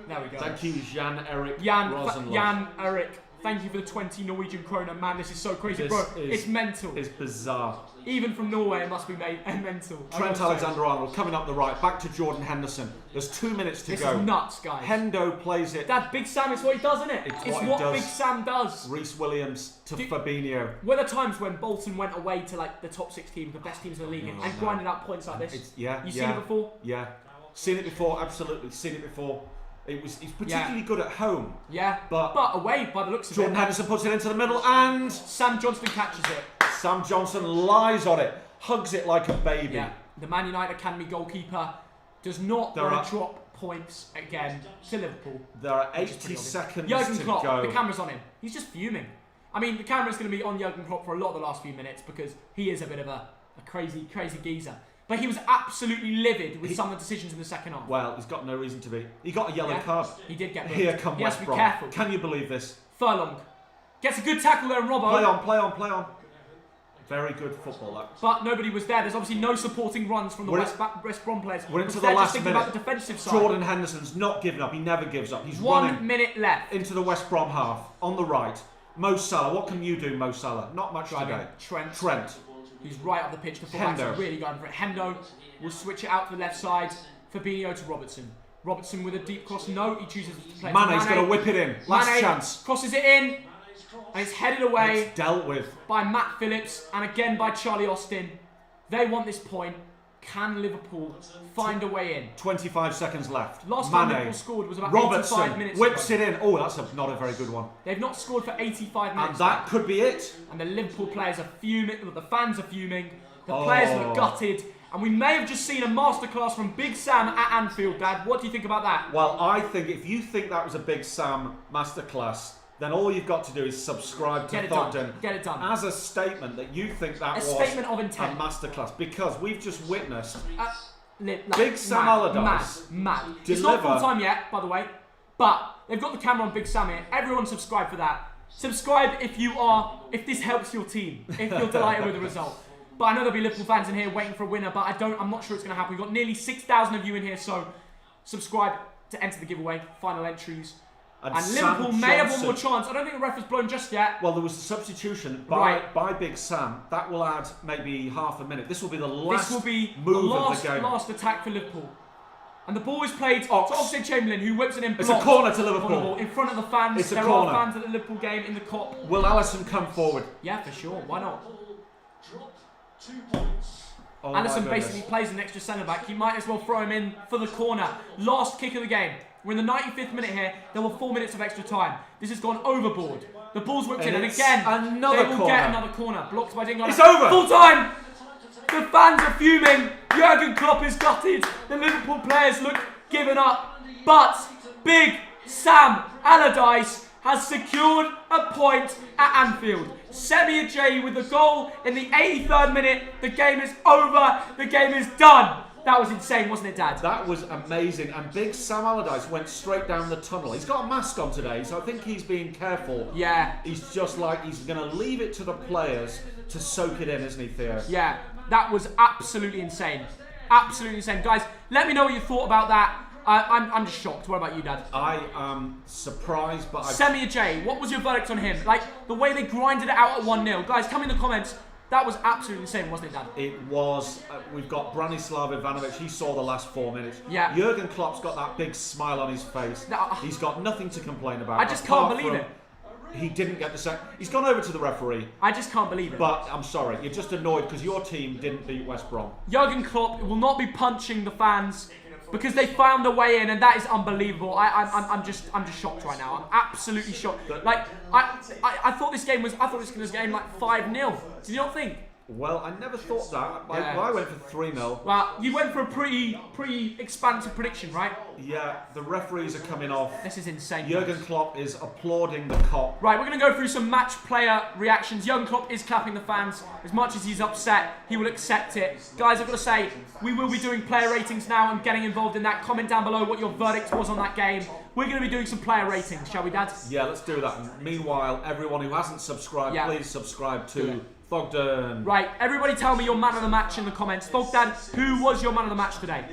There we go. Thank you, Jan-Erik. Jan-Erik Thank you for the 20 Norwegian kroner. Man, this is so crazy, bro. It's mental. It's bizarre. Even from Norway, it must be made mental. Trent Alexander-Arnold coming up the right, back to Jordan Henderson. There's 2 minutes to go. This is nuts, guys. Hendo plays it. That Big Sam is what he does, isn't it? It's what Big Sam does. Reece Williams to Fabinho. Were there times when Bolton went away to like the top 6 teams, the best teams in the league, and grinded out points like this? You've seen it before? Yeah. Seen it before, absolutely. Seen it before. He's particularly good at home. Yeah. But away, by the looks of Jordan Henderson puts it into the middle and Sam Johnson catches it. Sam Johnson lies on it. Hugs it like a baby. Yeah. The Man United Academy goalkeeper does not want to drop points again to Liverpool. There are 80 seconds Jurgen to Klopp, go. the camera's on him. He's just fuming. I mean, the camera's going to be on Jurgen Klopp for a lot of the last few minutes because he is a bit of a crazy geezer. But he was absolutely livid with some of the decisions in the second half. Well, he's got no reason to be. He got a yellow card. He did get booked. Here come West Brom. He has to be careful. Can you believe this? Furlong gets a good tackle there, and Robbo. Play on. Very good football, that. But nobody was there. There's obviously no supporting runs from the West Brom players. We're into the last minute. About the defensive side. Jordan Henderson's not giving up. He never gives up. He's 1 minute left. Into the West Brom half. On the right. Mo Salah. What can you do, Mo Salah? Not much today. Trent. Who's right up the pitch. The fullbacks are really going for it. Hendo will switch it out to the left side. Fabinho to Robertson. Robertson with a deep cross. No, he chooses to play. Mane's going to whip it in. Last chance. Crosses it in. And it's headed away. It's dealt with. By Matt Phillips. And again by Charlie Austin. They want this point. Can Liverpool find a way in? 25 seconds left. Last time Liverpool scored was about Robertson 85 minutes whips ago. it in. Oh, that's not a very good one. They've not scored for 85 minutes. And that could be it. And the Liverpool players are fuming. The fans are fuming. The players look gutted. And we may have just seen a masterclass from Big Sam at Anfield, Dad. What do you think about that? Well, I think if you think that was a Big Sam masterclass, then all you've got to do is subscribe to Thogden. Get it done. As a statement that you think that was statement of intent. A masterclass. Because we've just witnessed Big Sam Allardyce mad. It's not full time yet, by the way. But they've got the camera on Big Sam here. Everyone subscribe for that. Subscribe if this helps your team. If you're delighted with the result. But I know there'll be Liverpool fans in here waiting for a winner, but I'm not sure it's going to happen. We've got nearly 6,000 of you in here, so subscribe to enter the giveaway. Final entries. And Liverpool may have one more chance. I don't think the ref has blown just yet. Well, there was a substitution by Big Sam. That will add maybe half a minute. This will be the last move of the game. Last attack for Liverpool. And the ball is played to Oxlade-Chamberlain, who whips it in. It's a corner to Liverpool. In front of the fans. There are fans at the Liverpool game in the Kop. Will Alisson come forward? Yeah, for sure. Why not? 2 points. Alisson basically plays an extra centre-back. You might as well throw him in for the corner. Last kick of the game. We're in the 95th minute here. There were 4 minutes of extra time. This has gone overboard. The ball's whipped in, and again, they will get another corner. Blocked by Dingo. It's over! Full time! The fans are fuming. Jurgen Klopp is gutted. The Liverpool players look given up. But Big Sam Allardyce has secured a point at Anfield. Semi Ajayi with the goal in the 83rd minute. The game is over. The game is done. That was insane, wasn't it, Dad? That was amazing. And Big Sam Allardyce went straight down the tunnel. He's got a mask on today, so I think he's being careful. Yeah. He's just like, he's going to leave it to the players to soak it in, isn't he, Theo? Yeah, that was absolutely insane. Absolutely insane. Guys, let me know what you thought about that. I'm just shocked. What about you, Dad? I am surprised, but Semi Ajayi, what was your verdict on him? Like, the way they grinded it out at 1-0. Guys, tell me in the comments. That was absolutely insane, wasn't it, Dan? It was. We've got Branislav Ivanovic. He saw the last 4 minutes. Yeah. Jurgen Klopp's got that big smile on his face. He's got nothing to complain about. I just can't believe it. He didn't get the sack. He's gone over to the referee. I just can't believe it. But I'm sorry, you're just annoyed because your team didn't beat West Brom. Jurgen Klopp will not be punching the fans because they found a way in, and that is unbelievable. I'm just shocked right now. I'm absolutely shocked. Like I thought this game was like 5-0. Did you not think? Well, I never thought that. I went for 3-0. Well, you went for a pretty expansive prediction, right? Yeah, the referees are coming off. This is insane. Jurgen Klopp is applauding the Kop. Right, we're going to go through some match player reactions. Jurgen Klopp is clapping the fans. As much as he's upset, he will accept it. Guys, I've got to say, we will be doing player ratings now and getting involved in that. Comment down below what your verdict was on that game. We're going to be doing some player ratings, shall we, Dad? Yeah, let's do that. And meanwhile, everyone who hasn't subscribed, please subscribe to Thogden. Right, everybody tell me your man of the match in the comments. Thogdan, who was your man of the match today?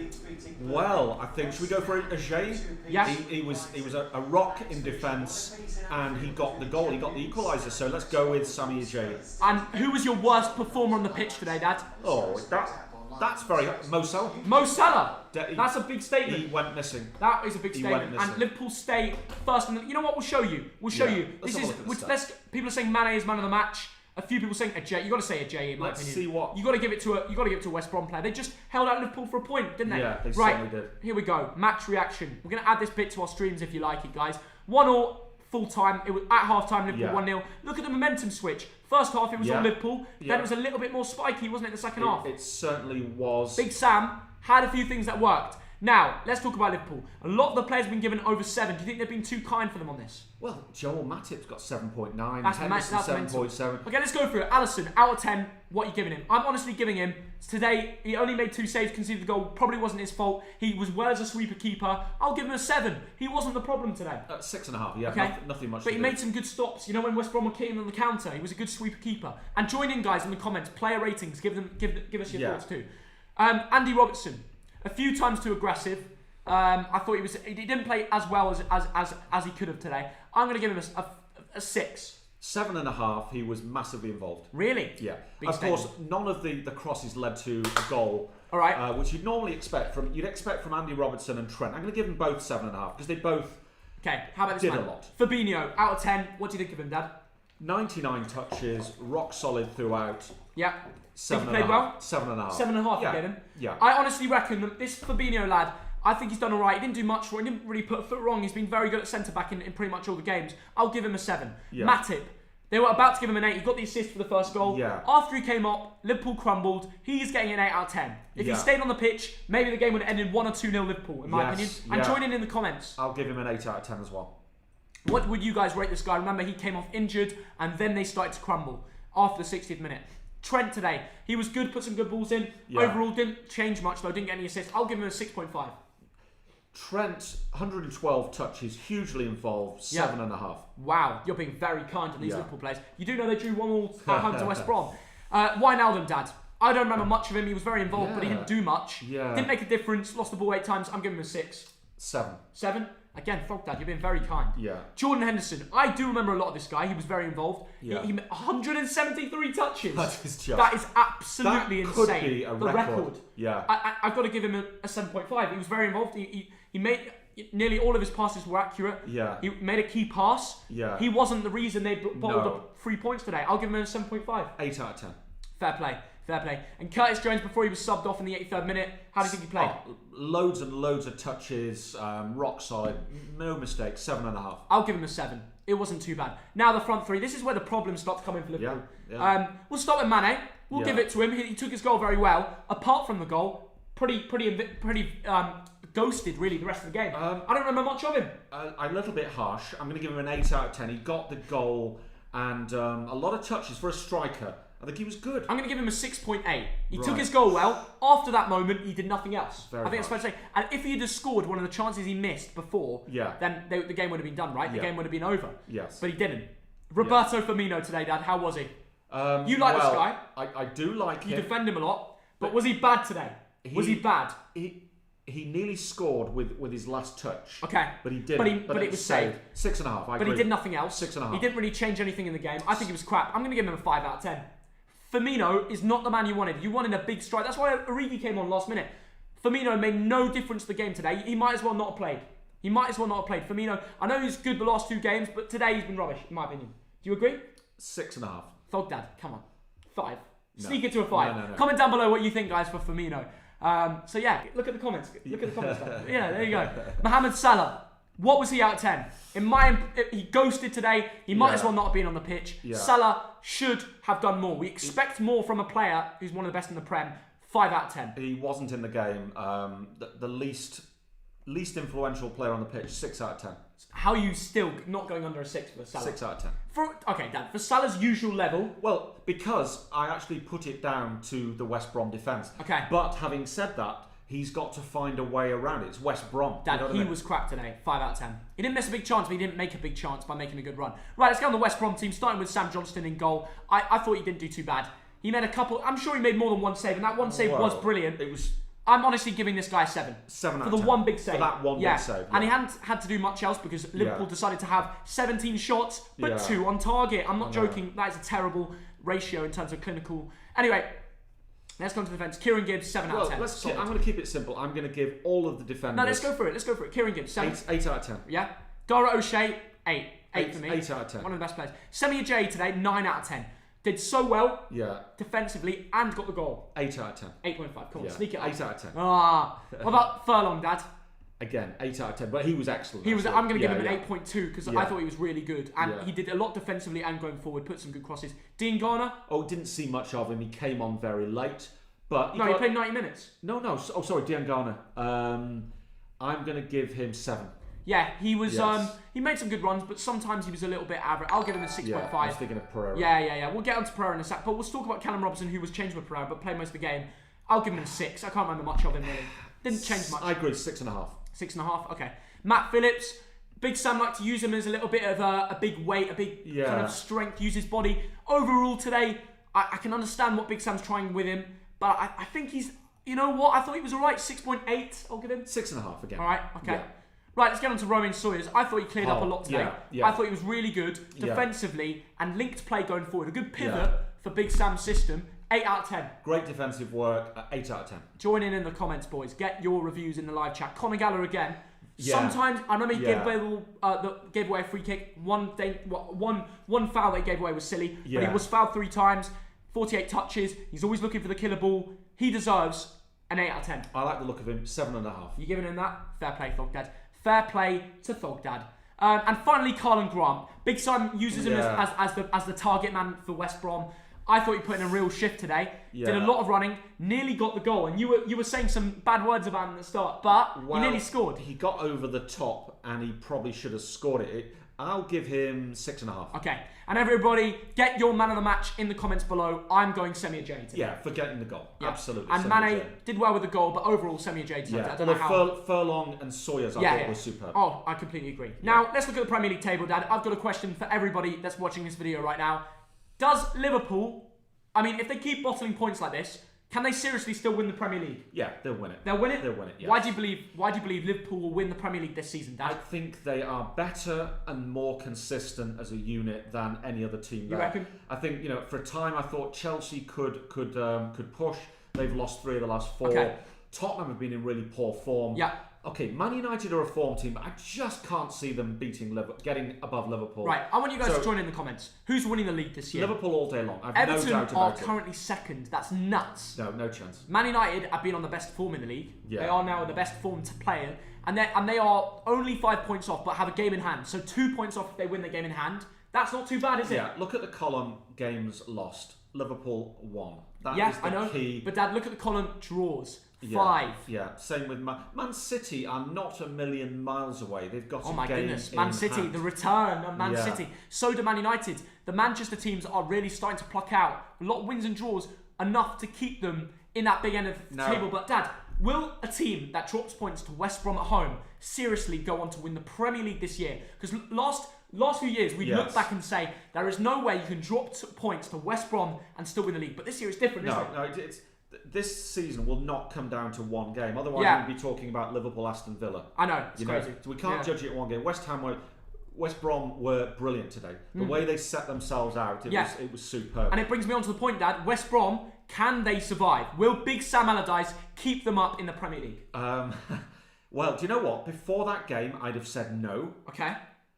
Well, I think, should we go for Ajay? Yeah. He was a rock in defence, and he got the goal. He got the equaliser. So let's go with Sammy Ajay. And who was your worst performer on the pitch today, Dad? Oh, that's very... Mo Salah. Mo Salah. That's a big statement. He went missing. That is a big statement. And Liverpool stay first. And you know what? We'll show you. We'll show you. People are saying Mane is man of the match. A few people saying Ajay. You got to say Ajay in my opinion. Let's see what you got to give it to a West Brom player. They just held out Liverpool for a point, didn't they? Yeah, they certainly did. Here we go. Match reaction. We're going to add this bit to our streams if you like it, guys. 1-1 full time. It was at half time. Liverpool 1-0. Look at the momentum switch. First half it was all Liverpool. Then it was a little bit more spiky, wasn't it? In the second half. It certainly was. Big Sam had a few things that worked. Now, let's talk about Liverpool. A lot of the players have been given over 7. Do you think they've been too kind for them on this? Well, Joel Matip's got 7.9. That's 7.7. Okay, let's go through it. Alisson, out of 10, what are you giving him? I'm honestly giving him, today, he only made 2 saves, conceded the goal. Probably wasn't his fault. He was well as a sweeper keeper. I'll give him a 7. He wasn't the problem today. 6.5, yeah. Okay. Nothing much But he made some good stops. You know, when West Brom were kicking on the counter, he was a good sweeper keeper. And join in, guys, in the comments. Player ratings. Give us your thoughts too. Andy Robertson, a few times too aggressive. I thought he didn't play as well as he could have today. I'm going to give him a 6. 7.5. He was massively involved. Really? Yeah. Of course, none of the crosses led to a goal. All right. Which you'd normally expect from Andy Robertson and Trent. I'm going to give them both 7.5 because they both. Okay. How about this did man? a lot. Fabinho, out of 10. What do you think of him, Dad? 99 touches, rock solid throughout. Yeah. 7.5. He played well. 7.5. 7.5. I gave him. Yeah. I honestly reckon that this Fabinho lad, I think he's done all right. He didn't do much wrong. He didn't really put a foot wrong. He's been very good at centre-back in pretty much all the games. I'll give him a 7. Yeah. Matip, they were about to give him an 8. He got the assist for the first goal. Yeah. After he came up, Liverpool crumbled. He's getting an 8 out of 10. If he stayed on the pitch, maybe the game would have ended 1 or 2-0 Liverpool, in my opinion. And join in the comments. I'll give him an 8 out of 10 as well. What would you guys rate this guy? Remember, he came off injured, and then they started to crumble after the 60th minute. Trent today, he was good, put some good balls in. Yeah. Overall, didn't change much though, didn't get any assists. I'll give him a 6.5. Trent, 112 touches, hugely involved, 7.5. Wow, you're being very kind to these Liverpool players. You do know they drew 1-1 at home to West Brom. Wijnaldum, Dad. I don't remember much of him. He was very involved, but he didn't do much. Yeah. Didn't make a difference. Lost the ball 8 times. I'm giving him a 6. 7. 7? Again, Thogdad, you're being very kind. Yeah. Jordan Henderson. I do remember a lot of this guy. He was very involved. Yeah. He 173 touches. That is absolutely insane. That could be a record. Yeah. I've got to give him a 7.5. He was very involved. He made... Nearly all of his passes were accurate. Yeah. He made a key pass. Yeah. He wasn't the reason they bottled up 3 points today. I'll give him a 7.5. 8 out of 10. Fair play. Fair play. And Curtis Jones, before he was subbed off in the 83rd minute, how do you think he played? Loads and loads of touches, rock solid, no mistakes, 7.5. I'll give him a 7. It wasn't too bad. Now the front three. This is where the problems start coming for Liverpool. Yeah. We'll start with Mane. We'll give it to him. He took his goal very well. Apart from the goal, pretty ghosted really the rest of the game. I don't remember much of him. A little bit harsh. I'm going to give him an 8 out of 10. He got the goal and a lot of touches for a striker. I think he was good. I'm going to give him a 6.8. He took his goal well. After that moment, he did nothing else. I think it's fair to say. And if he had scored one of the chances he missed before, then the game would have been done, right? The game would have been over. Yes. But he didn't. Roberto Firmino today, Dad. How was he? You like this guy? I do like him. You defend him a lot. But was he bad today? Was he bad? He nearly scored with his last touch. Okay. But he didn't. But it was saved. 6.5. I agree. But he did nothing else. 6.5. He didn't really change anything in the game. I think he was crap. I'm going to give him a 5 out of 10. Firmino is not the man you wanted. You wanted a big strike. That's why Origi came on last minute. Firmino made no difference to the game today. He might as well not have played. Firmino, I know he's good the last 2 games, but today he's been rubbish, in my opinion. Do you agree? 6.5. Thogdad, come on. 5. No. Sneak it to a 5. No. Comment down below what you think, guys, for Firmino. So yeah, look at the comments. Yeah, there you go. Mohamed Salah. What was he out of 10? He ghosted today. He might as well not have been on the pitch. Yeah. Salah should have done more. We expect more from a player who's one of the best in the Prem. 5 out of 10. He wasn't in the game. The least influential player on the pitch. 6 out of 10. How are you still not going under a 6 for Salah? 6 out of 10. Okay, Dan. For Salah's usual level. Well, because I actually put it down to the West Brom defence. Okay. But having said that, he's got to find a way around it. It's West Brom. Dad, he was crap today. 5 out of 10. He didn't miss a big chance, but he didn't make a big chance by making a good run. Right, let's get on the West Brom team, starting with Sam Johnston in goal. I thought he didn't do too bad. He made a couple. I'm sure he made more than one save, and that one save was brilliant. It was. I'm honestly giving this guy a 7. 7 out for of 10. the one big save. For that one big save. And he hadn't had to do much else because Liverpool decided to have 17 shots, but 2 on target. I'm not joking. That is a terrible ratio in terms of clinical. Anyway, let's go to the defence. Kieran Gibbs, 7 out of 10. I'm going to keep it simple. I'm going to give all of the defenders. No, let's go for it. Kieran Gibbs, 7. 8 out of 10. Yeah. Dara O'Shea, 8. 8 for me. 8 out of 10. One of the best players. Semi Ajayi today, 9 out of 10. Did so well defensively and got the goal. 8 out of 10. 8.5. Come on, sneak it up. 8 out of 10. What about Furlong, Dad? Again, 8 out of 10. But he was excellent. I'm going to give him an 8.2 because I thought he was really good. And he did a lot defensively and going forward, put some good crosses. Dean Garner? Oh, didn't see much of him. He came on very late. But he played 90 minutes. No. Oh, sorry, Dean Garner. I'm going to give him 7. Yeah, he was. He made some good runs, but sometimes he was a little bit average. I'll give him a 6.5. Yeah, I was thinking of Pereira. Yeah. We'll get onto Pereira in a sec, but we'll talk about Callum Robinson, who was changed with Pereira, but played most of the game. I'll give him a 6. I can't remember much of him really. Didn't change much. I agree. 6.5. 6.5. Okay. Matt Phillips. Big Sam liked to use him as a little bit of a big weight, a big kind of strength. Use his body. Overall today, I can understand what Big Sam's trying with him, but I think he's. You know what? I thought he was alright. 6.8. I'll give him 6.5 again. All right. Okay. Yeah. Right, let's get on to Romain Sawyers. I thought he cleared up a lot today. Yeah. I thought he was really good defensively and linked play going forward. A good pivot for Big Sam's system. 8 out of 10. Great defensive work. 8 out of 10. Join in the comments, boys. Get your reviews in the live chat. Conor Gallagher again. Yeah. Sometimes, I remember he gave away a free kick. One foul that he gave away was silly. But he was fouled 3 times. 48 touches. He's always looking for the killer ball. He deserves an 8 out of 10. I like the look of him. 7.5. You giving him that? Fair play, Thogdad. Fair play to Thogdad. And finally, Carlin Grant. Big Sam uses him as the target man for West Brom. I thought he put in a real shift today. Did a lot of running. Nearly got the goal. And you were saying some bad words about him at the start, but he nearly scored. He got over the top, and he probably should have scored it. I'll give him 6.5. Okay. And everybody, get your man of the match in the comments below. I'm going Semi Ajayi today. Yeah, for getting the goal. Yeah. Absolutely. And Mane did well with the goal, but overall Semi Ajayi today. I don't know how. Furlong and Sawyers I thought was superb. Oh, I completely agree. Now, let's look at the Premier League table, Dad. I've got a question for everybody that's watching this video right now. Does Liverpool, if they keep bottling points like this, can they seriously still win the Premier League? Yeah, they'll win it. They'll win it? They'll win it, yes. Why do you believe Liverpool will win the Premier League this season, Dad? I think they are better and more consistent as a unit than any other team there. You reckon? I think, for a time I thought Chelsea could push. They've lost 3 of the last 4. Okay. Tottenham have been in really poor form. Yeah. Okay, Man United are a form team, but I just can't see them getting above Liverpool. Right, I want you guys to join in the comments. Who's winning the league this year? Liverpool all day long. I've Everton no doubt about are currently second. That's nuts. No chance. Man United have been on the best form in the league. Yeah. They are now the best form to play in. And they are only 5 points off, but have a game in hand. So 2 points off if they win the game in hand. That's not too bad, is it? Yeah, look at the column games lost. Liverpool won. That is the I know. key. But Dad, look at the column draws. 5. Yeah, same with Man City are not a million miles away. They've got oh my goodness, Man City, the return of Man City. So do Man United. The Manchester teams are really starting to pluck out a lot of wins and draws, enough to keep them in that big end of the table. But Dad, will a team that drops points to West Brom at home seriously go on to win the Premier League this year? Because last few years, we look back and say there is no way you can drop points to West Brom and still win the league. But this year it's different, isn't it? No, this season will not come down to one game. Otherwise, we'd be talking about Liverpool, Aston Villa. I know, it's crazy. So we can't judge it in one game. West Brom were brilliant today. The way they set themselves out, it was superb. And it brings me on to the point, Dad. West Brom, can they survive? Will Big Sam Allardyce keep them up in the Premier League? Well, do you know what? Before that game, I'd have said no. Okay.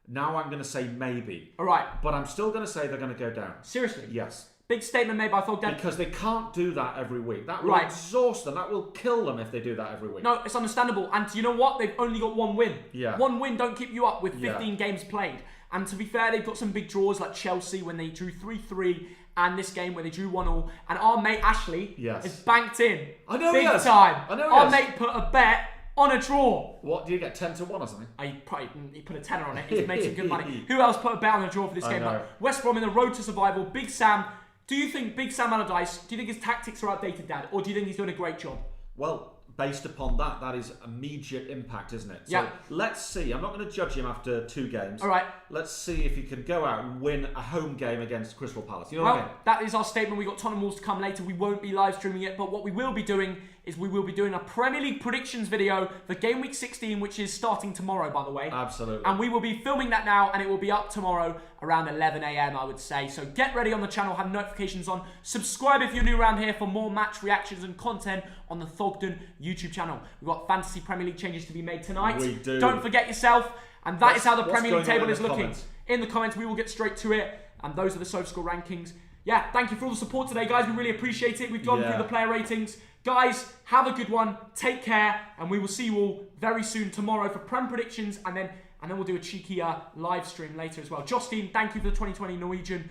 Now I'm going to say maybe. All right. But I'm still going to say they're going to go down. Seriously? Yes. Big statement made by Thogden. Because they can't do that every week. That will exhaust them. That will kill them if they do that every week. No, it's understandable. And you know what? They've only got 1 win. Yeah. 1 win don't keep you up with 15 games played. And to be fair, they've got some big draws like Chelsea when they drew 3-3 and this game where they drew 1-1. And our mate Ashley is banked in. I know big he is. time. I know he our is. mate put a bet on a draw. What, do you get 10-1 or something? He put a tenner on it. He's made some good money. Who else put a bet on a draw for this game? But West Brom in the road to survival. Big Sam. Do you think Big Sam Allardyce, do you think his tactics are outdated, Dad? Or do you think he's doing a great job? Well, based upon that is immediate impact, isn't it? So let's see. I'm not going to judge him after 2 games. All right. Let's see if he can go out and win a home game against Crystal Palace. You know what I mean? That is our statement. We've got Tottenham Wolves to come later. We won't be live streaming it, but what we will be doing is we will be doing a Premier League predictions video for Game Week 16, which is starting tomorrow, by the way. Absolutely. And we will be filming that now, and it will be up tomorrow around 11 a.m, I would say. So get ready on the channel, have notifications on. Subscribe if you're new around here for more match reactions and content on the Thogden YouTube channel. We've got Fantasy Premier League changes to be made tonight. We do. Don't forget yourself. And that is how the Premier League table is looking. In the comments, we will get straight to it. And those are the SofaScore rankings. Yeah, thank you for all the support today, guys. We really appreciate it. We've gone through the player ratings. Guys, have a good one. Take care. And we will see you all very soon tomorrow for Prem predictions. And then we'll do a cheeky live stream later as well. Jostein, thank you for the 2020 Norwegian.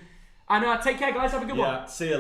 And take care, guys. Have a good one. See you later.